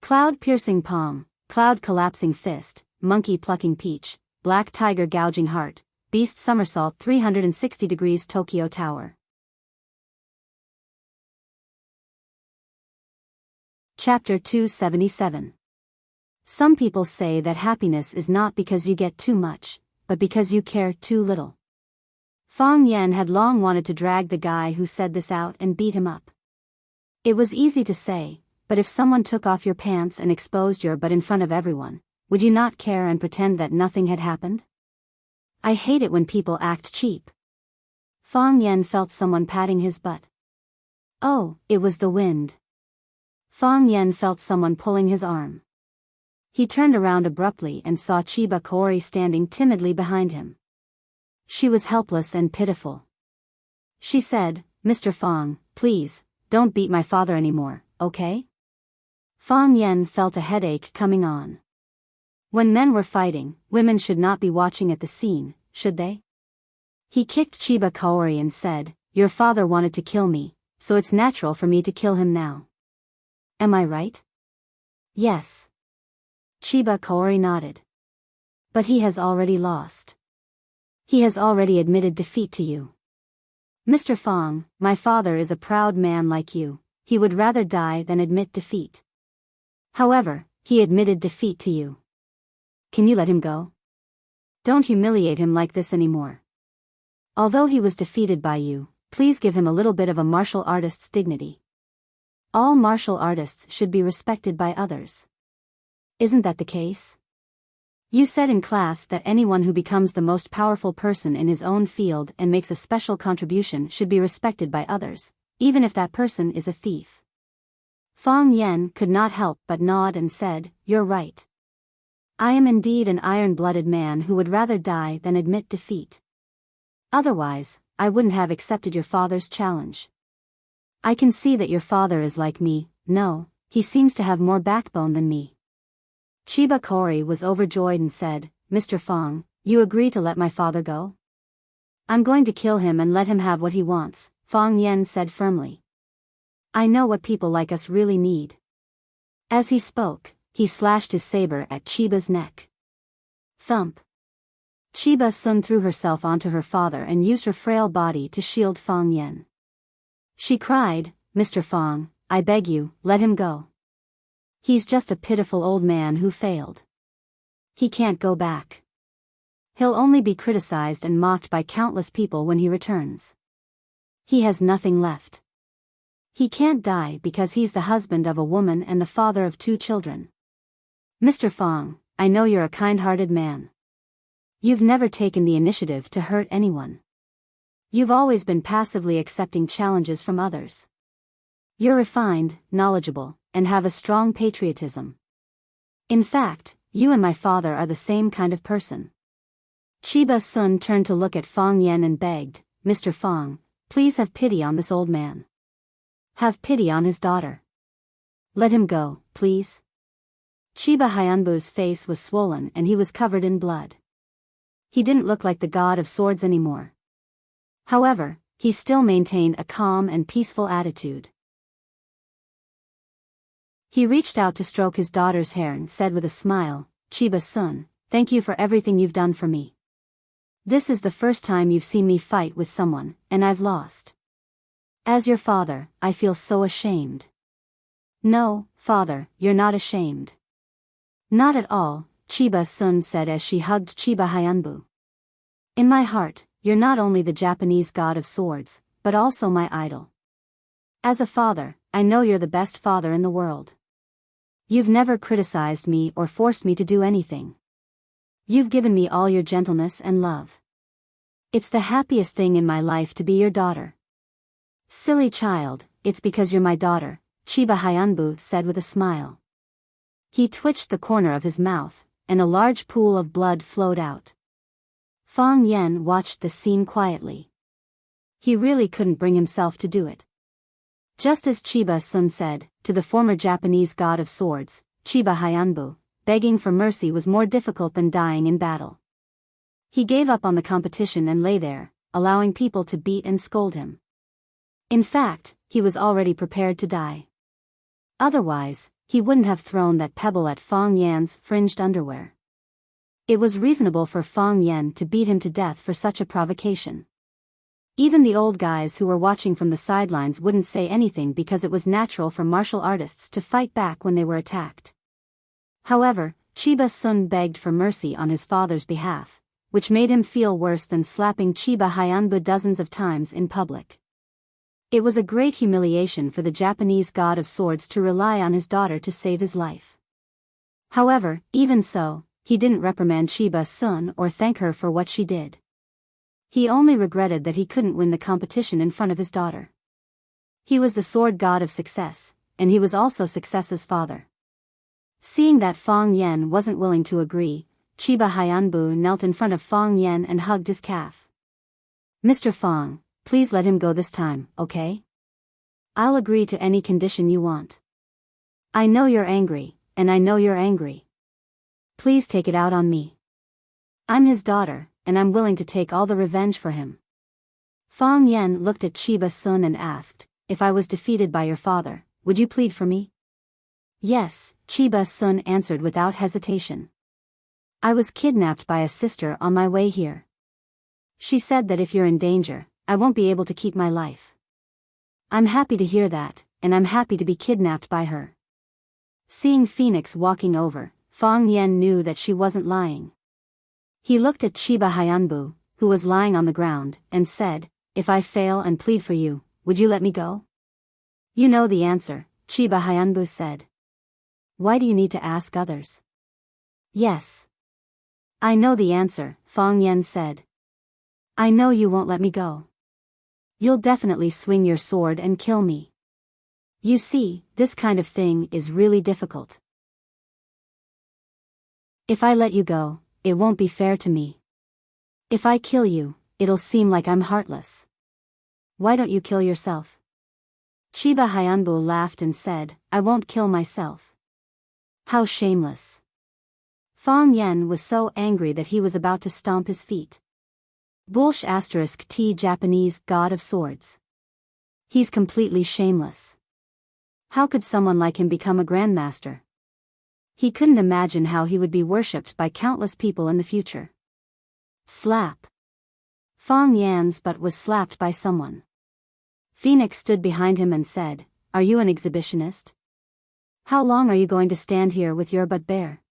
Cloud-piercing palm, cloud-collapsing fist, monkey-plucking peach, black tiger gouging heart, beast somersault 360 degrees Tokyo Tower. Chapter 277. Some people say that happiness is not because you get too much, but because you care too little. Fang Yen had long wanted to drag the guy who said this out and beat him up. It was easy to say, but if someone took off your pants and exposed your butt in front of everyone, would you not care and pretend that nothing had happened? I hate it when people act cheap. Fang Yen felt someone patting his butt. Oh, it was the wind. Fang Yen felt someone pulling his arm. He turned around abruptly and saw Chiba Kaori standing timidly behind him. She was helpless and pitiful. She said, "Mr. Fang, please, don't beat my father anymore, okay?" Fang Yen felt a headache coming on. When men were fighting, women should not be watching at the scene, should they? He kicked Chiba Kaori and said, "Your father wanted to kill me, so it's natural for me to kill him now. Am I right?" "Yes." Chiba Kaori nodded. "But he has already lost. He has already admitted defeat to you. Mr. Fang, my father is a proud man like you. He would rather die than admit defeat. However, he admitted defeat to you. Can you let him go? Don't humiliate him like this anymore. Although he was defeated by you, please give him a little bit of a martial artist's dignity. All martial artists should be respected by others. Isn't that the case? You said in class that anyone who becomes the most powerful person in his own field and makes a special contribution should be respected by others, even if that person is a thief." Fang Yen could not help but nod and said, "You're right. I am indeed an iron-blooded man who would rather die than admit defeat. Otherwise, I wouldn't have accepted your father's challenge. I can see that your father is like me. No, he seems to have more backbone than me." Chiba Kaori was overjoyed and said, "Mr. Fang, you agree to let my father go?" "I'm going to kill him and let him have what he wants," Fang Yen said firmly. "I know what people like us really need." As he spoke, he slashed his saber at Chiba's neck. Thump. Chiba Sun threw herself onto her father and used her frail body to shield Fang Yen. She cried, "Mr. Fang, I beg you, let him go. He's just a pitiful old man who failed." He can't go back. He'll only be criticized and mocked by countless people when he returns. He has nothing left. He can't die because he's the husband of a woman and the father of 2 children. Mr. Fong, I know you're a kind-hearted man. You've never taken the initiative to hurt anyone. You've always been passively accepting challenges from others. You're refined, knowledgeable, and have a strong patriotism. In fact, you and my father are the same kind of person. Chiba Sun turned to look at Fong Yen and begged, Mr. Fong, please have pity on this old man. Have pity on his daughter. Let him go, please. Chiba Hyunbu's face was swollen and he was covered in blood. He didn't look like the god of swords anymore. However, he still maintained a calm and peaceful attitude. He reached out to stroke his daughter's hair and said with a smile, Chiba Sun, thank you for everything you've done for me. This is the first time you've seen me fight with someone, and I've lost. As your father, I feel so ashamed. No, father, you're not ashamed. Not at all, Chiba Sun said as she hugged Chiba Hyunbu. In my heart, you're not only the Japanese god of swords, but also my idol. As a father, I know you're the best father in the world. You've never criticized me or forced me to do anything. You've given me all your gentleness and love. It's the happiest thing in my life to be your daughter. Silly child, it's because you're my daughter, Chiba Hyunbu said with a smile. He twitched the corner of his mouth, and a large pool of blood flowed out. Fong Yen watched the scene quietly. He really couldn't bring himself to do it. Just as Chiba Sun said, to the former Japanese god of swords, Chiba Hyunbu, begging for mercy was more difficult than dying in battle. He gave up on the competition and lay there, allowing people to beat and scold him. In fact, he was already prepared to die. Otherwise, he wouldn't have thrown that pebble at Fong Yan's fringed underwear. It was reasonable for Fong Yan to beat him to death for such a provocation. Even the old guys who were watching from the sidelines wouldn't say anything because it was natural for martial artists to fight back when they were attacked. However, Chiba Sun begged for mercy on his father's behalf, which made him feel worse than slapping Chiba Hyunbu dozens of times in public. It was a great humiliation for the Japanese god of swords to rely on his daughter to save his life. However, even so, he didn't reprimand Chiba Sun or thank her for what she did. He only regretted that he couldn't win the competition in front of his daughter. He was the sword god of success, and he was also success's father. Seeing that Fong Yen wasn't willing to agree, Chiba Hyunbu knelt in front of Fong Yen and hugged his calf. Mr. Fong, please let him go this time, okay? I'll agree to any condition you want. I know you're angry, and I know you're angry. Please take it out on me. I'm his daughter, and I'm willing to take all the revenge for him. Fong Yen looked at Chiba Sun and asked, if I was defeated by your father, would you plead for me? Yes, Chiba Sun answered without hesitation. I was kidnapped by a sister on my way here. She said that if you're in danger, I won't be able to keep my life. I'm happy to hear that, and I'm happy to be kidnapped by her. Seeing Phoenix walking over, Fong Yen knew that she wasn't lying. He looked at Chiba Hyunbu, who was lying on the ground, and said, if I fail and plead for you, would you let me go? You know the answer, Chiba Hyunbu said. Why do you need to ask others? Yes. I know the answer, Fong Yen said. I know you won't let me go. You'll definitely swing your sword and kill me. You see, this kind of thing is really difficult. If I let you go, it won't be fair to me. If I kill you, it'll seem like I'm heartless. Why don't you kill yourself? Chiba Hyunbu laughed and said, I won't kill myself. How shameless. Fong Yen was so angry that he was about to stomp his feet. Bullsh * T Japanese god of swords. He's completely shameless. How could someone like him become a grandmaster? He couldn't imagine how he would be worshipped by countless people in the future. Slap. Fong Yan's butt was slapped by someone. Phoenix stood behind him and said, Are you an exhibitionist? How long are you going to stand here with your butt bare?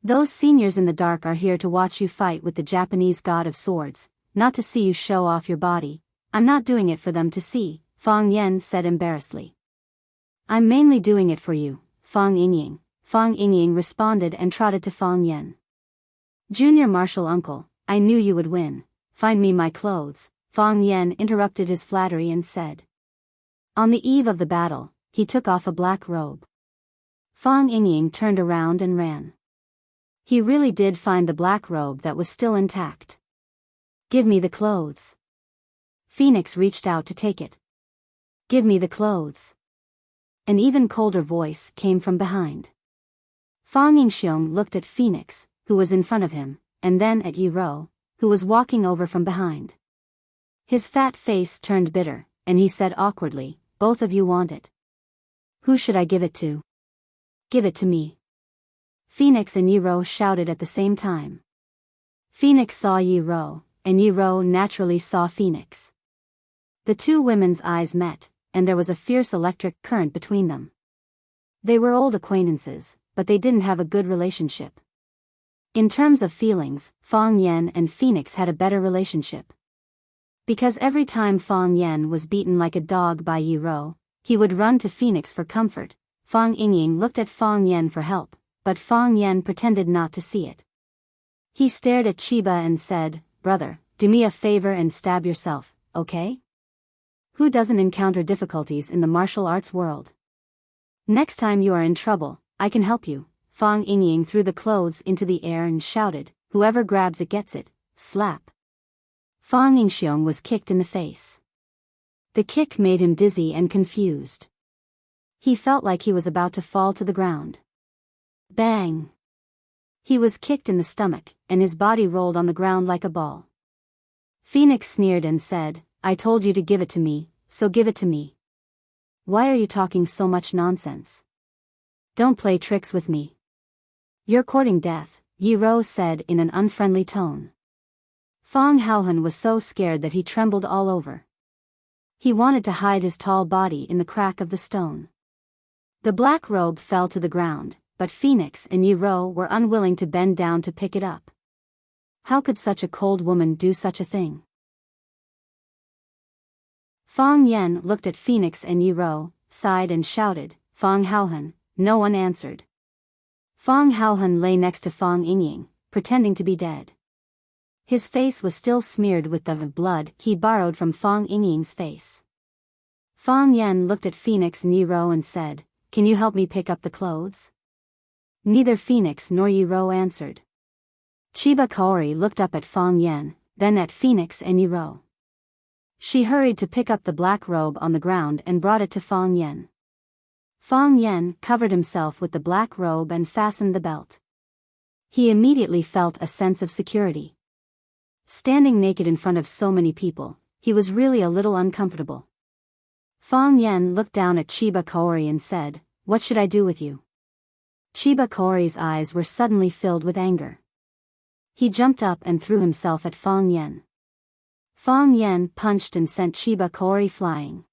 Those seniors in the dark are here to watch you fight with the Japanese god of swords, not to see you show off your body. I'm not doing it for them to see, Fang Yan said embarrassedly. I'm mainly doing it for you, Fang Yingying. Fang Yingying responded and trotted to Fang Yan. Junior martial uncle, I knew you would win. Find me my clothes. Fang Yan interrupted his flattery and said. On the eve of the battle, he took off a black robe. Fang Yingying turned around and ran. He really did find the black robe that was still intact. Give me the clothes. Phoenix reached out to take it. Give me the clothes. An even colder voice came from behind. Fang Yingxiong looked at Phoenix, who was in front of him, and then at Yi Ro, who was walking over from behind. His fat face turned bitter, and he said awkwardly, both of you want it. Who should I give it to? Give it to me. Phoenix and Yi Ro shouted at the same time. Phoenix saw Yi Ro, and Yi Ro naturally saw Phoenix. The two women's eyes met, and there was a fierce electric current between them. They were old acquaintances, but they didn't have a good relationship. In terms of feelings, Fang Yan and Phoenix had a better relationship. Because every time Fang Yan was beaten like a dog by Yi Ro, he would run to Phoenix for comfort. Fang Yingying looked at Fang Yan for help, but Fang Yan pretended not to see it. He stared at Chiba and said, Brother, do me a favor and stab yourself, okay? Who doesn't encounter difficulties in the martial arts world? Next time you are in trouble, I can help you. Fang Yingying threw the clothes into the air and shouted, whoever grabs it gets it, slap. Fang Yingxiong was kicked in the face. The kick made him dizzy and confused. He felt like he was about to fall to the ground. Bang! He was kicked in the stomach, and his body rolled on the ground like a ball. Phoenix sneered and said, I told you to give it to me, so give it to me. Why are you talking so much nonsense? Don't play tricks with me. You're courting death, Yi Ro said in an unfriendly tone. Fang Haohan was so scared that he trembled all over. He wanted to hide his tall body in the crack of the stone. The black robe fell to the ground, but Phoenix and Yi Ro were unwilling to bend down to pick it up. How could such a cold woman do such a thing? Fang Yan looked at Phoenix and Yi Ro, sighed and shouted, Fang Haohan. No one answered. Fang Haohan lay next to Fang Yingying, pretending to be dead. His face was still smeared with the blood he borrowed from Fang Yingying's face. Fang Yan looked at Phoenix and Yi Ro and said, Can you help me pick up the clothes? Neither Phoenix nor Yi Ro answered. Chiba Kaori looked up at Fang Yan, then at Phoenix and Yi Ro. She hurried to pick up the black robe on the ground and brought it to Fang Yan. Fang Yan covered himself with the black robe and fastened the belt. He immediately felt a sense of security. Standing naked in front of so many people, he was really a little uncomfortable. Fang Yan looked down at Chiba Kaori and said, What should I do with you? Chiba Kaori's eyes were suddenly filled with anger. He jumped up and threw himself at Fang Yan. Fang Yan punched and sent Chiba Kaori flying.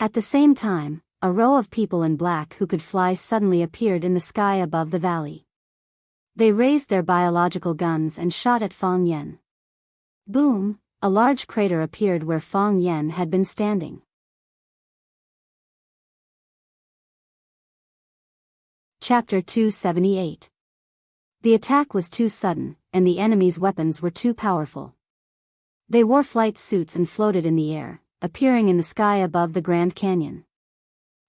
At the same time, a row of people in black who could fly suddenly appeared in the sky above the valley. They raised their biological guns and shot at Fang Yan. Boom! A large crater appeared where Fang Yan had been standing. Chapter 278. The attack was too sudden, and the enemy's weapons were too powerful. They wore flight suits and floated in the air, appearing in the sky above the Grand Canyon.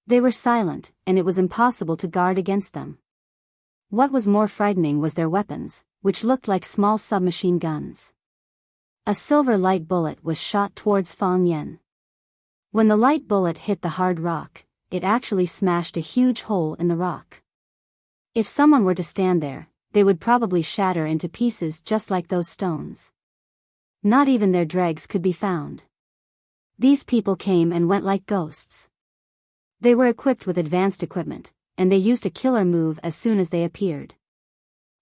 They were silent, and it was impossible to guard against them. What was more frightening was their weapons, which looked like small submachine guns. A silver light bullet was shot towards Fang Yan. When the light bullet hit the hard rock, it actually smashed a huge hole in the rock. If someone were to stand there, they would probably shatter into pieces just like those stones. Not even their dregs could be found. These people came and went like ghosts. They were equipped with advanced equipment, and they used a killer move as soon as they appeared.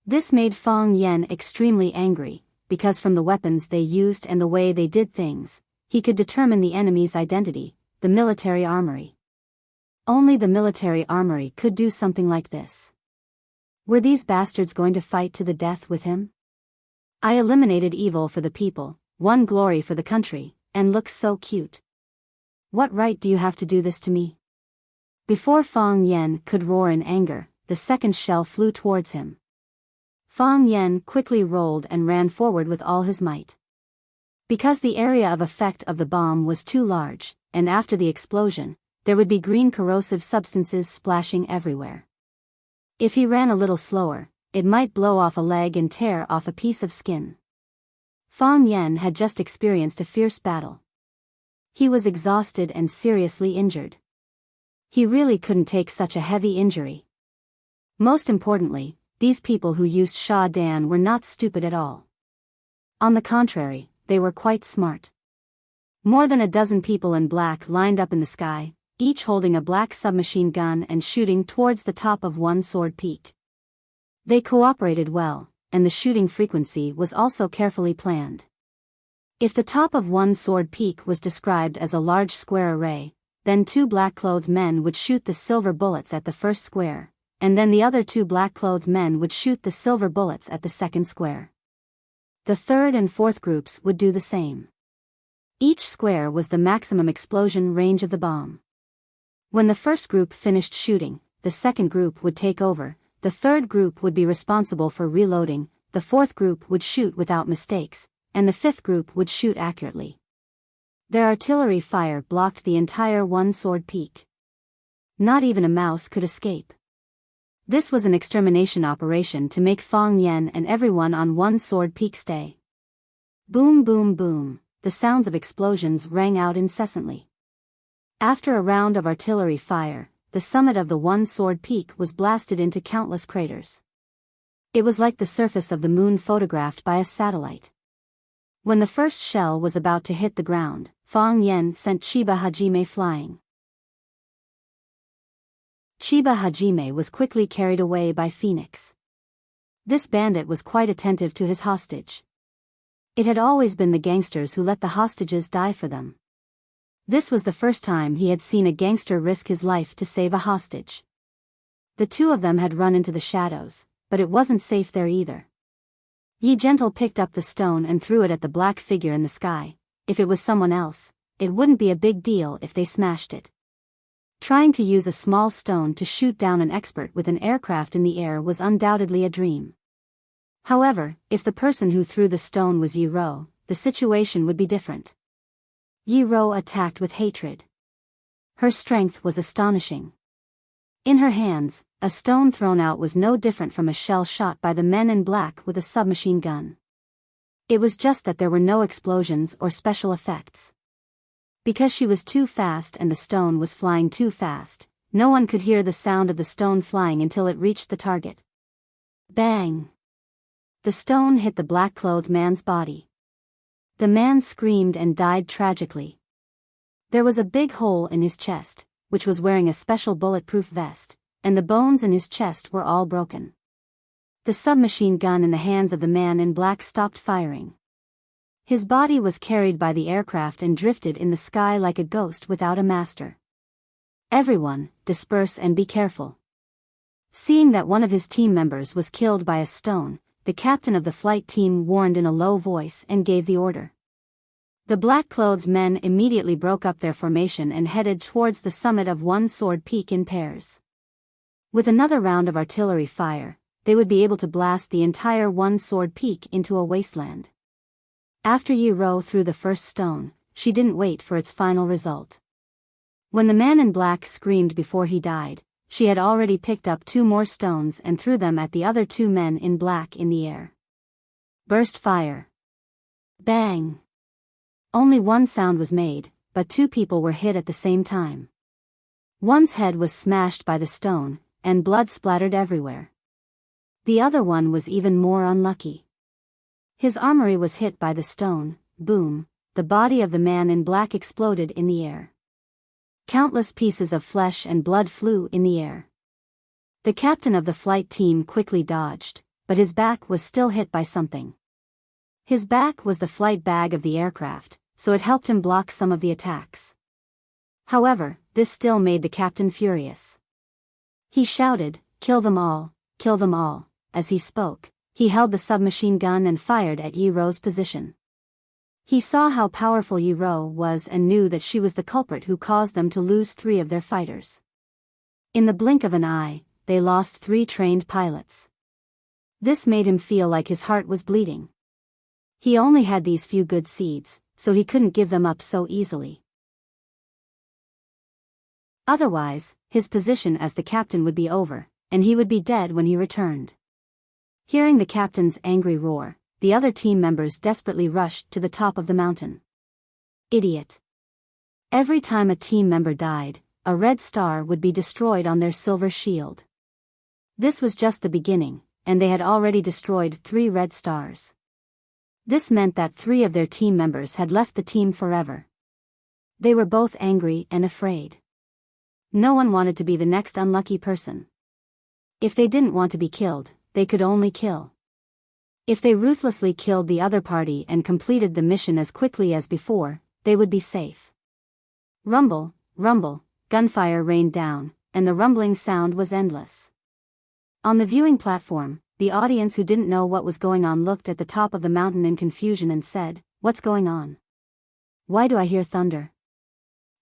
This made Fang Yan extremely angry, because from the weapons they used and the way they did things, he could determine the enemy's identity, the military armory. Only the military armory could do something like this. Were these bastards going to fight to the death with him? I eliminated evil for the people, won glory for the country, and looks so cute. What right do you have to do this to me? Before Fang Yen could roar in anger, the second shell flew towards him. Fang Yen quickly rolled and ran forward with all his might. Because the area of effect of the bomb was too large, and after the explosion, there would be green corrosive substances splashing everywhere. If he ran a little slower, it might blow off a leg and tear off a piece of skin. Fang Yen had just experienced a fierce battle. He was exhausted and seriously injured. He really couldn't take such a heavy injury. Most importantly, these people who used Sha Dan were not stupid at all. On the contrary, they were quite smart. More than a dozen people in black lined up in the sky, each holding a black submachine gun and shooting towards the top of one sword peak. They cooperated well, and the shooting frequency was also carefully planned. If the top of one sword peak was described as a large square array, then two black-clothed men would shoot the silver bullets at the first square, and then the other two black-clothed men would shoot the silver bullets at the second square. The third and fourth groups would do the same. Each square was the maximum explosion range of the bomb. When the first group finished shooting, the second group would take over, the third group would be responsible for reloading, the fourth group would shoot without mistakes, and the fifth group would shoot accurately. Their artillery fire blocked the entire one-sword peak. Not even a mouse could escape. This was an extermination operation to make Fang Yen and everyone on one sword peak stay. Boom boom boom, the sounds of explosions rang out incessantly. After a round of artillery fire, the summit of the one sword peak was blasted into countless craters. It was like the surface of the moon photographed by a satellite. When the first shell was about to hit the ground, Fang Yen sent Chiba Hajime flying. Chiba Hajime was quickly carried away by Phoenix. This bandit was quite attentive to his hostage. It had always been the gangsters who let the hostages die for them. This was the first time he had seen a gangster risk his life to save a hostage. The two of them had run into the shadows, but it wasn't safe there either. Yi Gentle picked up the stone and threw it at the black figure in the sky. If it was someone else, it wouldn't be a big deal if they smashed it. Trying to use a small stone to shoot down an expert with an aircraft in the air was undoubtedly a dream. However, if the person who threw the stone was Yi Ro, the situation would be different. Yi Ro attacked with hatred. Her strength was astonishing. In her hands, a stone thrown out was no different from a shell shot by the men in black with a submachine gun. It was just that there were no explosions or special effects. Because she was too fast and the stone was flying too fast, no one could hear the sound of the stone flying until it reached the target. Bang! The stone hit the black-clothed man's body. The man screamed and died tragically. There was a big hole in his chest, which was wearing a special bulletproof vest, and the bones in his chest were all broken. The submachine gun in the hands of the man in black stopped firing. His body was carried by the aircraft and drifted in the sky like a ghost without a master. Everyone, disperse and be careful. Seeing that one of his team members was killed by a stone, the captain of the flight team warned in a low voice and gave the order. The black-clothed men immediately broke up their formation and headed towards the summit of one sword peak in pairs. With another round of artillery fire, they would be able to blast the entire one sword peak into a wasteland. After Yi Ro threw the first stone, she didn't wait for its final result. When the man in black screamed before he died, she had already picked up two more stones and threw them at the other two men in black in the air. Burst fire. Bang! Only one sound was made, but two people were hit at the same time. One's head was smashed by the stone, and blood splattered everywhere. The other one was even more unlucky. His armory was hit by the stone. Boom, the body of the man in black exploded in the air. Countless pieces of flesh and blood flew in the air. The captain of the flight team quickly dodged, but his back was still hit by something. His back was the flight bag of the aircraft, so it helped him block some of the attacks. However, this still made the captain furious. He shouted, "Kill them all, kill them all. As he spoke, he held the submachine gun and fired at Yi Ro's position. He saw how powerful Yi Ro was and knew that she was the culprit who caused them to lose 3 of their fighters. In the blink of an eye, they lost 3 trained pilots. This made him feel like his heart was bleeding. He only had these few good seeds, so he couldn't give them up so easily. Otherwise, his position as the captain would be over, and he would be dead when he returned. Hearing the captain's angry roar, the other team members desperately rushed to the top of the mountain. Idiot. Every time a team member died, a red star would be destroyed on their silver shield. This was just the beginning, and they had already destroyed 3 red stars. This meant that 3 of their team members had left the team forever. They were both angry and afraid. No one wanted to be the next unlucky person. If they didn't want to be killed, they could only kill. If they ruthlessly killed the other party and completed the mission as quickly as before, they would be safe. Rumble, rumble, gunfire rained down, and the rumbling sound was endless. On the viewing platform, the audience who didn't know what was going on looked at the top of the mountain in confusion and said, "What's going on? Why do I hear thunder?"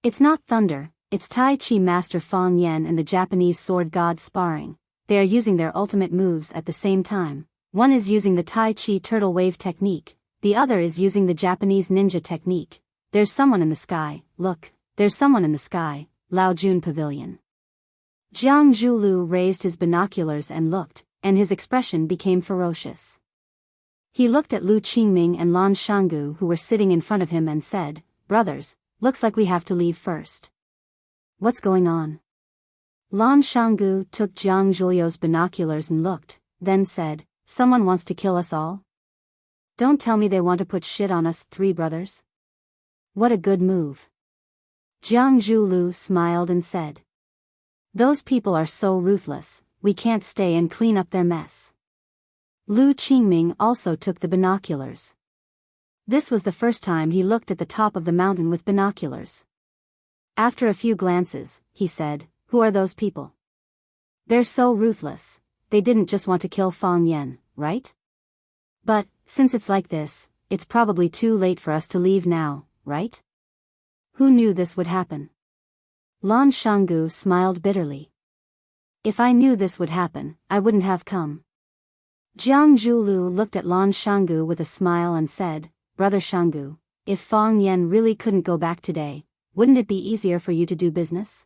It's not thunder, it's Tai Chi Master Fong Yen and the Japanese sword god sparring. They are using their ultimate moves at the same time. One is using the Tai Chi turtle wave technique, the other is using the Japanese ninja technique. There's someone in the sky, look, there's someone in the sky, Lao Jun Pavilion. Jiang Zhulu raised his binoculars and looked, and his expression became ferocious. He looked at Lu Qingming and Lan Shanggu who were sitting in front of him and said, "Brothers, looks like we have to leave first." "What's going on?" Lan Shanggu took Jiang Zhulio's binoculars and looked, then said, "Someone wants to kill us all? Don't tell me they want to put shit on us 3 brothers? What a good move." Jiang Zhulu smiled and said, "Those people are so ruthless, we can't stay and clean up their mess." Lu Qingming also took the binoculars. This was the first time he looked at the top of the mountain with binoculars. After a few glances, he said, "Who are those people? They're so ruthless, they didn't just want to kill Fong Yen, right? But, since it's like this, it's probably too late for us to leave now, right? Who knew this would happen?" Lan Shanggu smiled bitterly. "If I knew this would happen, I wouldn't have come." Jiang Zhulu looked at Lan Shanggu with a smile and said, "Brother Shanggu, if Fong Yen really couldn't go back today, wouldn't it be easier for you to do business?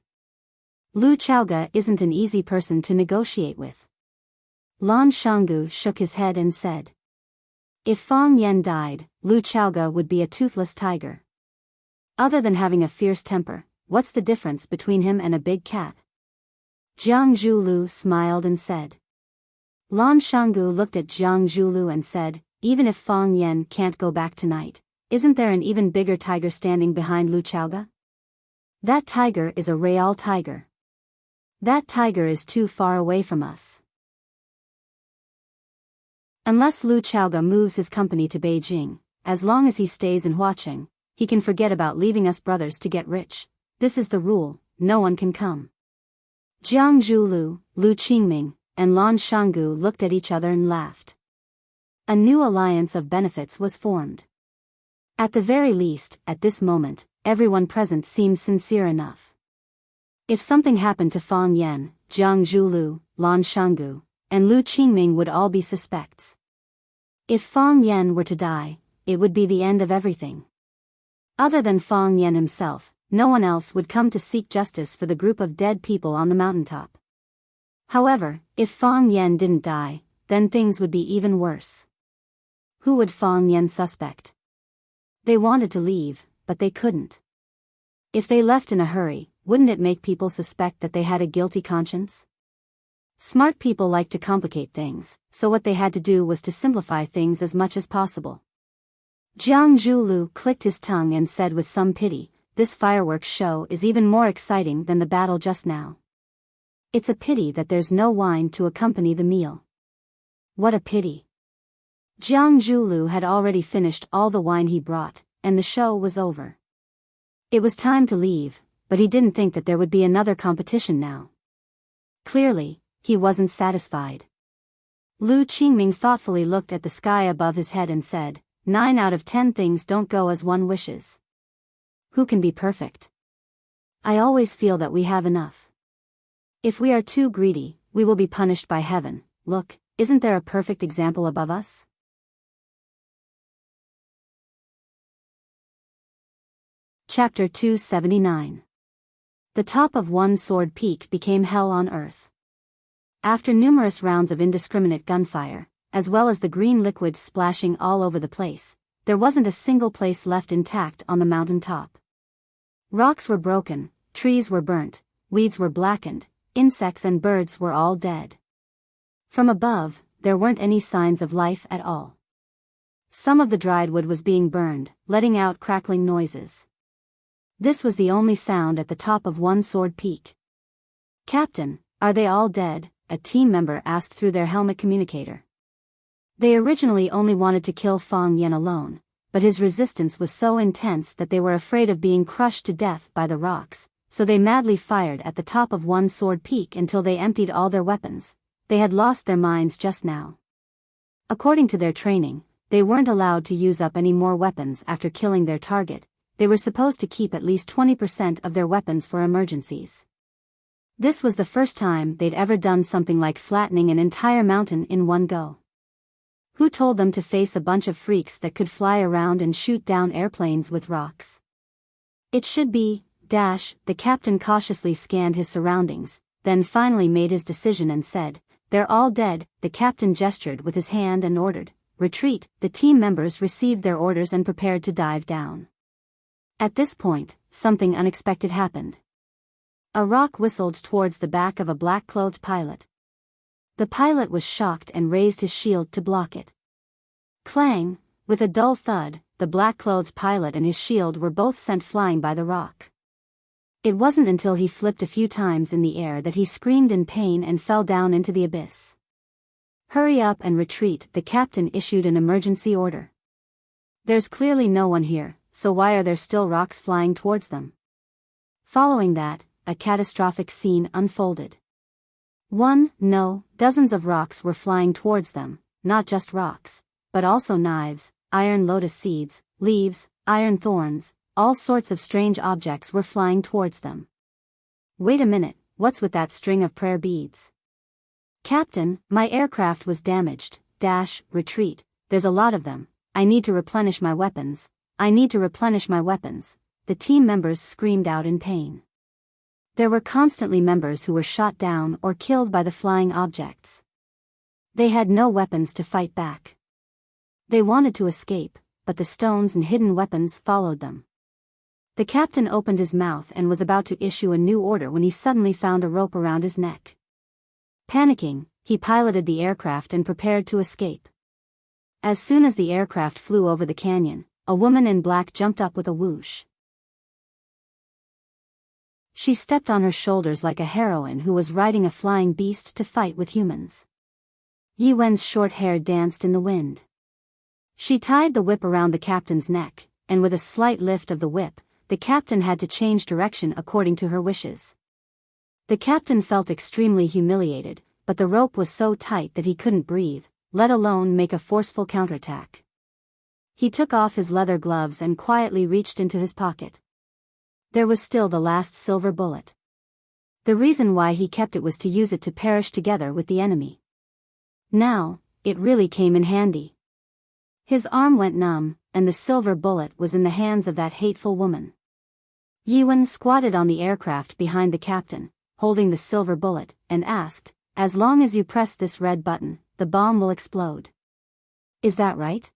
Lu Chaoga isn't an easy person to negotiate with." Lan Shanggu shook his head and said, "If Fong Yen died, Lu Chaoga would be a toothless tiger. Other than having a fierce temper, what's the difference between him and a big cat?" Jiang Zhulu smiled and said. Lan Shanggu looked at Jiang Zhulu and said, "Even if Fong Yen can't go back tonight, isn't there an even bigger tiger standing behind Lu Chaoga? That tiger is a real tiger. That tiger is too far away from us. Unless Lu Chaoga moves his company to Beijing, as long as he stays in Huaqing, he can forget about leaving us brothers to get rich. This is the rule, no one can come." Jiang Zhulu, Lu Qingming, and Lan Shanggu looked at each other and laughed. A new alliance of benefits was formed. At the very least, at this moment, everyone present seemed sincere enough. If something happened to Fong Yen, Jiang Zhulu, Lan Shanggu, and Lu Qingming would all be suspects. If Fong Yen were to die, it would be the end of everything. Other than Fong Yen himself, no one else would come to seek justice for the group of dead people on the mountaintop. However, if Fong Yen didn't die, then things would be even worse. Who would Fong Yen suspect? They wanted to leave, but they couldn't. If they left in a hurry, wouldn't it make people suspect that they had a guilty conscience? Smart people like to complicate things, so what they had to do was to simplify things as much as possible. Jiang Zhulu clicked his tongue and said with some pity, "This fireworks show is even more exciting than the battle just now. It's a pity that there's no wine to accompany the meal. What a pity." Jiang Zhulu had already finished all the wine he brought, and the show was over. It was time to leave, but he didn't think that there would be another competition now. Clearly, he wasn't satisfied. Lu Qingming thoughtfully looked at the sky above his head and said, 9 out of 10 things don't go as one wishes. Who can be perfect? I always feel that we have enough. If we are too greedy, we will be punished by heaven. Look, isn't there a perfect example above us? Chapter 279. The top of one sword peak became hell on earth. After numerous rounds of indiscriminate gunfire, as well as the green liquid splashing all over the place, there wasn't a single place left intact on the mountain top. Rocks were broken, trees were burnt, weeds were blackened, insects and birds were all dead. From above, there weren't any signs of life at all. Some of the dried wood was being burned, letting out crackling noises. This was the only sound at the top of one sword peak. "Captain, are they all dead?" a team member asked through their helmet communicator. They originally only wanted to kill Fang Yan alone, but his resistance was so intense that they were afraid of being crushed to death by the rocks, so they madly fired at the top of one sword peak until they emptied all their weapons. They had lost their minds just now. According to their training, they weren't allowed to use up any more weapons after killing their target. They were supposed to keep at least 20% of their weapons for emergencies. This was the first time they'd ever done something like flattening an entire mountain in one go. Who told them to face a bunch of freaks that could fly around and shoot down airplanes with rocks? It should be, the captain cautiously scanned his surroundings, then finally made his decision and said, "They're all dead." The captain gestured with his hand and ordered, "Retreat." The team members received their orders and prepared to dive down. At this point, something unexpected happened. A rock whistled towards the back of a black-clothed pilot. The pilot was shocked and raised his shield to block it. Clang! With a dull thud, the black-clothed pilot and his shield were both sent flying by the rock. It wasn't until he flipped a few times in the air that he screamed in pain and fell down into the abyss. "Hurry up and retreat," the captain issued an emergency order. "There's clearly no one here, so why are there still rocks flying towards them?" Following that, a catastrophic scene unfolded. Dozens of rocks were flying towards them, not just rocks, but also knives, iron lotus seeds, leaves, iron thorns, all sorts of strange objects were flying towards them. "Wait a minute, what's with that string of prayer beads?" "Captain, my aircraft was damaged. Retreat, there's a lot of them. I need to replenish my weapons. The team members screamed out in pain. There were constantly members who were shot down or killed by the flying objects. They had no weapons to fight back. They wanted to escape, but the stones and hidden weapons followed them. The captain opened his mouth and was about to issue a new order when he suddenly found a rope around his neck. Panicking, he piloted the aircraft and prepared to escape. As soon as the aircraft flew over the canyon, a woman in black jumped up with a whoosh. She stepped on her shoulders like a heroine who was riding a flying beast to fight with humans. Yi Wen's short hair danced in the wind. She tied the whip around the captain's neck, and with a slight lift of the whip, the captain had to change direction according to her wishes. The captain felt extremely humiliated, but the rope was so tight that he couldn't breathe, let alone make a forceful counterattack. He took off his leather gloves and quietly reached into his pocket. There was still the last silver bullet. The reason why he kept it was to use it to perish together with the enemy. Now, it really came in handy. His arm went numb, and the silver bullet was in the hands of that hateful woman. Yi Wen squatted on the aircraft behind the captain, holding the silver bullet, and asked, "As long as you press this red button, the bomb will explode. Is that right?"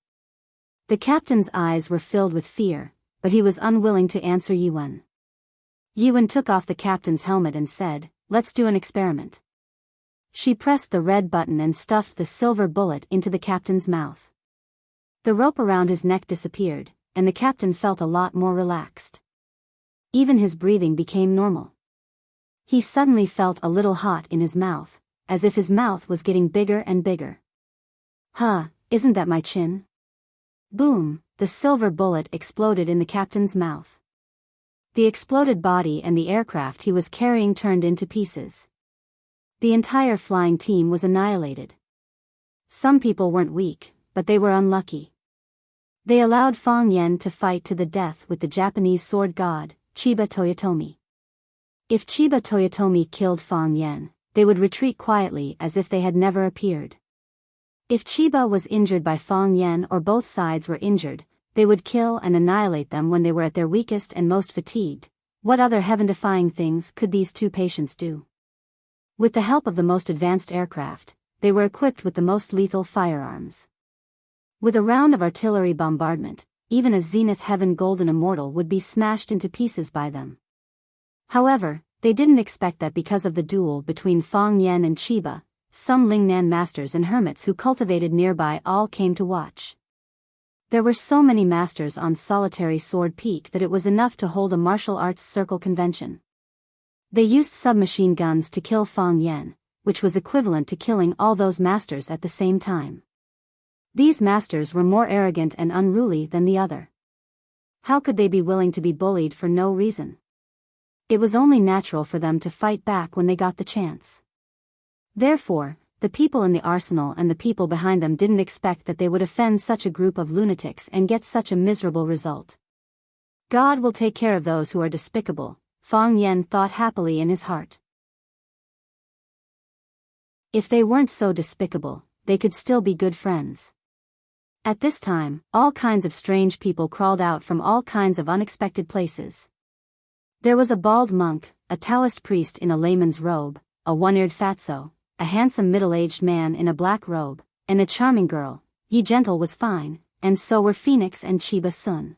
The captain's eyes were filled with fear, but he was unwilling to answer Yi Wen. Yi Wen took off the captain's helmet and said, "Let's do an experiment." She pressed the red button and stuffed the silver bullet into the captain's mouth. The rope around his neck disappeared, and the captain felt a lot more relaxed. Even his breathing became normal. He suddenly felt a little hot in his mouth, as if his mouth was getting bigger and bigger. Isn't that my chin?" Boom! The silver bullet exploded in the captain's mouth. The exploded body and the aircraft he was carrying turned into pieces. The entire flying team was annihilated. Some people weren't weak, but they were unlucky. They allowed Fang Yen to fight to the death with the Japanese sword god, Chiba Toyotomi. If Chiba Toyotomi killed Fang Yen, they would retreat quietly as if they had never appeared. If Chiba was injured by Fang Yen or both sides were injured, they would kill and annihilate them when they were at their weakest and most fatigued. What other heaven-defying things could these two patients do? With the help of the most advanced aircraft, they were equipped with the most lethal firearms. With a round of artillery bombardment, even a Zenith Heaven Golden Immortal would be smashed into pieces by them. However, they didn't expect that because of the duel between Fang Yen and Chiba, some Lingnan masters and hermits who cultivated nearby all came to watch. There were so many masters on Solitary Sword Peak that it was enough to hold a martial arts circle convention. They used submachine guns to kill Fang Yen, which was equivalent to killing all those masters at the same time. These masters were more arrogant and unruly than the other. How could they be willing to be bullied for no reason? It was only natural for them to fight back when they got the chance. Therefore, the people in the arsenal and the people behind them didn't expect that they would offend such a group of lunatics and get such a miserable result. God will take care of those who are despicable, Fang Yen thought happily in his heart. If they weren't so despicable, they could still be good friends. At this time, all kinds of strange people crawled out from all kinds of unexpected places. There was a bald monk, a Taoist priest in a layman's robe, a one-eared fatso, a handsome middle-aged man in a black robe, and a charming girl. Yi Gentle was fine, and so were Phoenix and Chiba Sun.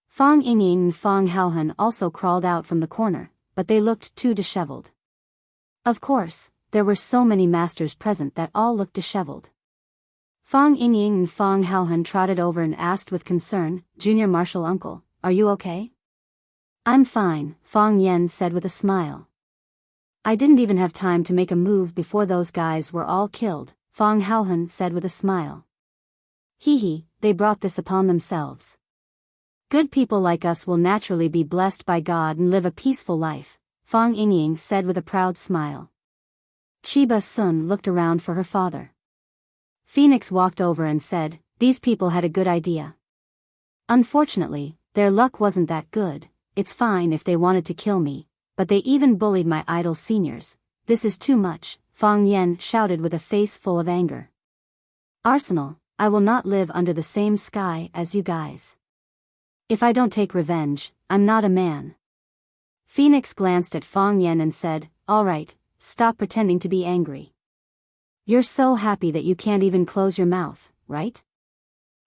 Fang Yingying and Fang Haohan also crawled out from the corner, but they looked too disheveled. Of course, there were so many masters present that all looked disheveled. Fang Yingying and Fang Haohan trotted over and asked with concern, "Junior Martial Uncle, are you okay?" "I'm fine," Fang Yen said with a smile. "I didn't even have time to make a move before those guys were all killed," Fang Haohan said with a smile. "Hee, they brought this upon themselves. Good people like us will naturally be blessed by God and live a peaceful life," Fang Yingying said with a proud smile. Chiba Sun looked around for her father. Phoenix walked over and said, "These people had a good idea. Unfortunately, their luck wasn't that good. It's fine if they wanted to kill me, but they even bullied my idol seniors. This is too much," Fang Yen shouted with a face full of anger. "Arsenal, I will not live under the same sky as you guys. If I don't take revenge, I'm not a man." Phoenix glanced at Fang Yen and said, "All right, stop pretending to be angry. You're so happy that you can't even close your mouth, right?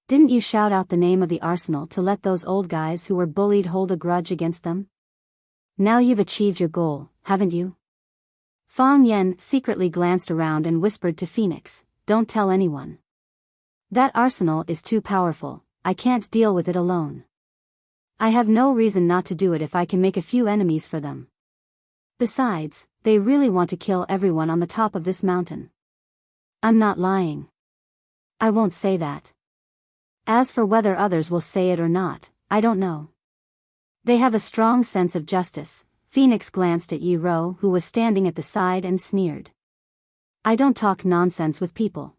Didn't you shout out the name of the arsenal to let those old guys who were bullied hold a grudge against them? Now you've achieved your goal, haven't you?" Fang Yen secretly glanced around and whispered to Phoenix, "Don't tell anyone. That arsenal is too powerful, I can't deal with it alone. I have no reason not to do it if I can make a few enemies for them. Besides, they really want to kill everyone on the top of this mountain. I'm not lying. I won't say that. As for whether others will say it or not, I don't know. They have a strong sense of justice." Phoenix glanced at Yi Ro, who was standing at the side, and sneered. "I don't talk nonsense with people."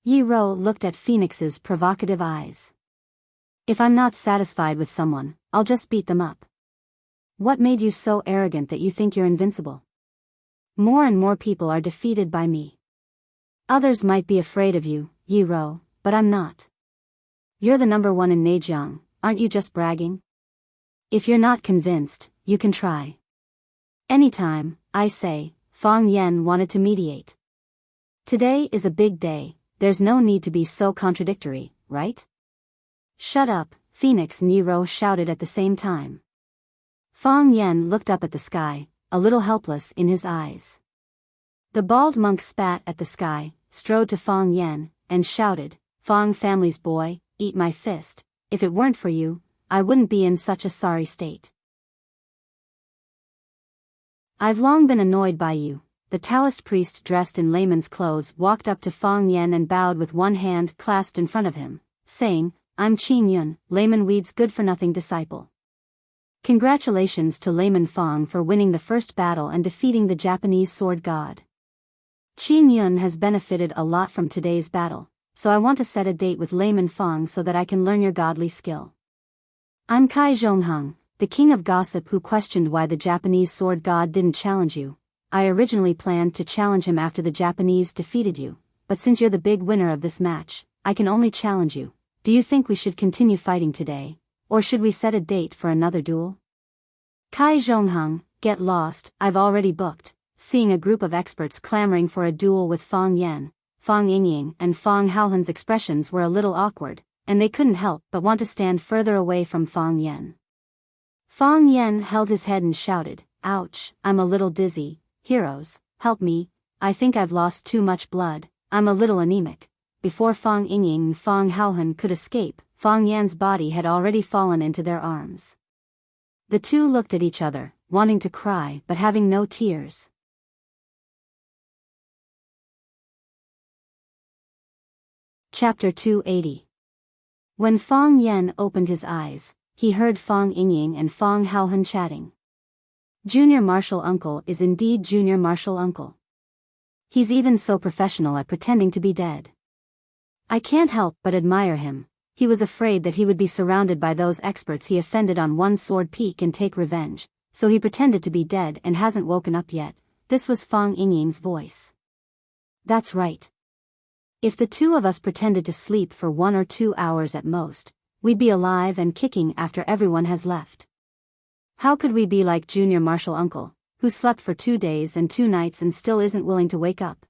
Yi Ro looked at Phoenix's provocative eyes. "If I'm not satisfied with someone, I'll just beat them up. What made you so arrogant that you think you're invincible? More and more people are defeated by me. Others might be afraid of you, Yi Ro, but I'm not. You're the number one in Neijiang, aren't you just bragging? If you're not convinced, you can try. Anytime, I say." Fang Yen wanted to mediate. "Today is a big day, there's no need to be so contradictory, right?" "Shut up," Phoenix and Yi Ro shouted at the same time. Fang Yen looked up at the sky, a little helpless in his eyes. The bald monk spat at the sky, strode to Fang Yen, and shouted, "Fang family's boy, eat my fist. If it weren't for you, I wouldn't be in such a sorry state. I've long been annoyed by you." The Taoist priest dressed in layman's clothes walked up to Fang Yen and bowed with one hand clasped in front of him, saying, "I'm Qin Yun, Layman Weed's good-for-nothing disciple. Congratulations to Layman Fang for winning the first battle and defeating the Japanese sword god." Qin Yun has benefited a lot from today's battle, so I want to set a date with Layman Fong so that I can learn your godly skill. I'm Kai Zhongheng, the king of gossip who questioned why the Japanese sword god didn't challenge you. I originally planned to challenge him after the Japanese defeated you, but since you're the big winner of this match, I can only challenge you. Do you think we should continue fighting today, or should we set a date for another duel? Kai Zhongheng, get lost, I've already booked. Seeing a group of experts clamoring for a duel with Fang Yan, Fang Yingying and Fang Haohen's expressions were a little awkward, and they couldn't help but want to stand further away from Fang Yan. Fang Yan held his head and shouted, "Ouch, I'm a little dizzy, heroes, help me, I think I've lost too much blood, I'm a little anemic." Before Fang Yingying and Fang Haohen could escape, Fang Yan's body had already fallen into their arms. The two looked at each other, wanting to cry but having no tears. Chapter 280. When Fang Yan opened his eyes, he heard Fang Yingying and Fang Haohen chatting. Junior Martial Uncle is indeed Junior Martial Uncle. He's even so professional at pretending to be dead. I can't help but admire him. He was afraid that he would be surrounded by those experts he offended on one sword peak and take revenge, so he pretended to be dead and hasn't woken up yet. This was Fang Yingying's voice. That's right. If the two of us pretended to sleep for 1 or 2 hours at most, we'd be alive and kicking after everyone has left. How could we be like Junior Martial Uncle, who slept for 2 days and 2 nights and still isn't willing to wake up?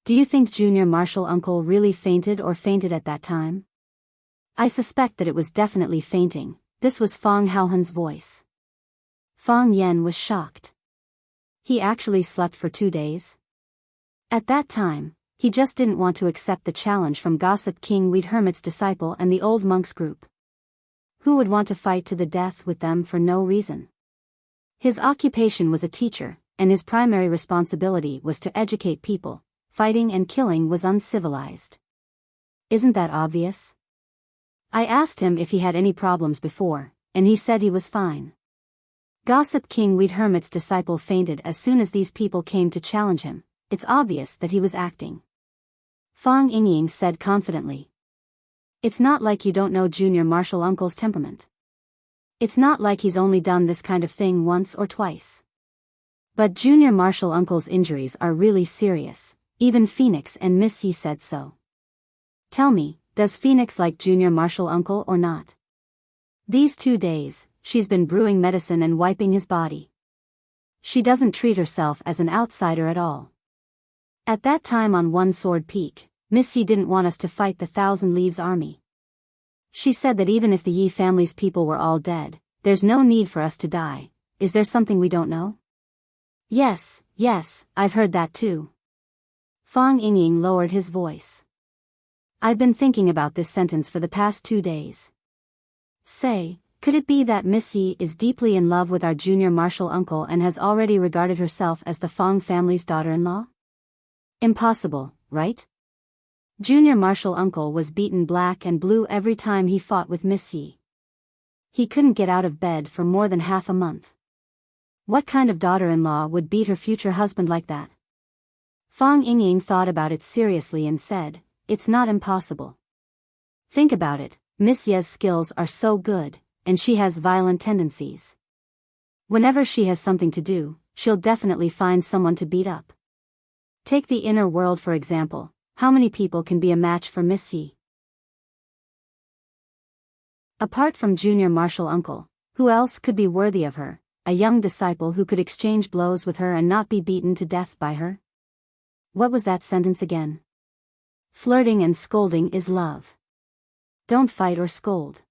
Do you think Junior Martial Uncle really fainted at that time? I suspect that it was definitely fainting. This was Fang Haohen's voice. Fang Yan was shocked. He actually slept for 2 days? At that time, he just didn't want to accept the challenge from Gossip King Weed Hermit's disciple and the old monks group. Who would want to fight to the death with them for no reason? His occupation was a teacher, and his primary responsibility was to educate people. Fighting and killing was uncivilized. Isn't that obvious? I asked him if he had any problems before, and he said he was fine. Gossip King Weed Hermit's disciple fainted as soon as these people came to challenge him. It's obvious that he was acting. Fang Yingying said confidently. It's not like you don't know Junior Martial Uncle's temperament. It's not like he's only done this kind of thing once or twice. But Junior Martial Uncle's injuries are really serious, even Phoenix and Miss Yi said so. Tell me, does Phoenix like Junior Martial Uncle or not? These 2 days, she's been brewing medicine and wiping his body. She doesn't treat herself as an outsider at all. At that time on One Sword Peak, Miss Yi didn't want us to fight the Thousand Leaves army. She said that even if the Yi family's people were all dead, there's no need for us to die. Is there something we don't know? Yes, I've heard that too. Fang Yingying lowered his voice. I've been thinking about this sentence for the past 2 days. Say, could it be that Miss Yi is deeply in love with our Junior Martial Uncle and has already regarded herself as the Fang family's daughter-in-law? Impossible, right? Junior Martial Uncle was beaten black and blue every time he fought with Miss Yi. He couldn't get out of bed for more than half a month. What kind of daughter-in-law would beat her future husband like that? Fang Yingying thought about it seriously and said, it's not impossible. Think about it, Miss Yi's skills are so good, and she has violent tendencies. Whenever she has something to do, she'll definitely find someone to beat up. Take the inner world for example. How many people can be a match for Miss Yi? Apart from Junior Martial Uncle, who else could be worthy of her, a young disciple who could exchange blows with her and not be beaten to death by her? What was that sentence again? Flirting and scolding is love. Don't fight or scold.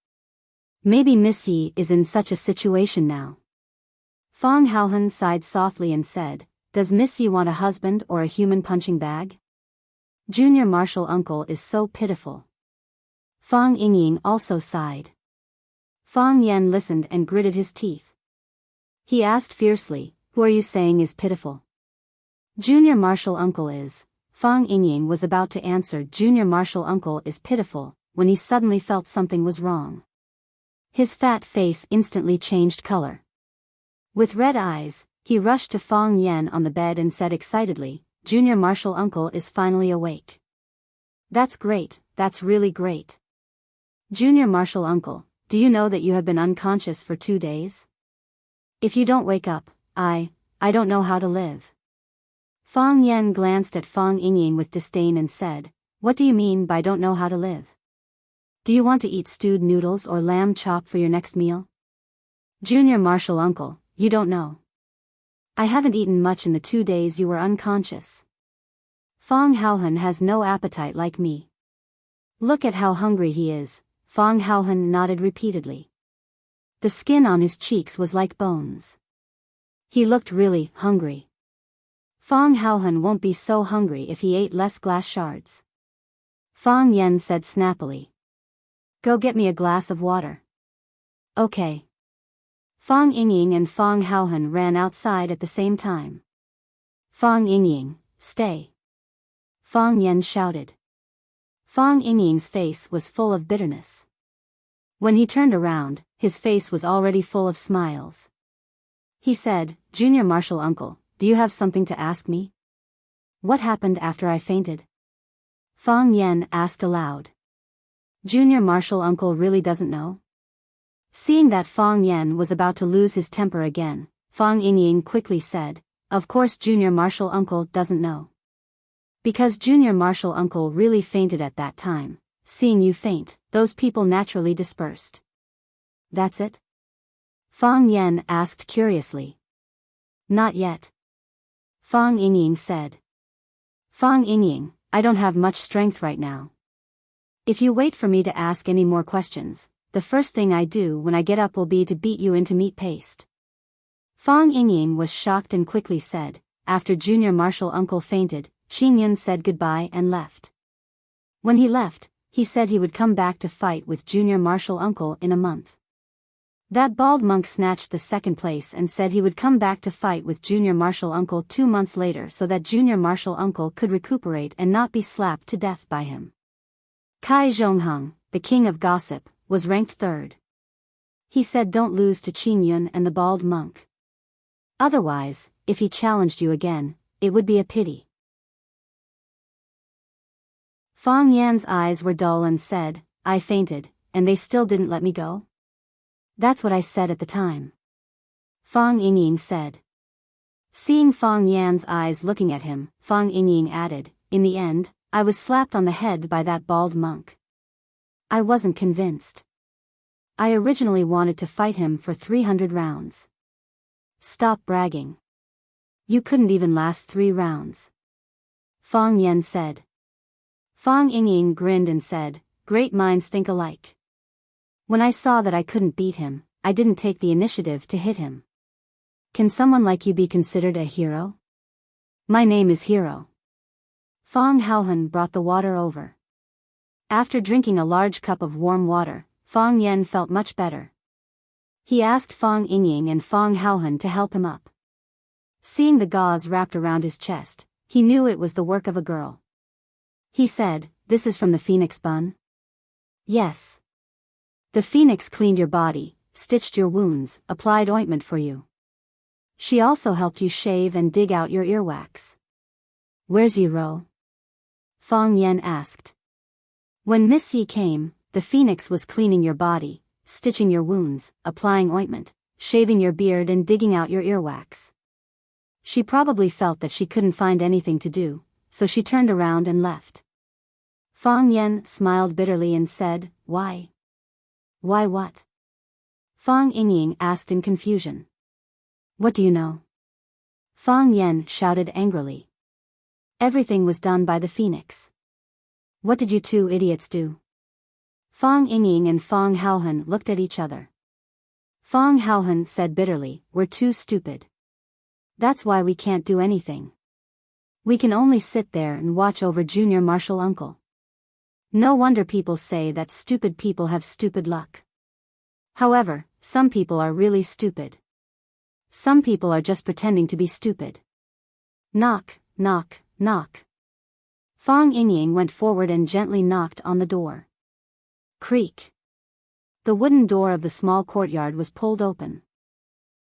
Maybe Miss Yi is in such a situation now. Fang Haohen sighed softly and said, does Miss Yi want a husband or a human punching bag? Junior Martial Uncle is so pitiful. Fang Yingying also sighed. Fang Yan listened and gritted his teeth. He asked fiercely, who are you saying is pitiful? Junior Martial Uncle is. Fang Yingying was about to answer Junior Martial Uncle is pitiful, when he suddenly felt something was wrong. His fat face instantly changed color. With red eyes, he rushed to Fang Yan on the bed and said excitedly, Junior Marshall Uncle is finally awake. That's great, that's really great. Junior Marshall Uncle, do you know that you have been unconscious for 2 days? If you don't wake up, I don't know how to live. Fang Yen glanced at Fang Yingying with disdain and said, what do you mean by don't know how to live? Do you want to eat stewed noodles or lamb chop for your next meal? Junior Marshall Uncle, you don't know. I haven't eaten much in the 2 days you were unconscious. Fang Haohan has no appetite like me. Look at how hungry he is, Fang Haohan nodded repeatedly. The skin on his cheeks was like bones. He looked really hungry. Fang Haohan won't be so hungry if he ate less glass shards. Fang Yen said snappily. Go get me a glass of water. Okay. Fang Yingying and Fang Haohan ran outside at the same time. Fang Yingying, stay. Fang Yen shouted. Fang Yingying's face was full of bitterness. When he turned around, his face was already full of smiles. He said, Junior Marshall Uncle, do you have something to ask me? What happened after I fainted? Fang Yen asked aloud. Junior Marshall Uncle really doesn't know? Seeing that Fang Yen was about to lose his temper again, Fang Yingying quickly said, of course Junior Marshall Uncle doesn't know. Because Junior Marshall Uncle really fainted at that time, seeing you faint, those people naturally dispersed. That's it? Fang Yen asked curiously. Not yet. Fang Yingying said. Fang Yingying, I don't have much strength right now. If you wait for me to ask any more questions, the first thing I do when I get up will be to beat you into meat paste. Fang Yingying was shocked and quickly said, after Junior Marshall Uncle fainted, Qingyun said goodbye and left. When he left, he said he would come back to fight with Junior Marshall Uncle in a month. That bald monk snatched the second place and said he would come back to fight with Junior Marshall Uncle 2 months later so that Junior Marshall Uncle could recuperate and not be slapped to death by him. Kai Zhongheng, the king of gossip, was ranked 3rd. He said don't lose to Qingyun and the bald monk. Otherwise, if he challenged you again, it would be a pity. Fang Yan's eyes were dull and said, I fainted, and they still didn't let me go? That's what I said at the time. Fang Yingying said. Seeing Fang Yan's eyes looking at him, Fang Yingying added, in the end, I was slapped on the head by that bald monk. I wasn't convinced. I originally wanted to fight him for 300 rounds. Stop bragging. You couldn't even last 3 rounds. Fang Yen said. Fang Yingying grinned and said, great minds think alike. When I saw that I couldn't beat him, I didn't take the initiative to hit him. Can someone like you be considered a hero? My name is Hero. Fang Haohan brought the water over. After drinking a large cup of warm water, Fang Yen felt much better. He asked Fang Yingying and Fang Haohan to help him up. Seeing the gauze wrapped around his chest, he knew it was the work of a girl. He said, this is from the phoenix bun? Yes. The phoenix cleaned your body, stitched your wounds, applied ointment for you. She also helped you shave and dig out your earwax. Where's Yiro? Fang Yen asked. When Miss Yi came, the phoenix was cleaning your body, stitching your wounds, applying ointment, shaving your beard and digging out your earwax. She probably felt that she couldn't find anything to do, so she turned around and left. Fang Yen smiled bitterly and said, why? Why what? Fang Yingying asked in confusion. What do you know? Fang Yen shouted angrily. Everything was done by the phoenix. What did you 2 idiots do? Fang Yingying and Fang Haohan looked at each other. Fang Haohan said bitterly, we're too stupid. That's why we can't do anything. We can only sit there and watch over Junior Marshall Uncle. No wonder people say that stupid people have stupid luck. However, some people are really stupid. Some people are just pretending to be stupid. Knock, knock, knock. Fang Yingying went forward and gently knocked on the door. Creak. The wooden door of the small courtyard was pulled open.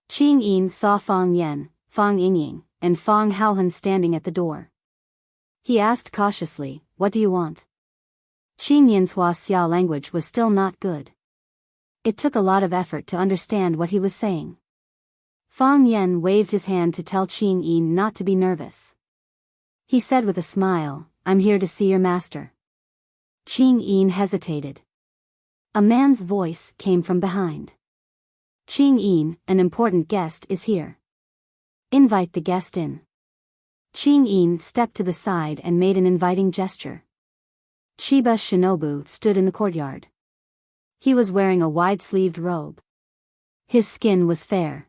Qing Yin saw Fang Yen, Fang Yingying, and Fang Haohan standing at the door. He asked cautiously, "What do you want?" Qing Yin's Huaxia language was still not good. It took a lot of effort to understand what he was saying. Fang Yen waved his hand to tell Qing Yin not to be nervous. He said with a smile, "I'm here to see your master." Qing Yin hesitated. A man's voice came from behind. "Qing Yin, an important guest is here. Invite the guest in." Qing Yin stepped to the side and made an inviting gesture. Chiba Shinobu stood in the courtyard. He was wearing a wide-sleeved robe. His skin was fair.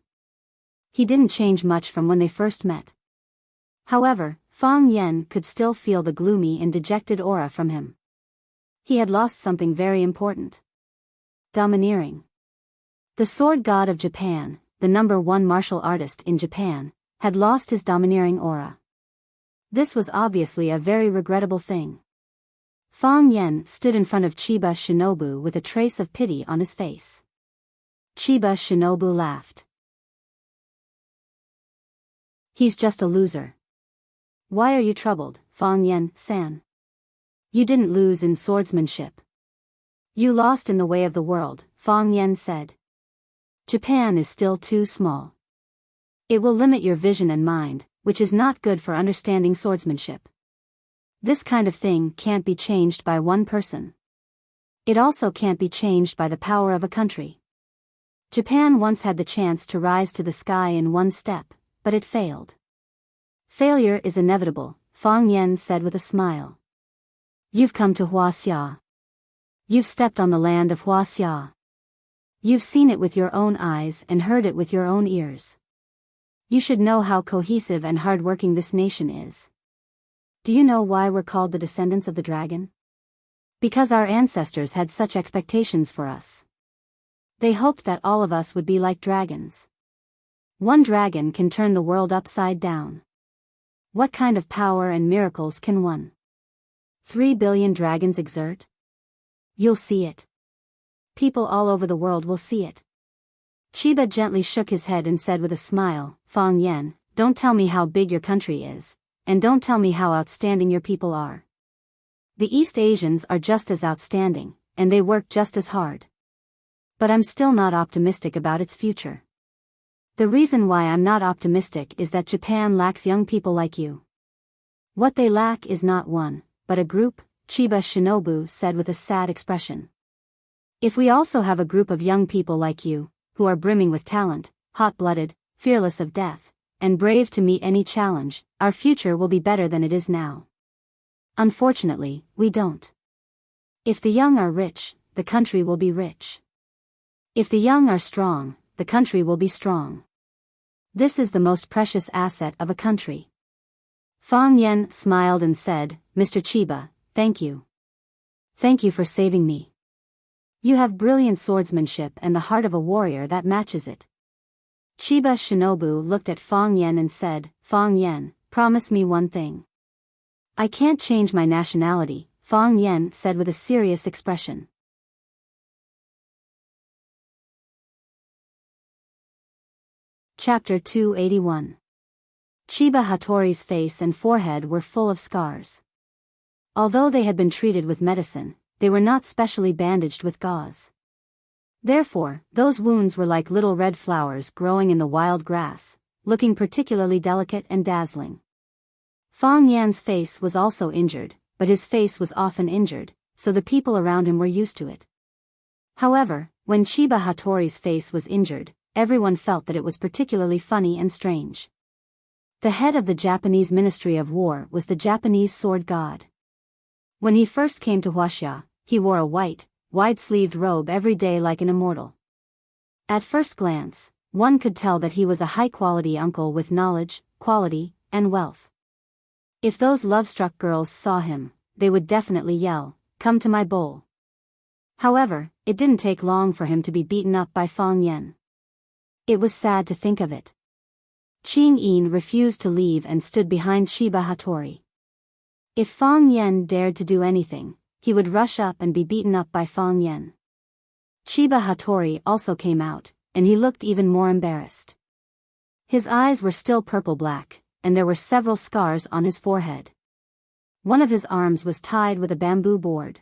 He didn't change much from when they first met. However, Fang Yen could still feel the gloomy and dejected aura from him. He had lost something very important. Domineering. The sword god of Japan, the #1 martial artist in Japan, had lost his domineering aura. This was obviously a very regrettable thing. Fang Yen stood in front of Chiba Shinobu with a trace of pity on his face. Chiba Shinobu laughed. "He's just a loser." "Why are you troubled, Fang Yen-san? You didn't lose in swordsmanship. You lost in the way of the world," Fang Yen said. "Japan is still too small. It will limit your vision and mind, which is not good for understanding swordsmanship. This kind of thing can't be changed by one person. It also can't be changed by the power of a country. Japan once had the chance to rise to the sky in one step, but it failed. Failure is inevitable," Fang Yen said with a smile. "You've come to Huaxia. You've stepped on the land of Huaxia. You've seen it with your own eyes and heard it with your own ears. You should know how cohesive and hard-working this nation is. Do you know why we're called the descendants of the dragon? Because our ancestors had such expectations for us. They hoped that all of us would be like dragons. One dragon can turn the world upside down. What kind of power and miracles can 3 billion dragons exert? You'll see it. People all over the world will see it." Chiba gently shook his head and said with a smile, "Fang Yen, don't tell me how big your country is, and don't tell me how outstanding your people are. The East Asians are just as outstanding, and they work just as hard. But I'm still not optimistic about its future. The reason why I'm not optimistic is that Japan lacks young people like you. What they lack is not one, but a group," Chiba Shinobu said with a sad expression. "If we also have a group of young people like you, who are brimming with talent, hot-blooded, fearless of death, and brave to meet any challenge, our future will be better than it is now. Unfortunately, we don't. If the young are rich, the country will be rich. If the young are strong, the country will be strong. This is the most precious asset of a country." Fang Yen smiled and said, "Mr. Chiba, thank you. Thank you for saving me. You have brilliant swordsmanship and the heart of a warrior that matches it." Chiba Shinobu looked at Fang Yen and said, "Fang Yen, promise me one thing." "I can't change my nationality," Fang Yen said with a serious expression. Chapter 281. Chiba Hattori's face and forehead were full of scars. Although they had been treated with medicine, they were not specially bandaged with gauze. Therefore, those wounds were like little red flowers growing in the wild grass, looking particularly delicate and dazzling. Fang Yan's face was also injured, but his face was often injured, so the people around him were used to it. However, when Chiba Hattori's face was injured, everyone felt that it was particularly funny and strange. The head of the Japanese Ministry of War was the Japanese sword god. When he first came to Huaxia, he wore a white, wide-sleeved robe every day like an immortal. At first glance, one could tell that he was a high-quality uncle with knowledge, quality, and wealth. If those love-struck girls saw him, they would definitely yell, "Come to my bowl." However, it didn't take long for him to be beaten up by Fang Yen. It was sad to think of it. Qing Yin refused to leave and stood behind Chiba Hattori. If Fang Yen dared to do anything, he would rush up and be beaten up by Fang Yen. Chiba Hattori also came out, and he looked even more embarrassed. His eyes were still purple-black, and there were several scars on his forehead. One of his arms was tied with a bamboo board.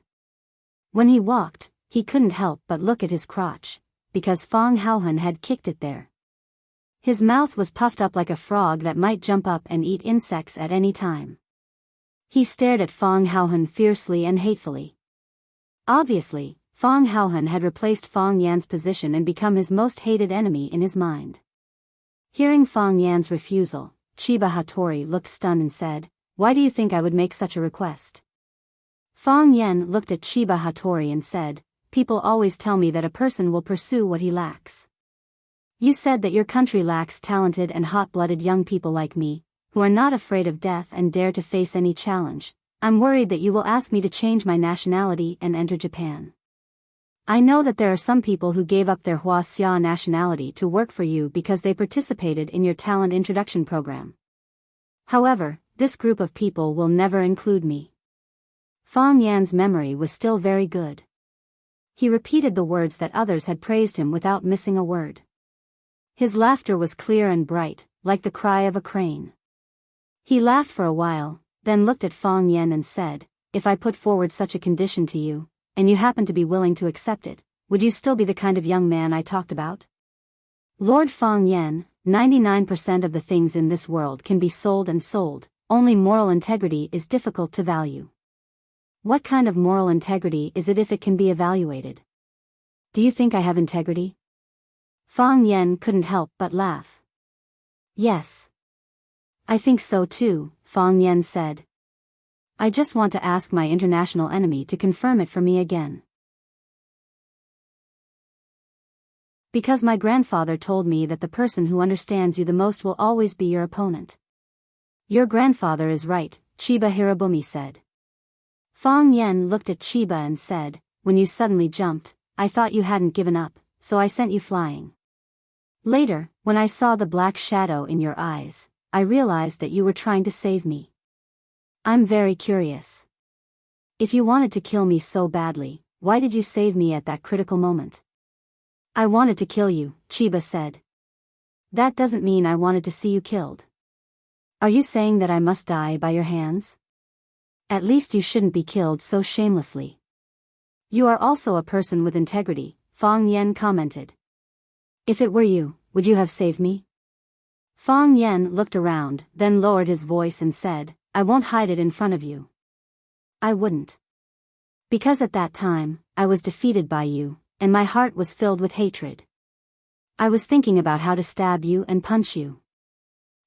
When he walked, he couldn't help but look at his crotch, because Fong Haohan had kicked it there. His mouth was puffed up like a frog that might jump up and eat insects at any time. He stared at Fong Haohan fiercely and hatefully. Obviously, Fong Haohan had replaced Fong Yan's position and become his most hated enemy in his mind. Hearing Fong Yan's refusal, Chiba Hattori looked stunned and said, "Why do you think I would make such a request?" Fong Yan looked at Chiba Hattori and said, "People always tell me that a person will pursue what he lacks. You said that your country lacks talented and hot-blooded young people like me, who are not afraid of death and dare to face any challenge. I'm worried that you will ask me to change my nationality and enter Japan. I know that there are some people who gave up their Hua-Xia nationality to work for you because they participated in your talent introduction program. However, this group of people will never include me." Fong Yan's memory was still very good. He repeated the words that others had praised him without missing a word. His laughter was clear and bright, like the cry of a crane. He laughed for a while, then looked at Fong Yan and said, "If I put forward such a condition to you, and you happen to be willing to accept it, would you still be the kind of young man I talked about?" "Lord Fong Yan, 99% of the things in this world can be sold and sold, only moral integrity is difficult to value." "What kind of moral integrity is it if it can be evaluated? Do you think I have integrity?" Fong Yan couldn't help but laugh. "Yes. I think so too," Fong Yan said. "I just want to ask my international enemy to confirm it for me again. Because my grandfather told me that the person who understands you the most will always be your opponent." "Your grandfather is right," Chiba Hirobumi said. Fong Yan looked at Chiba and said, "When you suddenly jumped, I thought you hadn't given up, so I sent you flying. Later, when I saw the black shadow in your eyes, I realized that you were trying to save me. I'm very curious. If you wanted to kill me so badly, why did you save me at that critical moment?" "I wanted to kill you," Chiba said. "That doesn't mean I wanted to see you killed. Are you saying that I must die by your hands? At least you shouldn't be killed so shamelessly." "You are also a person with integrity," Fong Yan commented. "If it were you, would you have saved me?" Fong Yan looked around, then lowered his voice and said, "I won't hide it in front of you. I wouldn't. Because at that time, I was defeated by you, and my heart was filled with hatred. I was thinking about how to stab you and punch you.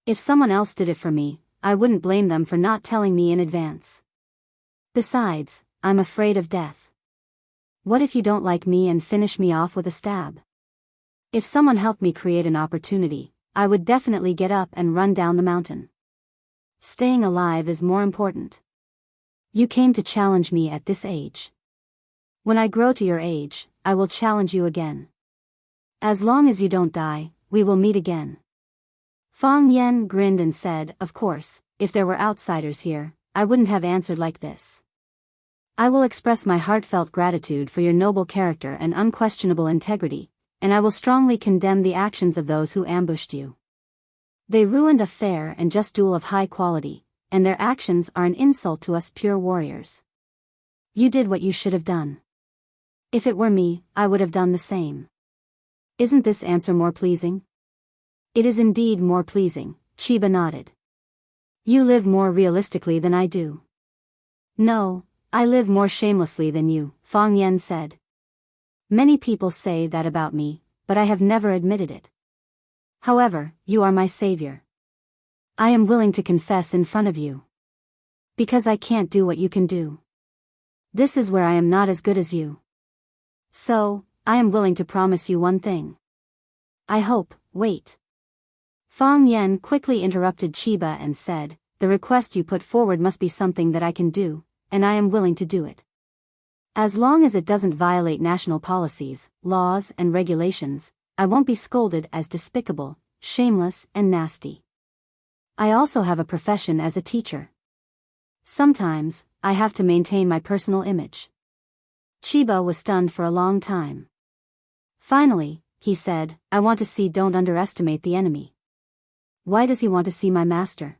If someone else did it for me, I wouldn't blame them for not telling me in advance. Besides, I'm afraid of death. What if you don't like me and finish me off with a stab? If someone helped me create an opportunity, I would definitely get up and run down the mountain. Staying alive is more important. You came to challenge me at this age. When I grow to your age, I will challenge you again. As long as you don't die, we will meet again." Fong Yan grinned and said, "Of course, if there were outsiders here, I wouldn't have answered like this. I will express my heartfelt gratitude for your noble character and unquestionable integrity, and I will strongly condemn the actions of those who ambushed you. They ruined a fair and just duel of high quality, and their actions are an insult to us pure warriors. You did what you should have done. If it were me, I would have done the same. Isn't this answer more pleasing?" "It is indeed more pleasing," Chiba nodded. "You live more realistically than I do." "No, I live more shamelessly than you," Fong Yan said. "Many people say that about me, but I have never admitted it. However, you are my savior. I am willing to confess in front of you. Because I can't do what you can do. This is where I am not as good as you. So, I am willing to promise you one thing. I hope, wait." Fong Yan quickly interrupted Chiba and said, "The request you put forward must be something that I can do, and I am willing to do it. As long as it doesn't violate national policies, laws and regulations, I won't be scolded as despicable, shameless and nasty. I also have a profession as a teacher. Sometimes, I have to maintain my personal image." Chiba was stunned for a long time. Finally, he said, "I want to see. Don't underestimate the enemy." "Why does he want to see my master?"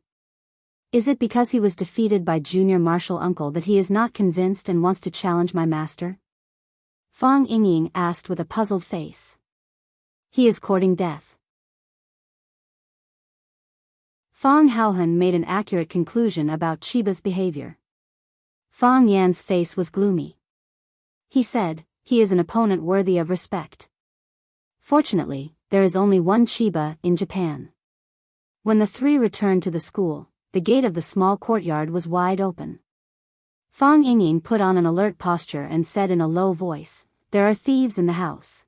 Is it because he was defeated by Junior Martial Uncle that he is not convinced and wants to challenge my master? Fang Yingying asked with a puzzled face. He is courting death. Fang Haohan made an accurate conclusion about Chiba's behavior. Fang Yan's face was gloomy. He said, he is an opponent worthy of respect. Fortunately, there is only one Chiba in Japan. When the three returned to the school, the gate of the small courtyard was wide open. Fang Yingying put on an alert posture and said in a low voice, "There are thieves in the house."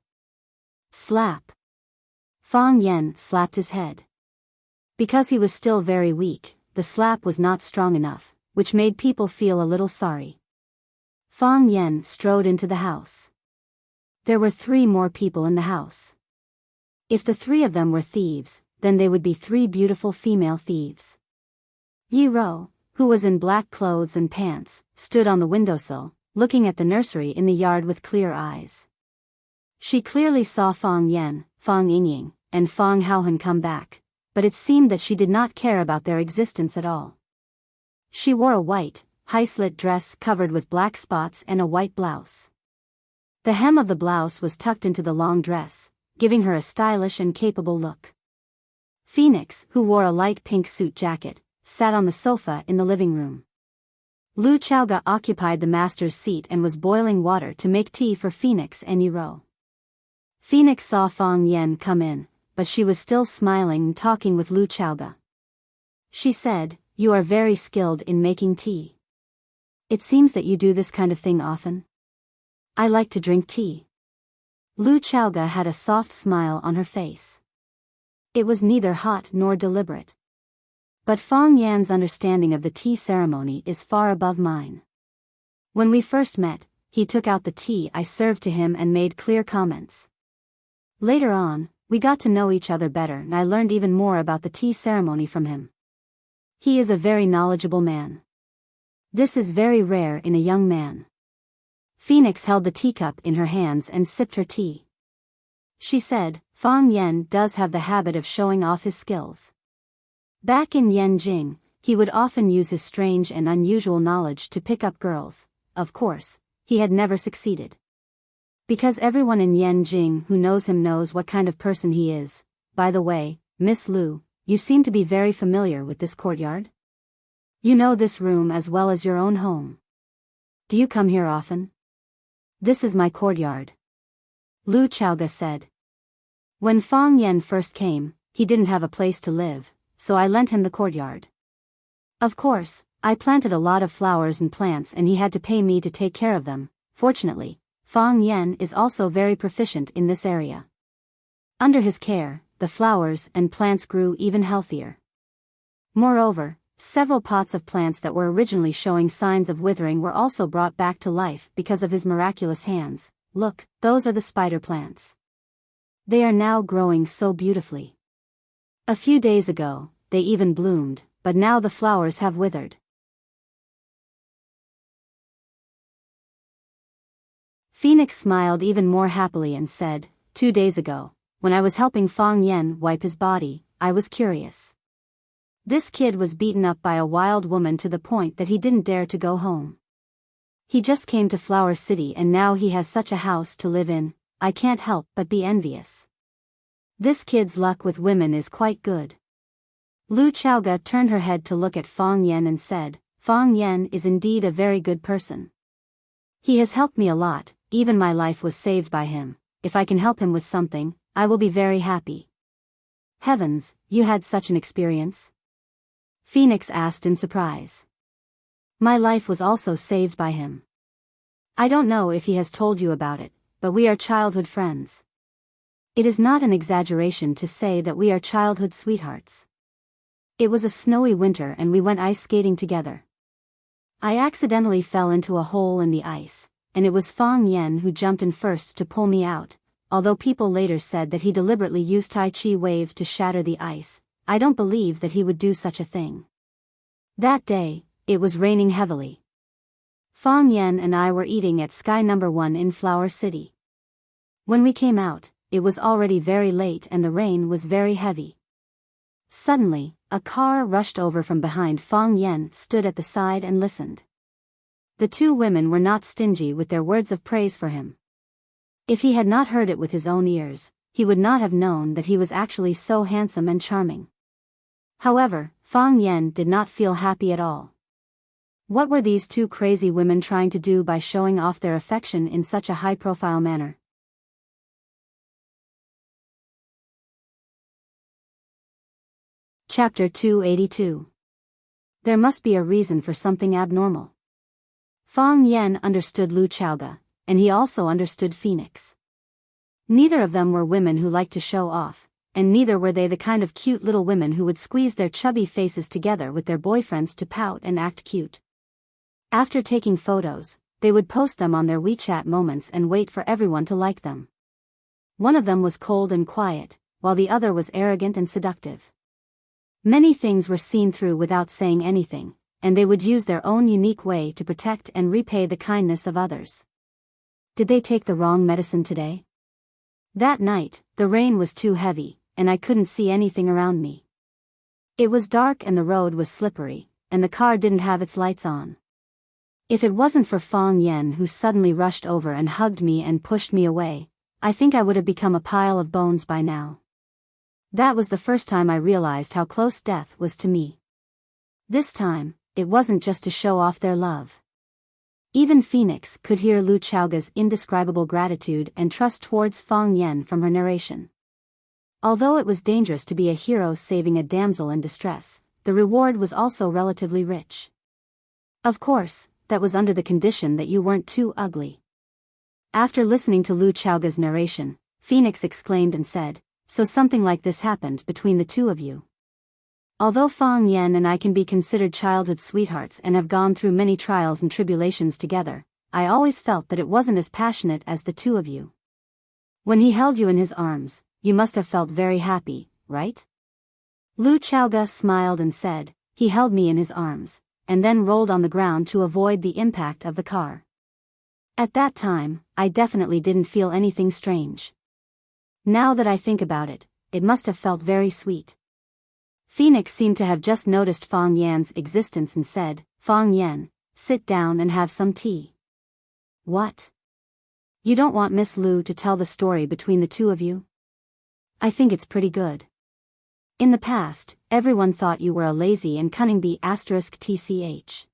Slap. Fang Yan slapped his head. Because he was still very weak, the slap was not strong enough, which made people feel a little sorry. Fang Yan strode into the house. There were 3 more people in the house. If the 3 of them were thieves, then they would be 3 beautiful female thieves. Yi Ro, who was in black clothes and pants, stood on the windowsill, looking at the nursery in the yard with clear eyes. She clearly saw Fang Yan, Fang Yingying, and Fang Haohan come back, but it seemed that she did not care about their existence at all. She wore a white, high-slit dress covered with black spots and a white blouse. The hem of the blouse was tucked into the long dress, giving her a stylish and capable look. Phoenix, who wore a light pink suit jacket, sat on the sofa in the living room. Lu Chaoga occupied the master's seat and was boiling water to make tea for Phoenix and Yi Ro. Phoenix saw Fang Yan come in, but she was still smiling and talking with Lu Chaoga. She said, "You are very skilled in making tea. It seems that you do this kind of thing often." "I like to drink tea." Lu Chaoga had a soft smile on her face. It was neither hot nor deliberate. But Fang Yan's understanding of the tea ceremony is far above mine. When we first met, he took out the tea I served to him and made clear comments. Later on, we got to know each other better and I learned even more about the tea ceremony from him. He is a very knowledgeable man. This is very rare in a young man. Phoenix held the teacup in her hands and sipped her tea. She said, "Fang Yan does have the habit of showing off his skills. Back in Yanjing, he would often use his strange and unusual knowledge to pick up girls. Of course, he had never succeeded. Because everyone in Yanjing who knows him knows what kind of person he is. By the way, Miss Lu, you seem to be very familiar with this courtyard? You know this room as well as your own home. Do you come here often?" "This is my courtyard," Lu Chaoga said. "When Fang Yan first came, he didn't have a place to live, so I lent him the courtyard. Of course, I planted a lot of flowers and plants and he had to pay me to take care of them. Fortunately, Fang Yan is also very proficient in this area. Under his care, the flowers and plants grew even healthier. Moreover, several pots of plants that were originally showing signs of withering were also brought back to life because of his miraculous hands. Look, those are the spider plants. They are now growing so beautifully. A few days ago, they even bloomed, but now the flowers have withered." Phoenix smiled even more happily and said, 2 days ago, when I was helping Fang Yan wipe his body, I was curious. This kid was beaten up by a wild woman to the point that he didn't dare to go home. He just came to Flower City and now he has such a house to live in. I can't help but be envious. This kid's luck with women is quite good." Lu Chaoga turned her head to look at Fang Yan and said, "Fang Yan is indeed a very good person. He has helped me a lot, even my life was saved by him. If I can help him with something, I will be very happy." "Heavens, you had such an experience?" Phoenix asked in surprise. "My life was also saved by him. I don't know if he has told you about it, but we are childhood friends. It is not an exaggeration to say that we are childhood sweethearts. It was a snowy winter and we went ice skating together. I accidentally fell into a hole in the ice, and it was Fang Yan who jumped in first to pull me out, although people later said that he deliberately used Tai Chi wave to shatter the ice. I don't believe that he would do such a thing. That day, it was raining heavily. Fang Yan and I were eating at Sky No. 1 in Flower City. When we came out, it was already very late and the rain was very heavy. Suddenly, a car rushed over from behind. Fang Yan stood at the side and listened. The two women were not stingy with their words of praise for him. If he had not heard it with his own ears, he would not have known that he was actually so handsome and charming. However, Fang Yan did not feel happy at all. What were these two crazy women trying to do by showing off their affection in such a high-profile manner? Chapter 282. There must be a reason for something abnormal. Fang Yan understood Lu Chaoga, and he also understood Phoenix. Neither of them were women who liked to show off, and neither were they the kind of cute little women who would squeeze their chubby faces together with their boyfriends to pout and act cute. After taking photos, they would post them on their WeChat moments and wait for everyone to like them. One of them was cold and quiet, while the other was arrogant and seductive. Many things were seen through without saying anything, and they would use their own unique way to protect and repay the kindness of others. Did they take the wrong medicine today? That night, the rain was too heavy, and I couldn't see anything around me. It was dark and the road was slippery, and the car didn't have its lights on. If it wasn't for Fang Yan who suddenly rushed over and hugged me and pushed me away, I think I would have become a pile of bones by now. That was the first time I realized how close death was to me. This time, it wasn't just to show off their love. Even Phoenix could hear Lu Chaoga's indescribable gratitude and trust towards Fang Yan from her narration. Although it was dangerous to be a hero saving a damsel in distress, the reward was also relatively rich. Of course, that was under the condition that you weren't too ugly. After listening to Lu Chaoga's narration, Phoenix exclaimed and said, "So something like this happened between the two of you." Although Fang Yan and I can be considered childhood sweethearts and have gone through many trials and tribulations together, I always felt that it wasn't as passionate as the two of you. When he held you in his arms, you must have felt very happy, right? Lu Chaoga smiled and said, "He held me in his arms, and then rolled on the ground to avoid the impact of the car. At that time, I definitely didn't feel anything strange. Now that I think about it, it must have felt very sweet." Phoenix seemed to have just noticed Fang Yan's existence and said, "Fang Yan, sit down and have some tea." "What? You don't want Miss Lu to tell the story between the two of you? I think it's pretty good. In the past, everyone thought you were a lazy and cunning *tch.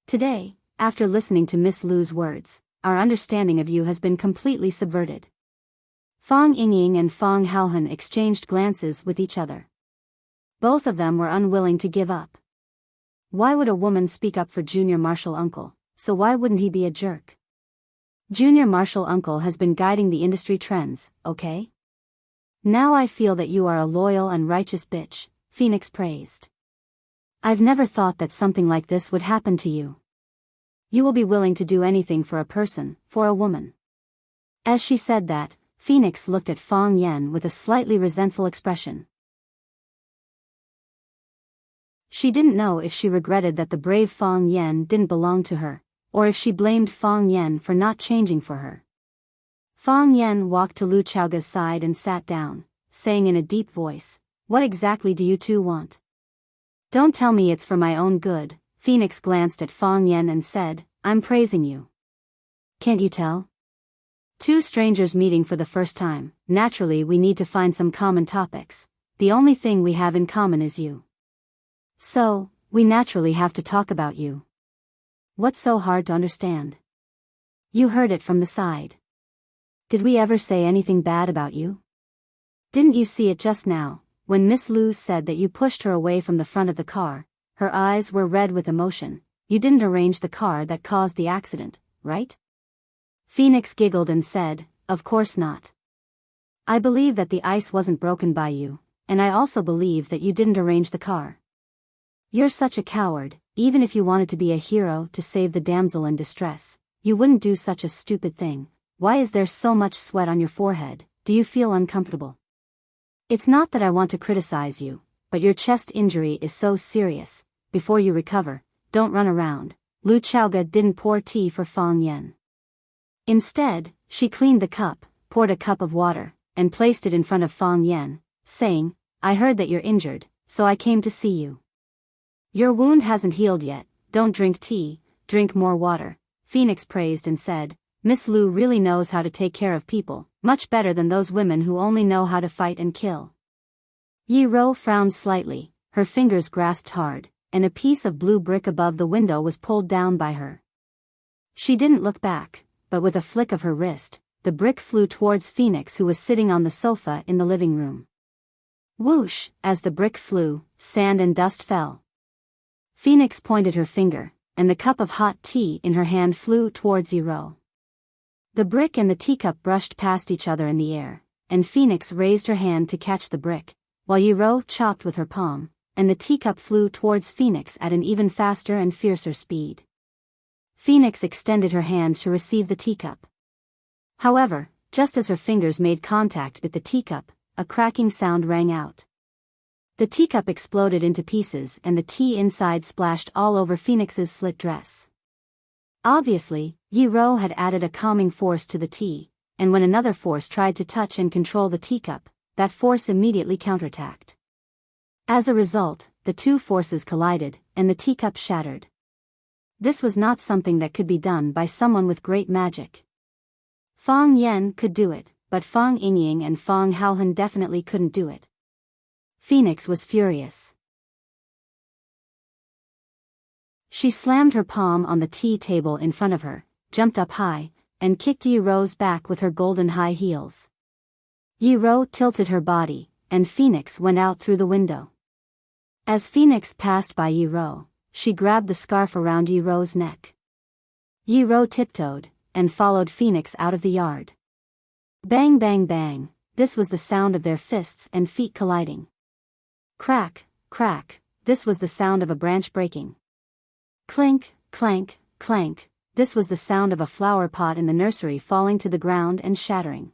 Today, after listening to Miss Lu's words, our understanding of you has been completely subverted." Fang Yingying and Fang Haohan exchanged glances with each other. Both of them were unwilling to give up. Why would a woman speak up for Junior Marshal Uncle, so why wouldn't he be a jerk? Junior Marshal Uncle has been guiding the industry trends, okay? "Now I feel that you are a loyal and righteous bitch," Phoenix praised. "I've never thought that something like this would happen to you. You will be willing to do anything for a person, for a woman." As she said that, Phoenix looked at Fang Yan with a slightly resentful expression. She didn't know if she regretted that the brave Fang Yan didn't belong to her, or if she blamed Fang Yan for not changing for her. Fang Yan walked to Lu Chaoga's side and sat down, saying in a deep voice, "What exactly do you two want?" "Don't tell me it's for my own good," Phoenix glanced at Fang Yan and said, "I'm praising you. Can't you tell? Two strangers meeting for the first time, naturally we need to find some common topics. The only thing we have in common is you. So, we naturally have to talk about you. What's so hard to understand? You heard it from the side. Did we ever say anything bad about you? Didn't you see it just now, when Miss Lu said that you pushed her away from the front of the car? Her eyes were red with emotion. You didn't arrange the car that caused the accident, right?" Phoenix giggled and said, "Of course not. I believe that the ice wasn't broken by you, and I also believe that you didn't arrange the car. You're such a coward. Even if you wanted to be a hero to save the damsel in distress, you wouldn't do such a stupid thing. Why is there so much sweat on your forehead? Do you feel uncomfortable? It's not that I want to criticize you, but your chest injury is so serious. Before you recover, don't run around." Lu Chaoga didn't pour tea for Fang Yan. Instead, she cleaned the cup, poured a cup of water, and placed it in front of Fang Yan, saying, "I heard that you're injured, so I came to see you. Your wound hasn't healed yet, don't drink tea, drink more water, Phoenix praised and said, Miss Lu really knows how to take care of people, much better than those women who only know how to fight and kill. Yi Ro frowned slightly, her fingers grasped hard, and a piece of blue brick above the window was pulled down by her. She didn't look back, but with a flick of her wrist, the brick flew towards Phoenix, who was sitting on the sofa in the living room. Whoosh, as the brick flew, sand and dust fell. Phoenix pointed her finger, and the cup of hot tea in her hand flew towards Yi Ro. The brick and the teacup brushed past each other in the air, and Phoenix raised her hand to catch the brick, while Yi Ro chopped with her palm, and the teacup flew towards Phoenix at an even faster and fiercer speed. Phoenix extended her hand to receive the teacup. However, just as her fingers made contact with the teacup, a cracking sound rang out. The teacup exploded into pieces and the tea inside splashed all over Phoenix's slit dress. Obviously, Yi Ro had added a calming force to the tea, and when another force tried to touch and control the teacup, that force immediately counterattacked. As a result, the two forces collided, and the teacup shattered. This was not something that could be done by someone with great magic. Fang Yan could do it, but Fang Yingying and Fang Haohan definitely couldn't do it. Phoenix was furious. She slammed her palm on the tea table in front of her, jumped up high, and kicked Yi Ro's back with her golden high heels. Yi Ro tilted her body, and Phoenix went out through the window. As Phoenix passed by Yi Ro, she grabbed the scarf around Yi Ro's neck. Yi Ro tiptoed, and followed Phoenix out of the yard. Bang bang bang, this was the sound of their fists and feet colliding. Crack, crack, this was the sound of a branch breaking. Clink, clank, clank, this was the sound of a flower pot in the nursery falling to the ground and shattering.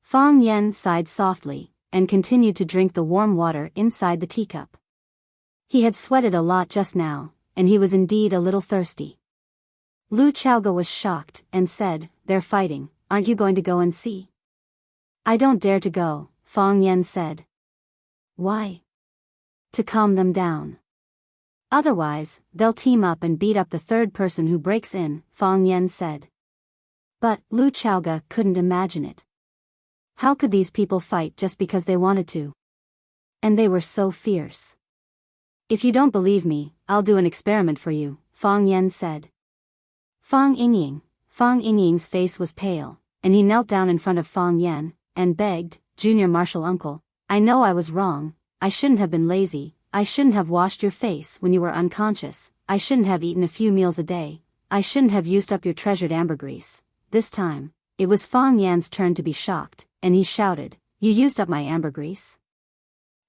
Fang Yan sighed softly, and continued to drink the warm water inside the teacup. He had sweated a lot just now, and he was indeed a little thirsty. Lu Chaoga was shocked, and said, They're fighting, aren't you going to go and see? I don't dare to go, Fang Yan said. Why? To calm them down. Otherwise, they'll team up and beat up the third person who breaks in, Fang Yan said. But Lu Chaoga couldn't imagine it. How could these people fight just because they wanted to? And they were so fierce. If you don't believe me, I'll do an experiment for you, Fang Yan said. Fang Yingying's face was pale, and he knelt down in front of Fang Yan, and begged, Junior Martial Uncle, I know I was wrong, I shouldn't have been lazy, I shouldn't have washed your face when you were unconscious, I shouldn't have eaten a few meals a day, I shouldn't have used up your treasured ambergris. This time, it was Fang Yan's turn to be shocked, and he shouted, You used up my ambergris?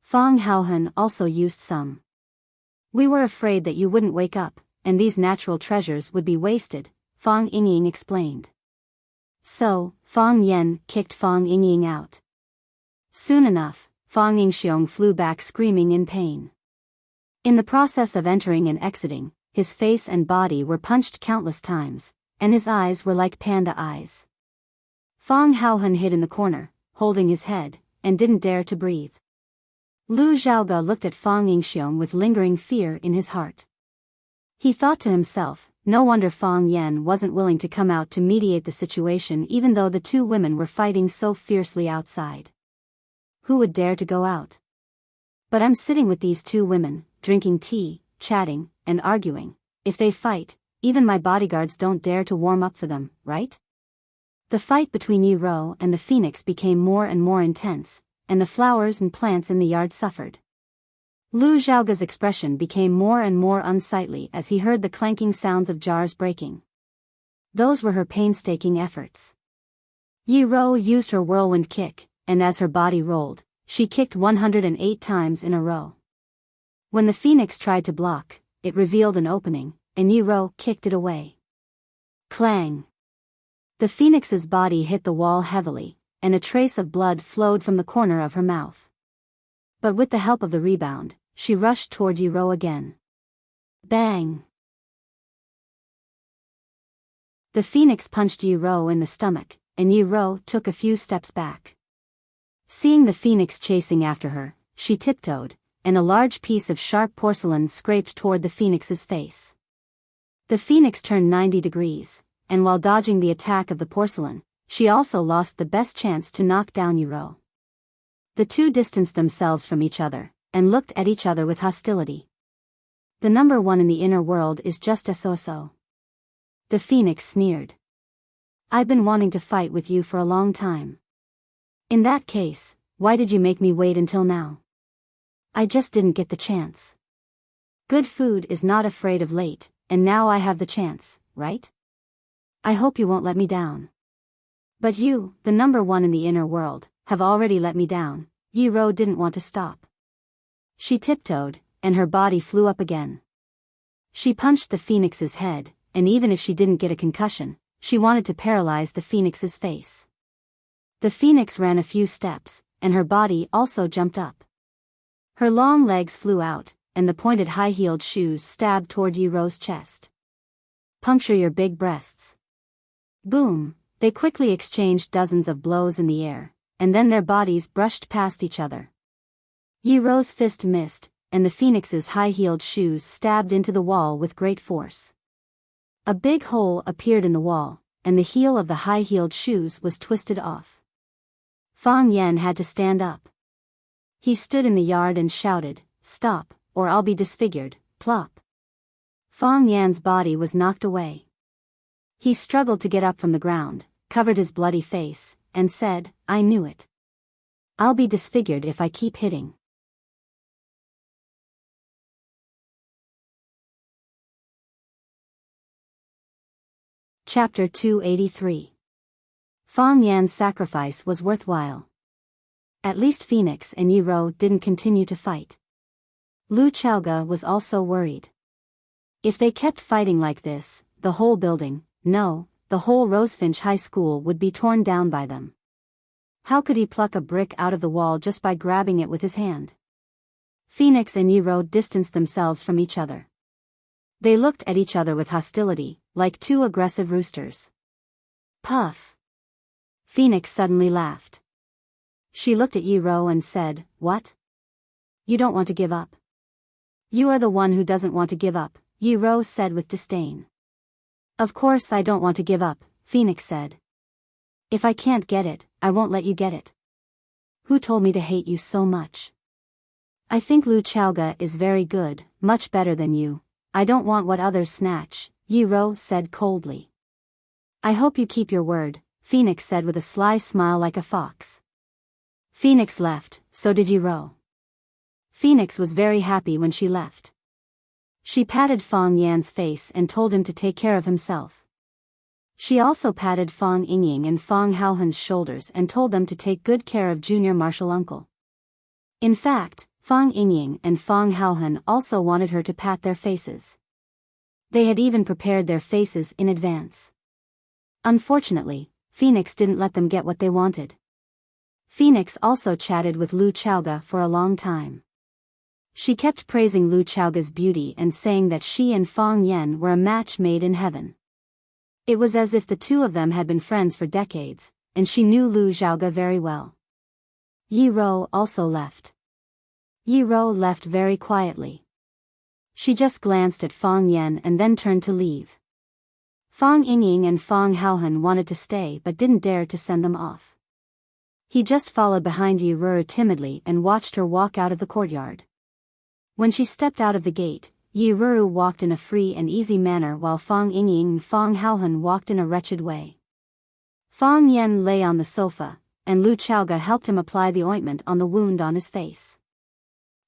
Fang Haohan also used some. We were afraid that you wouldn't wake up, and these natural treasures would be wasted, Fang Yingying explained. So, Fang Yan kicked Fang Yingying out. Soon enough, Fang Yingxiong flew back screaming in pain. In the process of entering and exiting, his face and body were punched countless times, and his eyes were like panda eyes. Fang Haohan hid in the corner, holding his head, and didn't dare to breathe. Lu Zhaoga looked at Fang Yingxiong with lingering fear in his heart. He thought to himself, no wonder Fang Yan wasn't willing to come out to mediate the situation even though the two women were fighting so fiercely outside. Who would dare to go out? But I'm sitting with these two women, drinking tea, chatting, and arguing. If they fight, even my bodyguards don't dare to warm up for them, right? The fight between Yi Ro and the Phoenix became more and more intense, and the flowers and plants in the yard suffered. Lu Zhaoga's expression became more and more unsightly as he heard the clanking sounds of jars breaking. Those were her painstaking efforts. Yi Ro used her whirlwind kick, and as her body rolled, she kicked 108 times in a row. When the Phoenix tried to block, it revealed an opening, and Yi Ro kicked it away. Clang! The Phoenix's body hit the wall heavily, and a trace of blood flowed from the corner of her mouth. But with the help of the rebound, she rushed toward Yi Ro again. Bang! The Phoenix punched Yi Ro in the stomach, and Yi Ro took a few steps back. Seeing the Phoenix chasing after her, she tiptoed, and a large piece of sharp porcelain scraped toward the phoenix's face. The phoenix turned 90 degrees, and while dodging the attack of the porcelain, she also lost the best chance to knock down Uro. The two distanced themselves from each other, and looked at each other with hostility. The number one in the inner world is just so. The phoenix sneered. I've been wanting to fight with you for a long time. In that case, why did you make me wait until now? I just didn't get the chance. Good food is not afraid of late, and now I have the chance, right? I hope you won't let me down. But you, the number one in the inner world, have already let me down. Uro didn't want to stop. She tiptoed, and her body flew up again. She punched the phoenix's head, and even if she didn't get a concussion, she wanted to paralyze the phoenix's face. The phoenix ran a few steps, and her body also jumped up. Her long legs flew out, and the pointed high-heeled shoes stabbed toward Uro's chest. Puncture your big breasts. Boom, they quickly exchanged dozens of blows in the air, and then their bodies brushed past each other. Uro's fist missed, and the phoenix's high-heeled shoes stabbed into the wall with great force. A big hole appeared in the wall, and the heel of the high-heeled shoes was twisted off. Fang Yan had to stand up. He stood in the yard and shouted, "Stop, or I'll be disfigured." Plop. Fang Yan's body was knocked away. He struggled to get up from the ground, covered his bloody face, and said, "I knew it. I'll be disfigured if I keep hitting." Chapter 283. Fang Yan's sacrifice was worthwhile. At least Phoenix and Uro didn't continue to fight. Lu Chaoga was also worried. If they kept fighting like this, the whole building, no, the whole Rosefinch High School would be torn down by them. How could he pluck a brick out of the wall just by grabbing it with his hand? Phoenix and Uro distanced themselves from each other. They looked at each other with hostility, like two aggressive roosters. Puff. Phoenix suddenly laughed. She looked at Uro and said, "What? You don't want to give up?" "You are the one who doesn't want to give up," Uro said with disdain. "Of course I don't want to give up," Phoenix said. "If I can't get it, I won't let you get it. Who told me to hate you so much? I think Lu Chaoga is very good, much better than you. I don't want what others snatch," Uro said coldly. "I hope you keep your word," Phoenix said with a sly smile like a fox. Phoenix left, so did Uro. Phoenix was very happy when she left. She patted Fang Yan's face and told him to take care of himself. She also patted Fang Yingying and Fang Haohan's shoulders and told them to take good care of junior martial uncle. In fact, Fang Yingying and Fang Haohan also wanted her to pat their faces. They had even prepared their faces in advance. Unfortunately, Phoenix didn't let them get what they wanted. Phoenix also chatted with Lu Chaoga for a long time. She kept praising Lu Chaoga's beauty and saying that she and Fang Yan were a match made in heaven. It was as if the two of them had been friends for decades, and she knew Lu Chaoga very well. Uro also left. Uro left very quietly. She just glanced at Fang Yan and then turned to leave. Fang Yingying and Fang Haohan wanted to stay but didn't dare to send them off. He just followed behind Uro timidly and watched her walk out of the courtyard. When she stepped out of the gate, Uro walked in a free and easy manner while Fang Yingying and Fang Haohan walked in a wretched way. Fang Yan lay on the sofa, and Lu Chaoga helped him apply the ointment on the wound on his face.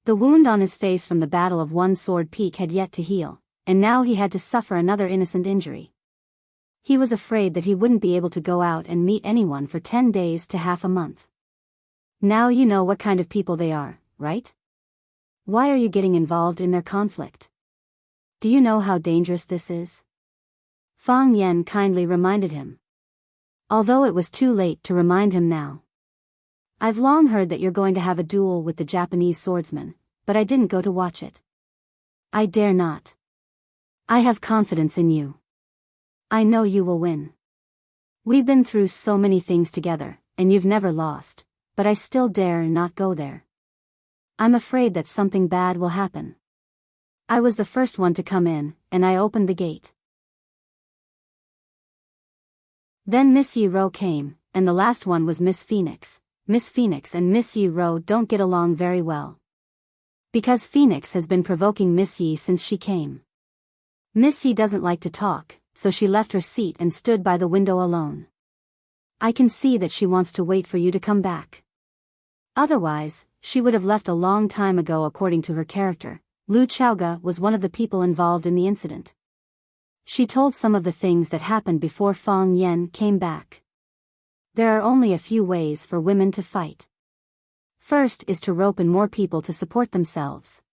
The wound on his face from the Battle of One Sword Peak had yet to heal, and now he had to suffer another innocent injury. He was afraid that he wouldn't be able to go out and meet anyone for 10 days to half a month. Now you know what kind of people they are, right? Why are you getting involved in their conflict? Do you know how dangerous this is? Fang Yan kindly reminded him. Although it was too late to remind him now. I've long heard that you're going to have a duel with the Japanese swordsman, but I didn't go to watch it. I dare not. I have confidence in you. I know you will win. We've been through so many things together, and you've never lost, but I still dare not go there. I'm afraid that something bad will happen. I was the first one to come in, and I opened the gate. Then Miss Yi-ro came, and the last one was Miss Phoenix. Miss Phoenix and Miss Yi-ro don't get along very well. Because Phoenix has been provoking Miss Yi since she came. Miss Yi doesn't like to talk, so she left her seat and stood by the window alone. I can see that she wants to wait for you to come back. Otherwise, she would have left a long time ago according to her character. Lu Chaoga was one of the people involved in the incident. She told some of the things that happened before Fang Yan came back. There are only a few ways for women to fight. First is to rope in more people to support themselves.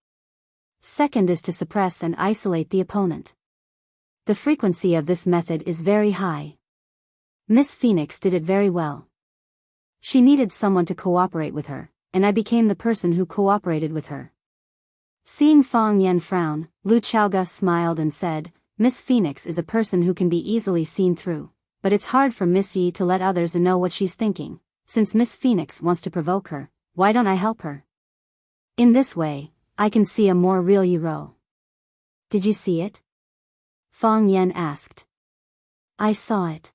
Second is to suppress and isolate the opponent. The frequency of this method is very high. Miss Phoenix did it very well. She needed someone to cooperate with her, and I became the person who cooperated with her. Seeing Fang Yan frown, Lu Chaoga smiled and said, Miss Phoenix is a person who can be easily seen through, but it's hard for Miss Yi to let others know what she's thinking. Since Miss Phoenix wants to provoke her, why don't I help her? In this way, I can see a more real Yi-ro. Did you see it? Fang Yan asked. I saw it.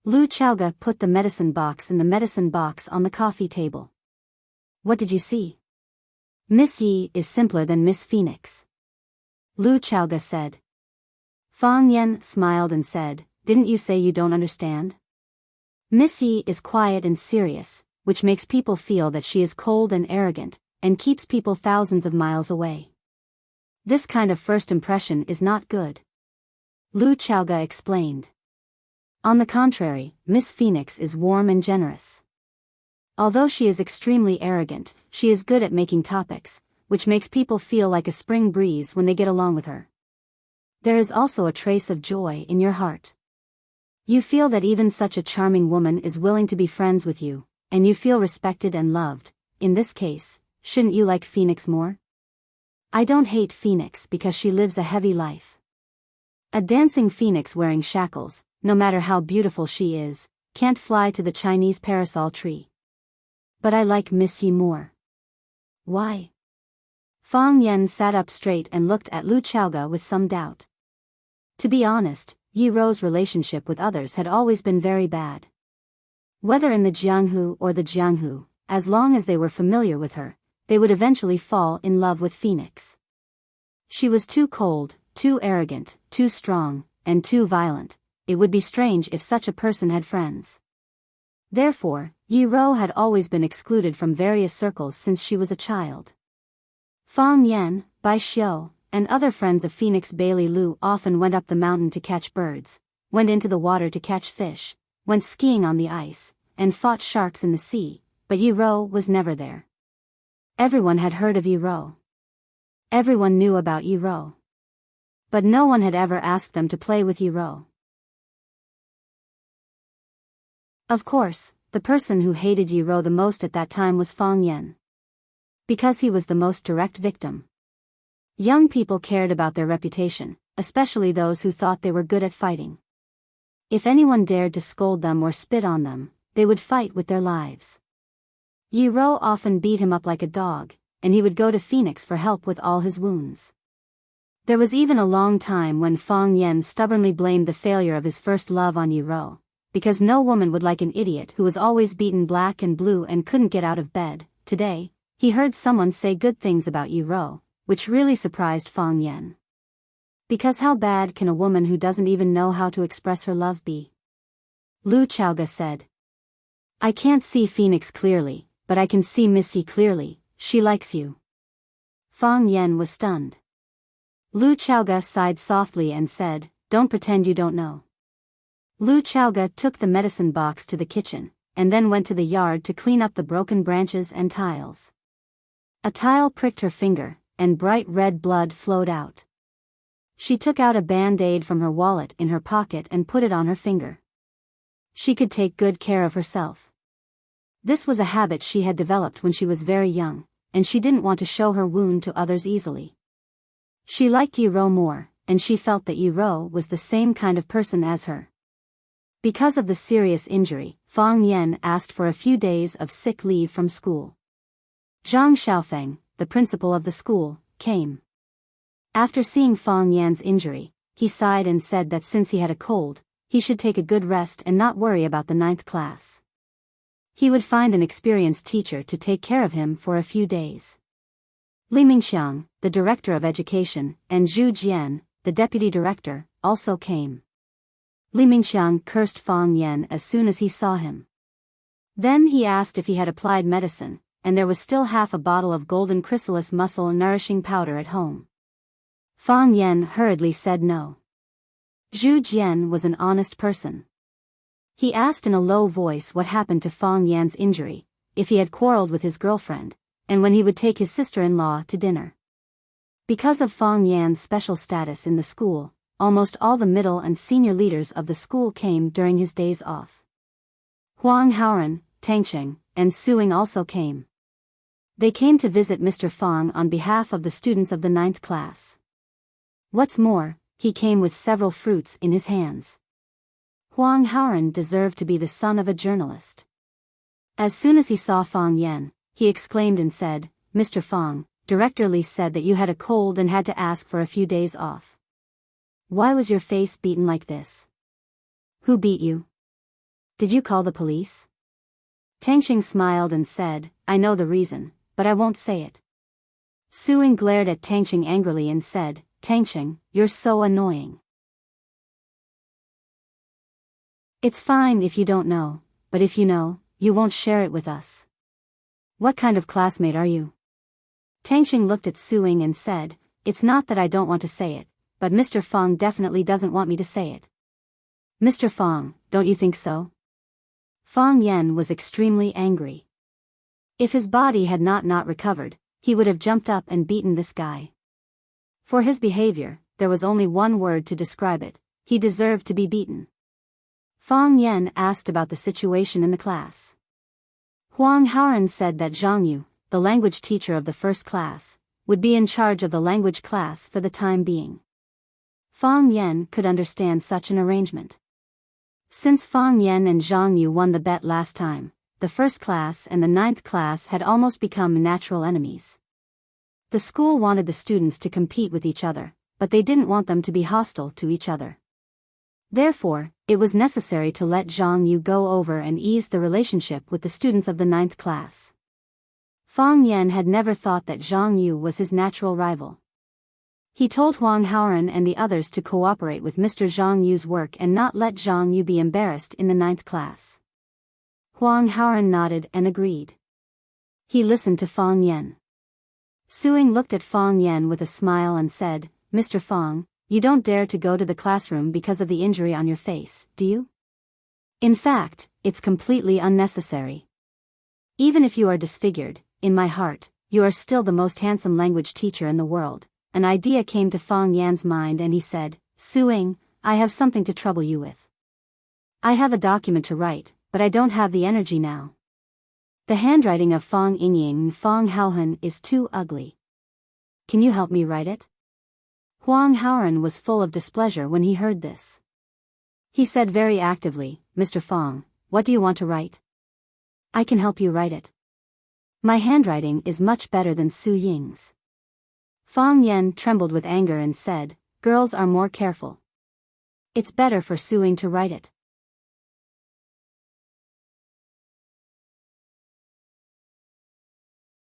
Lu Chaoga put the medicine box in the medicine box on the coffee table. What did you see? Miss Yi is simpler than Miss Phoenix. Lu Chaoga said. Fang Yan smiled and said, didn't you say you don't understand? Miss Yi is quiet and serious, which makes people feel that she is cold and arrogant, and keeps people thousands of miles away. This kind of first impression is not good. Lu Chaoga explained. On the contrary, Miss Phoenix is warm and generous. Although she is extremely arrogant, she is good at making topics, which makes people feel like a spring breeze when they get along with her. There is also a trace of joy in your heart. You feel that even such a charming woman is willing to be friends with you, and you feel respected and loved. In this case, shouldn't you like Phoenix more? I don't hate Phoenix because she lives a heavy life. A dancing phoenix wearing shackles, no matter how beautiful she is, can't fly to the Chinese parasol tree. But I like Miss Yi more. Why? Fang Yan sat up straight and looked at Lu Chaoga with some doubt. To be honest, Yi-ro's relationship with others had always been very bad. Whether in the Jianghu or the Jianghu, as long as they were familiar with her, they would eventually fall in love with Phoenix. She was too cold, too arrogant, too strong, and too violent. It would be strange if such a person had friends. Therefore, Yi-ro had always been excluded from various circles since she was a child. Fang Yan, Bai Xiu, and other friends of Phoenix Bailey Lu often went up the mountain to catch birds, went into the water to catch fish, went skiing on the ice, and fought sharks in the sea, but Yi-ro was never there. Everyone had heard of Yi-ro. Everyone knew about Yi-ro. But no one had ever asked them to play with Yi-ro. Of course, the person who hated Yi-ro the most at that time was Fang Yan. Because he was the most direct victim. Young people cared about their reputation, especially those who thought they were good at fighting. If anyone dared to scold them or spit on them, they would fight with their lives. Yi-ro often beat him up like a dog, and he would go to Phoenix for help with all his wounds. There was even a long time when Fang Yan stubbornly blamed the failure of his first love on Yi-ro, because no woman would like an idiot who was always beaten black and blue and couldn't get out of bed. Today, he heard someone say good things about Yi-ro, which really surprised Fang Yan. Because how bad can a woman who doesn't even know how to express her love be? Lu Chaoga said. I can't see Phoenix clearly, but I can see Miss Yi clearly. She likes you. Fang Yan was stunned. Lu Chaoga sighed softly and said, don't pretend you don't know. Lu Chaoga took the medicine box to the kitchen, and then went to the yard to clean up the broken branches and tiles. A tile pricked her finger, and bright red blood flowed out. She took out a band-aid from her wallet in her pocket and put it on her finger. She could take good care of herself. This was a habit she had developed when she was very young, and she didn't want to show her wound to others easily. She liked Yi-ro more, and she felt that Yi-ro was the same kind of person as her. Because of the serious injury, Fang Yan asked for a few days of sick leave from school. Zhang Xiaofeng, the principal of the school, came. After seeing Fang Yan's injury, he sighed and said that since he had a cold, he should take a good rest and not worry about the 9th class. He would find an experienced teacher to take care of him for a few days. Li Mingxiang, the director of education, and Zhu Jian, the deputy director, also came. Li Mingxiang cursed Fang Yan as soon as he saw him. Then he asked if he had applied medicine, and there was still half a bottle of golden chrysalis muscle nourishing powder at home. Fang Yan hurriedly said no. Zhu Jian was an honest person. He asked in a low voice what happened to Fang Yan's injury, if he had quarreled with his girlfriend, and when he would take his sister-in-law to dinner. Because of Fang Yan's special status in the school, almost all the middle and senior leaders of the school came during his days off. Huang Haoran, Tangcheng, and Suing also came. They came to visit Mr. Fang on behalf of the students of the 9th class. What's more, he came with several fruits in his hands. Huang Haoran deserved to be the son of a journalist. As soon as he saw Fang Yan, he exclaimed and said, "Mr. Fang, Director Li said that you had a cold and had to ask for a few days off. Why was your face beaten like this? Who beat you? Did you call the police?" Tangxing smiled and said, "I know the reason, but I won't say it." Suing glared at Tangxing angrily and said, "Tangxing, you're so annoying. It's fine if you don't know, but if you know, you won't share it with us. What kind of classmate are you?" Tangxing looked at Suing and said, "It's not that I don't want to say it, but Mr. Fang definitely doesn't want me to say it." "Mr. Fang, don't you think so?" Fang Yan was extremely angry. If his body had not recovered, he would have jumped up and beaten this guy. For his behavior, there was only one word to describe it: he deserved to be beaten. Fang Yan asked about the situation in the class. Huang Haoran said that Zhang Yu, the language teacher of the first class, would be in charge of the language class for the time being. Fang Yan could understand such an arrangement. Since Fang Yan and Zhang Yu won the bet last time, the first class and the 9th class had almost become natural enemies. The school wanted the students to compete with each other, but they didn't want them to be hostile to each other. Therefore, it was necessary to let Zhang Yu go over and ease the relationship with the students of the 9th class. Fang Yan had never thought that Zhang Yu was his natural rival. He told Huang Haoran and the others to cooperate with Mr. Zhang Yu's work and not let Zhang Yu be embarrassed in the 9th class. Huang Haoran nodded and agreed. He listened to Fang Yan. Suing looked at Fang Yan with a smile and said, "Mr. Fang, you don't dare to go to the classroom because of the injury on your face, do you? In fact, it's completely unnecessary. Even if you are disfigured, in my heart, you are still the most handsome language teacher in the world." An idea came to Fang Yan's mind and he said, "Suing, I have something to trouble you with. I have a document to write, but I don't have the energy now. The handwriting of Fang Yingying and Fang Haohan is too ugly. Can you help me write it?" Huang Haoran was full of displeasure when he heard this. He said very actively, "Mr. Fang, what do you want to write? I can help you write it. My handwriting is much better than Su Ying's." Fang Yan trembled with anger and said, "Girls are more careful. It's better for Suing to write it."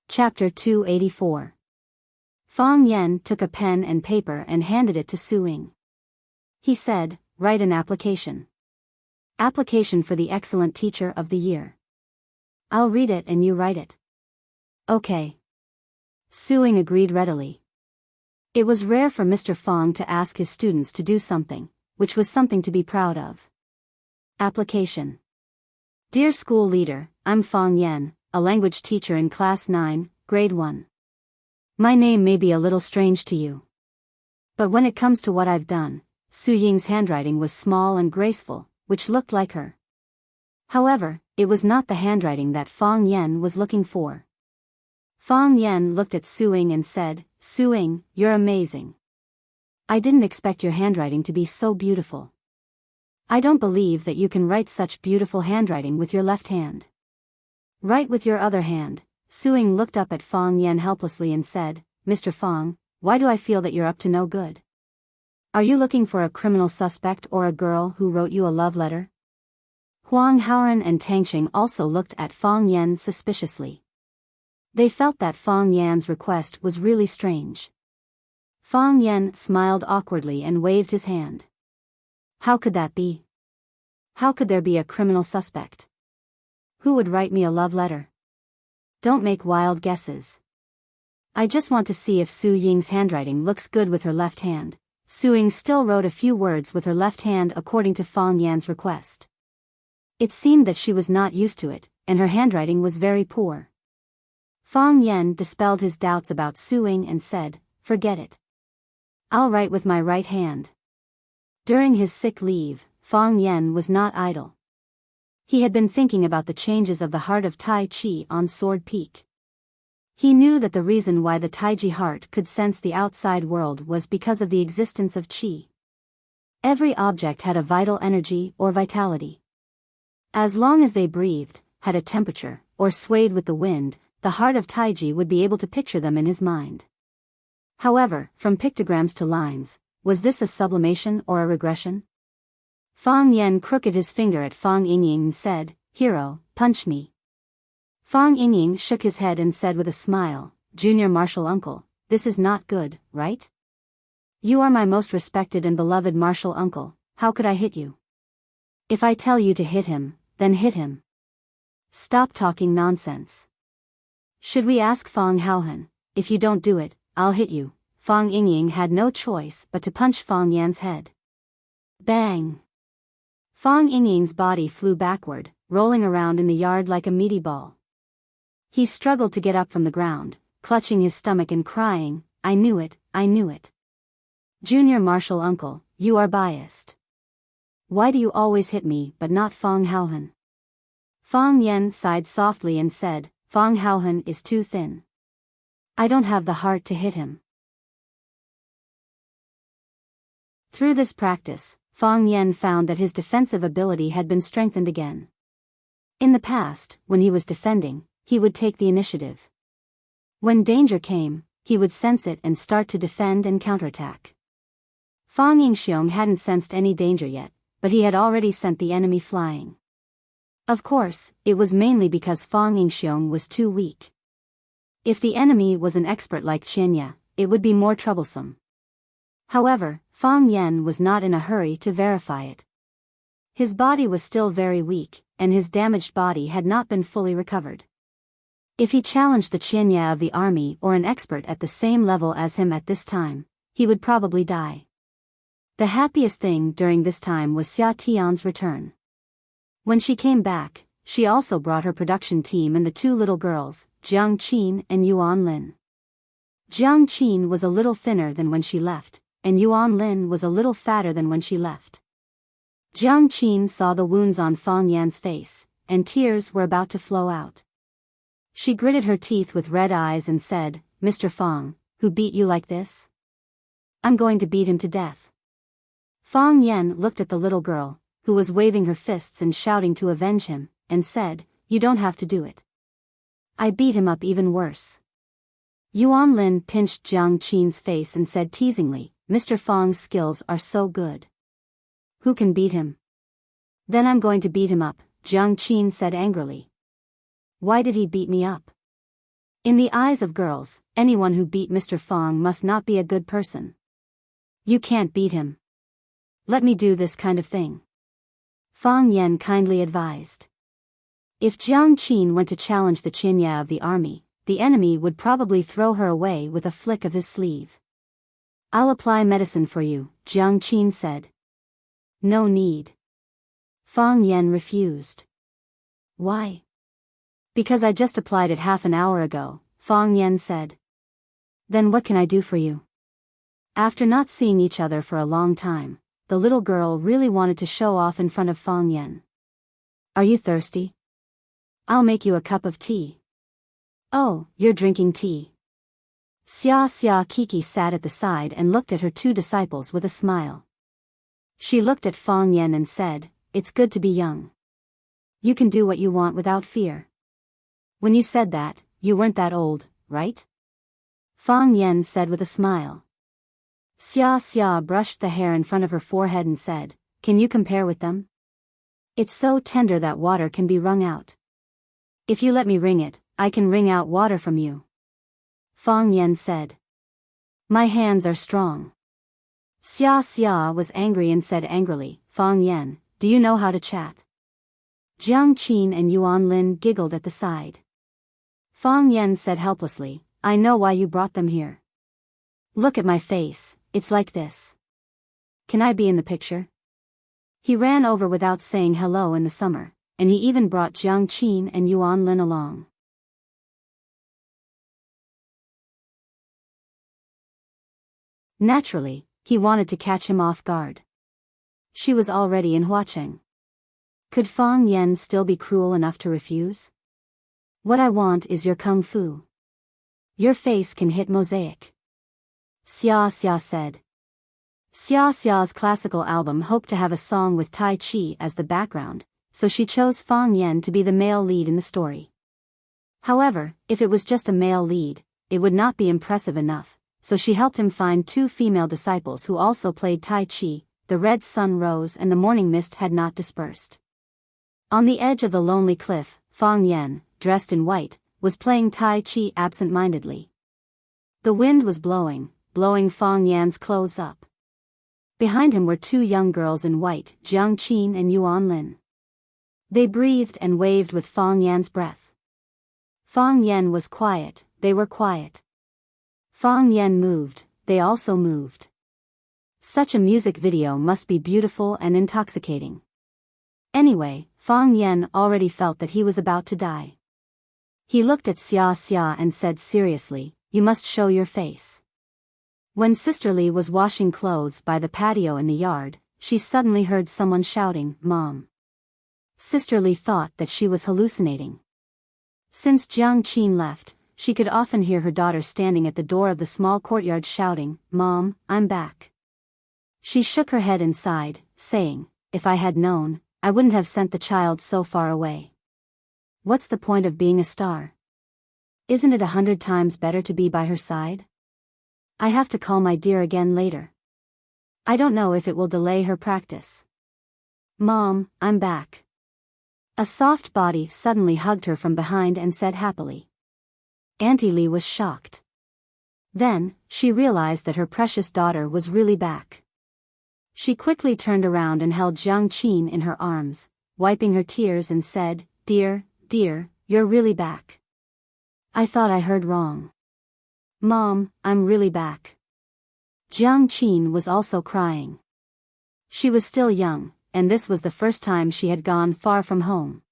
Chapter 284. Fang Yan took a pen and paper and handed it to Suing. He said, "Write an application. Application for the excellent teacher of the year. I'll read it and you write it." "Okay." Suing agreed readily. It was rare for Mr. Fang to ask his students to do something, which was something to be proud of. Application. Dear school leader, I'm Fang Yan, a language teacher in class 9, grade 1. My name may be a little strange to you. But when it comes to what I've done, Su Ying's handwriting was small and graceful, which looked like her. However, it was not the handwriting that Fang Yan was looking for. Fang Yan looked at Suing and said, "Suing, you're amazing. I didn't expect your handwriting to be so beautiful. I don't believe that you can write such beautiful handwriting with your left hand. Write with your other hand, Suing looked up at Fang Yan helplessly and said, Mr. Fang, why do I feel that you're up to no good? Are you looking for a criminal suspect or a girl who wrote you a love letter? Huang Haoran and Tangxing also looked at Fang Yan suspiciously. They felt that Fang Yan's request was really strange. Fang Yan smiled awkwardly and waved his hand. How could that be? How could there be a criminal suspect? Who would write me a love letter? Don't make wild guesses. I just want to see if Su Ying's handwriting looks good with her left hand. Su Ying still wrote a few words with her left hand according to Fang Yan's request. It seemed that she was not used to it, and her handwriting was very poor. Fang Yan dispelled his doubts about Su Ying and said, forget it. I'll write with my right hand. During his sick leave, Fang Yan was not idle. He had been thinking about the changes of the heart of Tai Chi on Sword Peak. He knew that the reason why the Taiji heart could sense the outside world was because of the existence of Qi. Every object had a vital energy or vitality. As long as they breathed, had a temperature, or swayed with the wind, the heart of Taiji would be able to picture them in his mind. However, from pictograms to lines, was this a sublimation or a regression? Fang Yan crooked his finger at Fang Yingying and said, Hero, punch me. Fang Yingying shook his head and said with a smile, Junior martial uncle, this is not good, right? You are my most respected and beloved martial uncle, how could I hit you? If I tell you to hit him, then hit him. Stop talking nonsense. Should we ask Fang Haohan? If you don't do it, I'll hit you. Fang Yingying had no choice but to punch Fang Yan's head. Bang! Fang Yingying's body flew backward, rolling around in the yard like a meaty ball. He struggled to get up from the ground, clutching his stomach and crying, I knew it, I knew it. Junior martial uncle, you are biased. Why do you always hit me but not Fang Haohan? Fang Yan sighed softly and said, Fang Haohan is too thin. I don't have the heart to hit him. Through this practice, Fang Yan found that his defensive ability had been strengthened again. In the past, when he was defending, he would take the initiative. When danger came, he would sense it and start to defend and counterattack. Fang Yingxiong hadn't sensed any danger yet, but he had already sent the enemy flying. Of course, it was mainly because Fang Yingxiong was too weak. If the enemy was an expert like Qianya, it would be more troublesome. However, Fang Yan was not in a hurry to verify it. His body was still very weak, and his damaged body had not been fully recovered. If he challenged the Qianya of the army or an expert at the same level as him at this time, he would probably die. The happiest thing during this time was Xia Tian's return. When she came back, she also brought her production team and the two little girls, Jiang Qin and Yuan Lin. Jiang Qin was a little thinner than when she left, and Yuan Lin was a little fatter than when she left. Jiang Qin saw the wounds on Fang Yan's face, and tears were about to flow out. She gritted her teeth with red eyes and said, Mr. Fang, who beat you like this? I'm going to beat him to death. Fang Yan looked at the little girl, who was waving her fists and shouting to avenge him, and said, You don't have to do it. I beat him up even worse. Yuan Lin pinched Jiang Qin's face and said teasingly, Mr. Fang's skills are so good. Who can beat him? Then I'm going to beat him up, Jiang Qin said angrily. Why did he beat me up? In the eyes of girls, anyone who beat Mr. Fang must not be a good person. You can't beat him. Let me do this kind of thing. Fang Yan kindly advised. If Jiang Qin went to challenge the Qianya of the army, the enemy would probably throw her away with a flick of his sleeve. I'll apply medicine for you, Jiang Qin said. No need. Fang Yan refused. Why? Because I just applied it half an hour ago, Fang Yan said. Then what can I do for you? After not seeing each other for a long time, the little girl really wanted to show off in front of Fang Yan. Are you thirsty? I'll make you a cup of tea. Oh, you're drinking tea. Xia Kiki sat at the side and looked at her two disciples with a smile. She looked at Fang Yan and said, It's good to be young. You can do what you want without fear. When you said that, you weren't that old, right? Fang Yen said with a smile. Xia Xia brushed the hair in front of her forehead and said, can you compare with them? It's so tender that water can be wrung out. If you let me wring it, I can wring out water from you. Fang Yen said. My hands are strong. Xia Xia was angry and said angrily, Fang Yen, do you know how to chat? Jiang Qin and Yuan Lin giggled at the side. Fang Yen said helplessly, I know why you brought them here. Look at my face, it's like this. Can I be in the picture? He ran over without saying hello in the summer, and he even brought Jiang Qin and Yuan Lin along. Naturally, he wanted to catch him off guard. She was already in Huacheng. Could Fang Yen still be cruel enough to refuse? What I want is your kung fu. Your face can hit mosaic. Xia Xia said. Xia Xia's classical album hoped to have a song with Tai Chi as the background, so she chose Fang Yen to be the male lead in the story. However, if it was just a male lead, it would not be impressive enough, so she helped him find 2 female disciples who also played Tai Chi. The red sun rose and the morning mist had not dispersed. On the edge of the lonely cliff, Fang Yen, dressed in white, was playing Tai Chi absent-mindedly. The wind was blowing Fang Yan's clothes up. Behind him were 2 young girls in white, Jiang Qin and Yuan Lin. They breathed and waved with Fang Yan's breath. Fang Yen was quiet, they were quiet. Fang Yen moved, they also moved. Such a music video must be beautiful and intoxicating. Anyway, Fang Yen already felt that he was about to die. He looked at Xia Xia and said seriously, you must show your face. When Sister Li was washing clothes by the patio in the yard, she suddenly heard someone shouting, Mom. Sister Li thought that she was hallucinating. Since Jiang Qin left, she could often hear her daughter standing at the door of the small courtyard shouting, Mom, I'm back. She shook her head and sighed, saying, if I had known, I wouldn't have sent the child so far away. What's the point of being a star? Isn't it 100 times better to be by her side? I have to call my dear again later. I don't know if it will delay her practice. Mom, I'm back. A soft body suddenly hugged her from behind and said happily. Auntie Li was shocked. Then, she realized that her precious daughter was really back. She quickly turned around and held Jiang Qin in her arms, wiping her tears and said, Dear, you're really back. I thought I heard wrong. Mom, I'm really back. Jiang Qin was also crying. She was still young, and this was the first time she had gone far from home.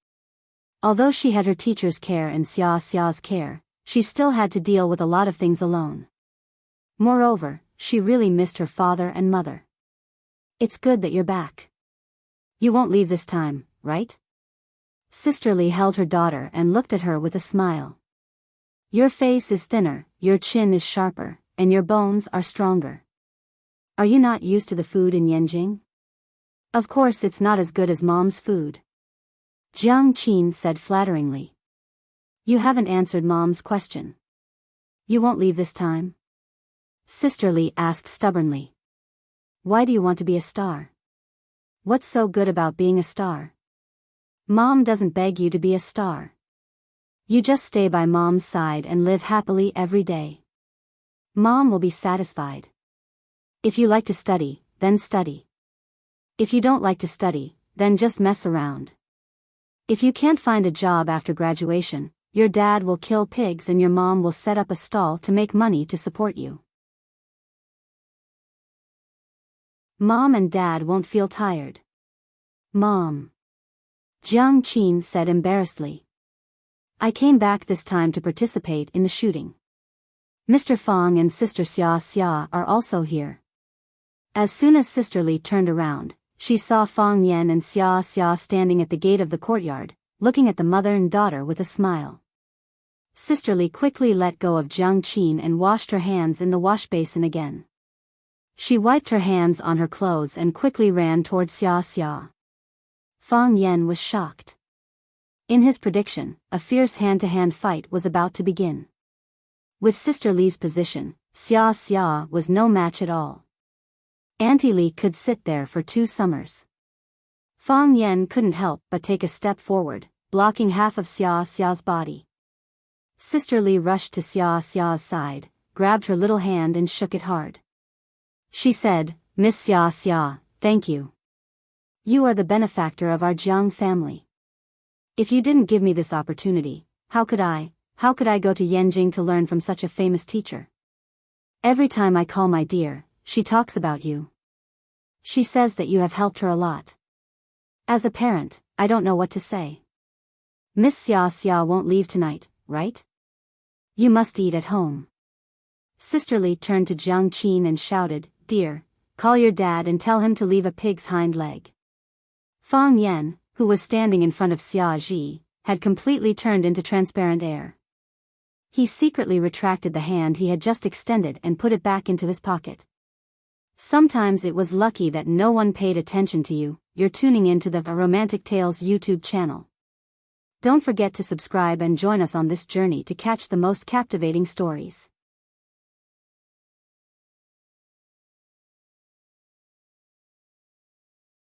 Although she had her teacher's care and Xia Xia's care, she still had to deal with a lot of things alone. Moreover, she really missed her father and mother. It's good that you're back. You won't leave this time, right? Sister Li held her daughter and looked at her with a smile. Your face is thinner, your chin is sharper, and your bones are stronger. Are you not used to the food in Yanjing? Of course it's not as good as Mom's food. Jiang Qin said flatteringly. You haven't answered Mom's question. You won't leave this time? Sister Li asked stubbornly. Why do you want to be a star? What's so good about being a star? Mom doesn't beg you to be a star. You just stay by Mom's side and live happily every day. Mom will be satisfied. If you like to study, then study. If you don't like to study, then just mess around. If you can't find a job after graduation, your dad will kill pigs and your mom will set up a stall to make money to support you. Mom and Dad won't feel tired. Mom. Jiang Qin said embarrassedly. I came back this time to participate in the shooting. Mr. Fang and Sister Xia Xia are also here. As soon as Sister Li turned around, she saw Fang Yen and Xia Xia standing at the gate of the courtyard, looking at the mother and daughter with a smile. Sister Li quickly let go of Jiang Qin and washed her hands in the wash basin again. She wiped her hands on her clothes and quickly ran toward Xia Xia. Fang Yen was shocked. In his prediction, a fierce hand-to-hand fight was about to begin. With Sister Li's position, Xia Xia was no match at all. Auntie Li could sit there for 2 summers. Fang Yan couldn't help but take a step forward, blocking half of Xia Xia's body. Sister Li rushed to Xia Xia's side, grabbed her little hand and shook it hard. She said, "Miss Xia Xia, thank you. You are the benefactor of our Jiang family. If you didn't give me this opportunity, how could I go to Yanjing to learn from such a famous teacher? Every time I call my dear, she talks about you. She says that you have helped her a lot. As a parent, I don't know what to say. Miss Xia Xia won't leave tonight, right? You must eat at home." Sister Li turned to Jiang Qin and shouted, "Dear, call your dad and tell him to leave a pig's hind leg." Fang Yan, who was standing in front of Xia Ji, had completely turned into transparent air. He secretly retracted the hand he had just extended and put it back into his pocket. Sometimes it was lucky that no one paid attention to you. You're tuning into the Romantic Tales YouTube channel. Don't forget to subscribe and join us on this journey to catch the most captivating stories.